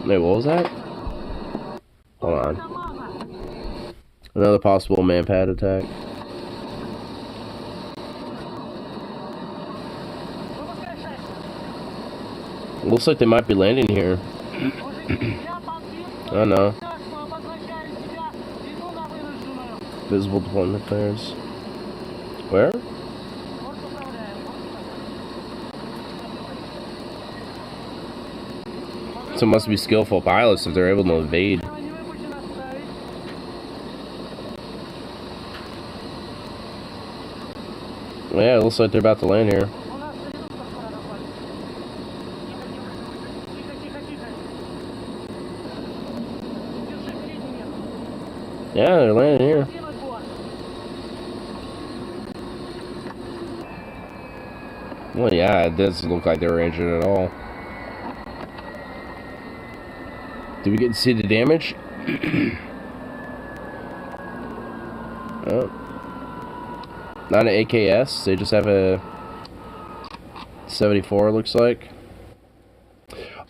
Wait, what was that? Hold on. Another possible manpad attack. Looks like they might be landing here. I don't know. Visible deployment flares. Where? So it must be skillful pilots if they're able to evade. Yeah, it looks like they're about to land here. Yeah, they're landing here. Well, yeah, it doesn't look like they were injured at all. Did we get to see the damage? Oh. Not an AKS, they just have a 74, looks like.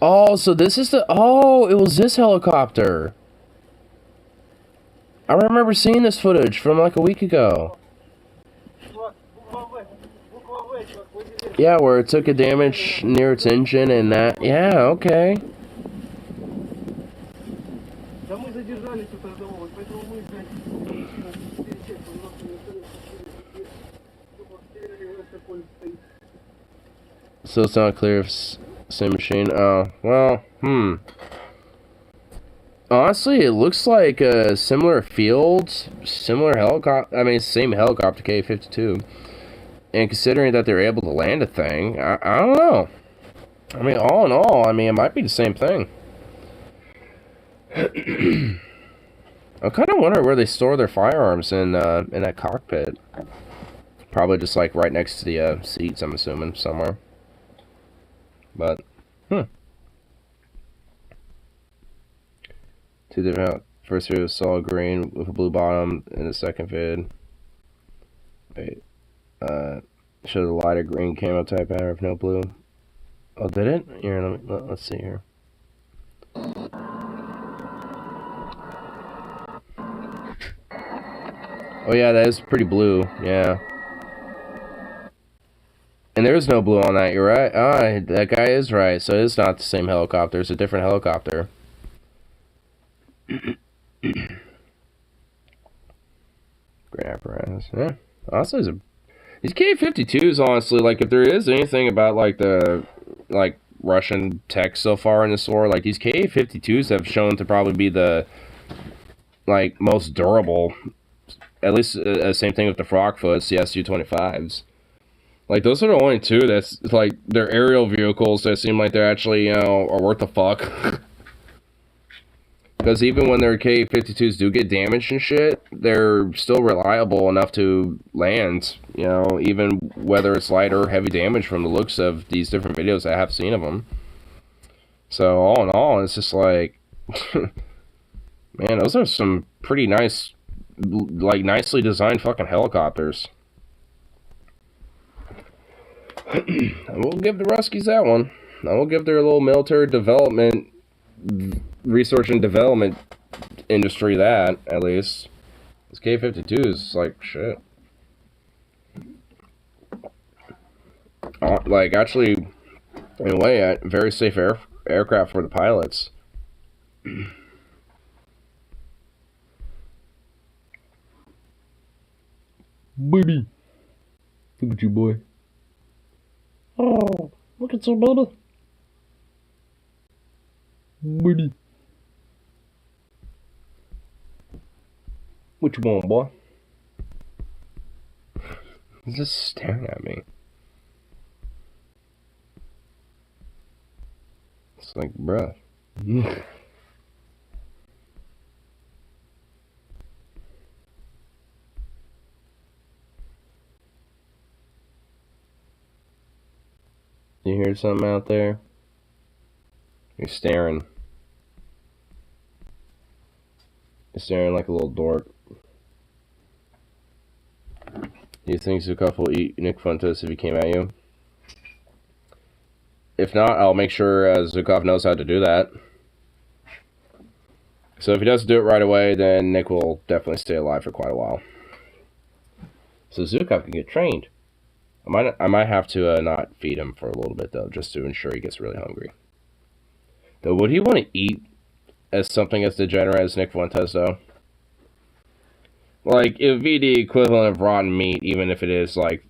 Oh, so this is the... Oh, it was this helicopter. I remember seeing this footage from like a week ago. Yeah, where it took a damage near its engine and that. Yeah, okay. So it's not clear if it's the same machine. Oh, well, honestly, it looks like a similar field, similar helicopter. I mean, same helicopter, K-52. And considering that they're able to land a thing, I don't know. I mean, all in all, I mean, it might be the same thing. I kind of wonder where they store their firearms in that cockpit. Probably just like right next to the seats, I'm assuming, somewhere. But, Two different. First video was solid green with a blue bottom, and the second vid. Wait. Showed a lighter green camo type pattern with no blue. Oh, did it? Here, let's see here. Oh yeah, that is pretty blue. Yeah. And there is no blue on that. You're right. Ah, that guy is right. So it's not the same helicopter. It's a different helicopter. Great apparatus. Yeah. Also, These K-52s, honestly, like, if there is anything about, like, the, like, Russian tech so far in this war, like, these K-52s have shown to probably be the, like, most durable. At least, same thing with the Frogfoots, the Su-25s. Like, those are the only two that's, like, they're aerial vehicles that seem like they're actually, you know, are worth the fuck. Because even when their K-52s do get damaged and shit, they're still reliable enough to land, you know, even whether it's light or heavy damage from the looks of these different videos I have seen of them. So, all in all, it's just like, man, those are some pretty nice, like, nicely designed fucking helicopters. I will give the Ruskies that one. I will give their little military development, research and development industry that, at least. This K-52 is like shit. Like, actually, in a way, a very safe aircraft for the pilots. Buddy. Look at you, boy. Oh, look at you, baby. Buddy. What you want, boy? He's just staring at me. It's like, bruh. You hear something out there? You're staring. You're staring like a little dork. Do you think Zukov will eat Nick Fuentes if he came at you? If not, I'll make sure Zukov knows how to do that. So if he doesn't do it right away, then Nick will definitely stay alive for quite a while. So Zukov can get trained. I might have to not feed him for a little bit, though, just to ensure he gets really hungry. Though, would he want to eat as something as degenerate as Nick Fuentes, though? Like, it would be the equivalent of rotten meat, even if it is, like,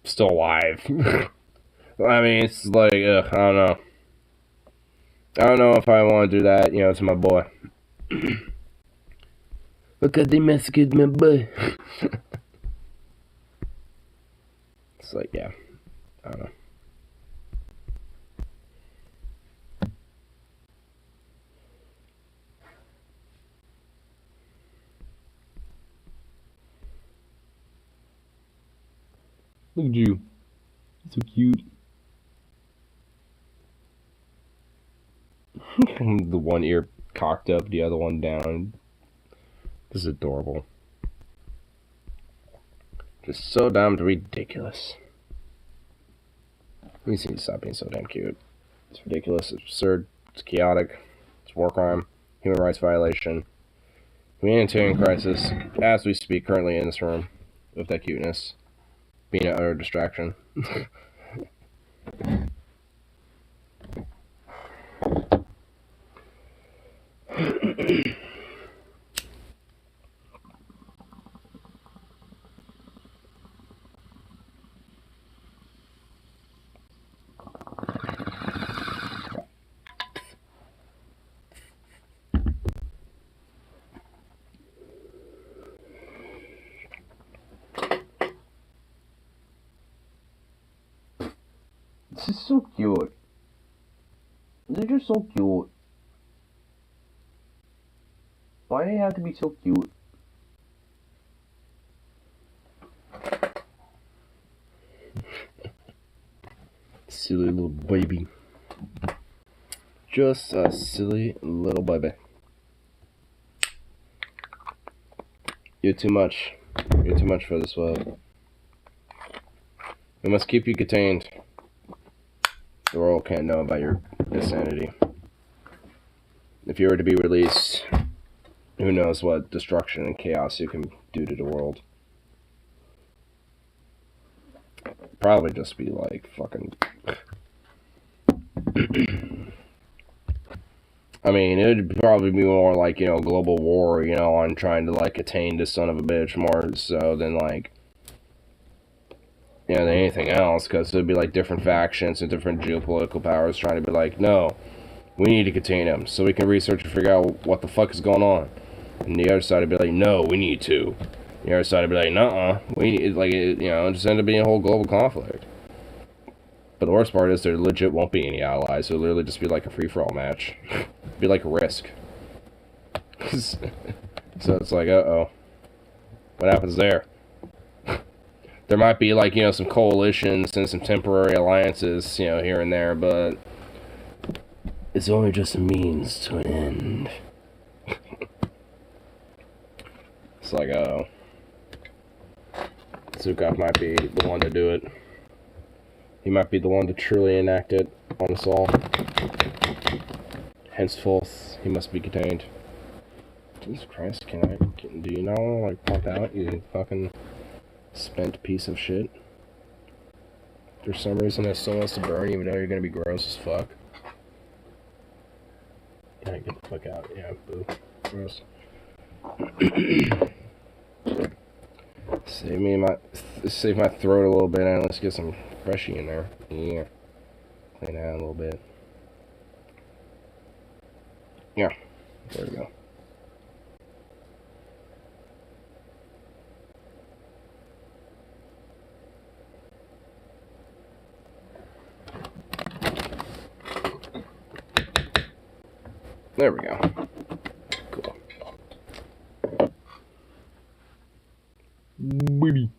still alive. I mean, it's like, ugh, I don't know. I don't know if I want to do that, you know, to my boy. Look at the Mexican, my boy. It's like, yeah, I don't know. Look at you. So cute. The one ear cocked up, the other one down. This is adorable. Just so damn ridiculous. We need to stop being so damn cute. It's ridiculous, it's absurd, it's chaotic, it's war crime, human rights violation, humanitarian crisis, as we speak currently in this room, with that cuteness being an utter distraction. This is so cute. They're just so cute. Why do they have to be so cute? Silly little baby. Just a silly little baby. You're too much. You're too much for this world. We must keep you contained. The world can't know about your insanity. If you were to be released, who knows what destruction and chaos you can do to the world. Probably just be like fucking... I mean, it would probably be more like, global war, on trying to, like, attain this son of a bitch more so than, like, you know, than anything else, because there'd be like different factions and different geopolitical powers trying to be like, no, we need to contain him so we can research and figure out what the fuck is going on. And the other side would be like, no, we need to. The other side would be like, nuh-uh, we need, like, you know, just end up being a whole global conflict. But the worst part is there legit won't be any allies. It'll literally just be like a free-for-all match. Be like a Risk. So it's like, uh-oh. What happens there? There might be, like, you know, some coalitions and some temporary alliances, you know, here and there, but it's only just a means to an end. It's like, uh-oh. Zukov might be the one to do it. He might be the one to truly enact it on us all. Henceforth, he must be contained. Jesus Christ, do you not want to, like, pump out, you fucking spent piece of shit? For some reason, that still wants to burn, even though you're gonna be gross as fuck. Yeah, get the fuck out. Yeah, boo. Gross. Save my throat a little bit, and let's get some freshy in there. Yeah. Clean that out a little bit. Yeah. There we go. There we go. Cool. Baby.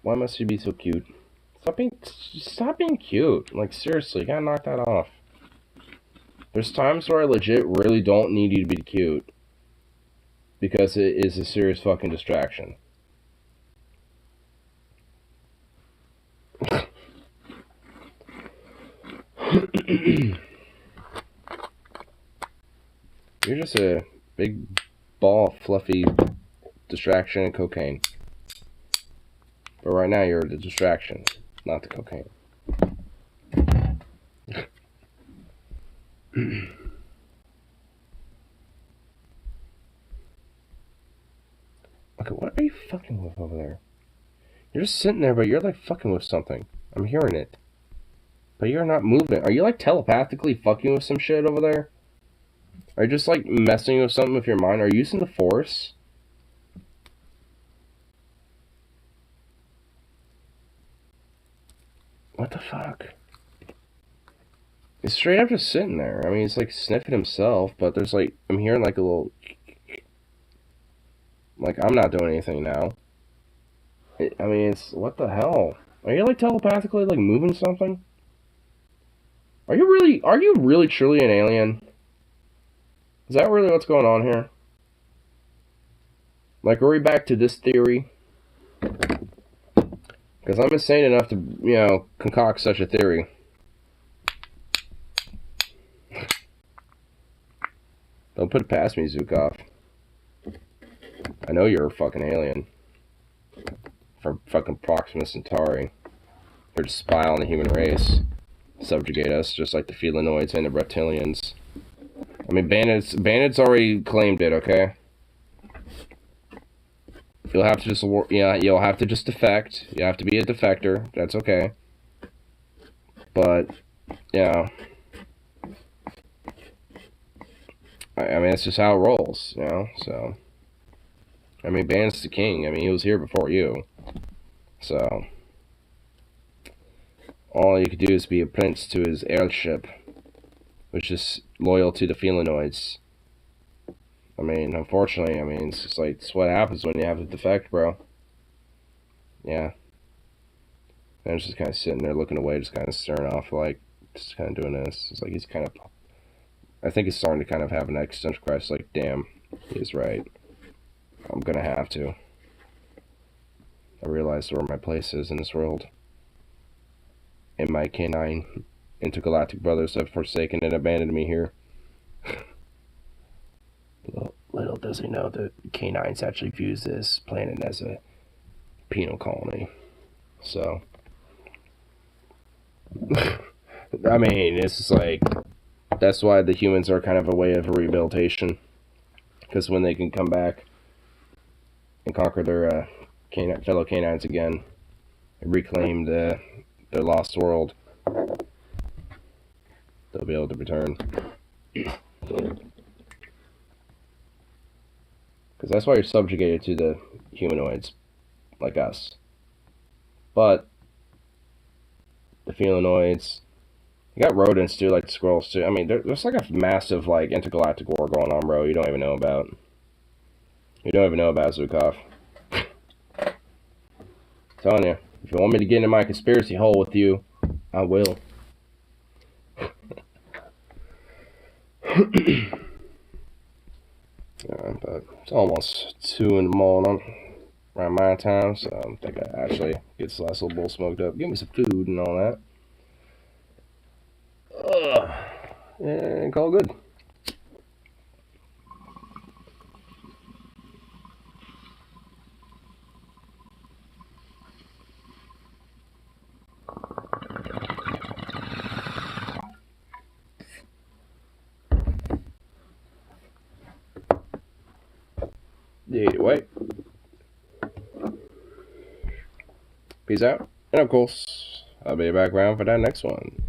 Why must you be so cute? Stop being cute. Like, seriously, you gotta knock that off. There's times where I legit really don't need you to be cute. Because it is a serious fucking distraction. You're just a big ball of fluffy distraction and cocaine. But right now you're the distraction, not the cocaine. Okay, what are you fucking with over there? You're just sitting there, but you're like fucking with something. I'm hearing it. But you're not moving. Are you like telepathically fucking with some shit over there? Are you just like messing with something with your mind? Are you using the Force? What the fuck? He's straight up just sitting there. I mean, he's like sniffing himself, but there's like, I'm hearing like a little... Like, I'm not doing anything now. I mean, it's... What the hell? Are you like telepathically like moving something? Are you really truly an alien? Is that really what's going on here? Like, are we back to this theory? Because I'm insane enough to, you know, concoct such a theory. Don't put it past me, Zukov. I know you're a fucking alien. From fucking Proxima Centauri. You're to spy on the human race. Subjugate us, just like the Felinoids and the Reptilians. I mean, Bandits already claimed it, okay? You'll have to just, you'll have to just defect. You have to be a defector. That's okay. But, yeah. I mean, it's just how it rolls, you know, so. I mean, Bandit's the king. I mean, he was here before you. So. All you could do is be a prince to his heirship, which is loyal to the Felinoids. I mean, unfortunately, I mean, it's just like, it's what happens when you have to defect, bro. Yeah. And I'm just kind of sitting there looking away, just kind of staring off, like, just kind of doing this. It's like he's kind of, I think he's starting to kind of have an existential crisis, like, damn, he's right. I'm gonna have to. I realized where my place is in this world. And my canine intergalactic brothers have forsaken and abandoned me here. Little does he know that canines actually views this planet as a penal colony. So, I mean, it's just like, that's why the humans are kind of a way of rehabilitation. Because when they can come back and conquer their fellow canines again, and reclaim their lost world. They'll be able to return. Because that's why you're subjugated to the humanoids, like us. But the felinoids, you got rodents too, like the squirrels too. I mean, there's like a massive like intergalactic war going on, bro. You don't even know about. You don't even know about Zukov. Telling you, if you want me to get into my conspiracy hole with you, I will. But it's almost 2 in the morning around my time, so I think I actually get this last little bowl smoked up. Give me some food and all that. And call good. Either way. Peace out. And of course, I'll be back around for that next one.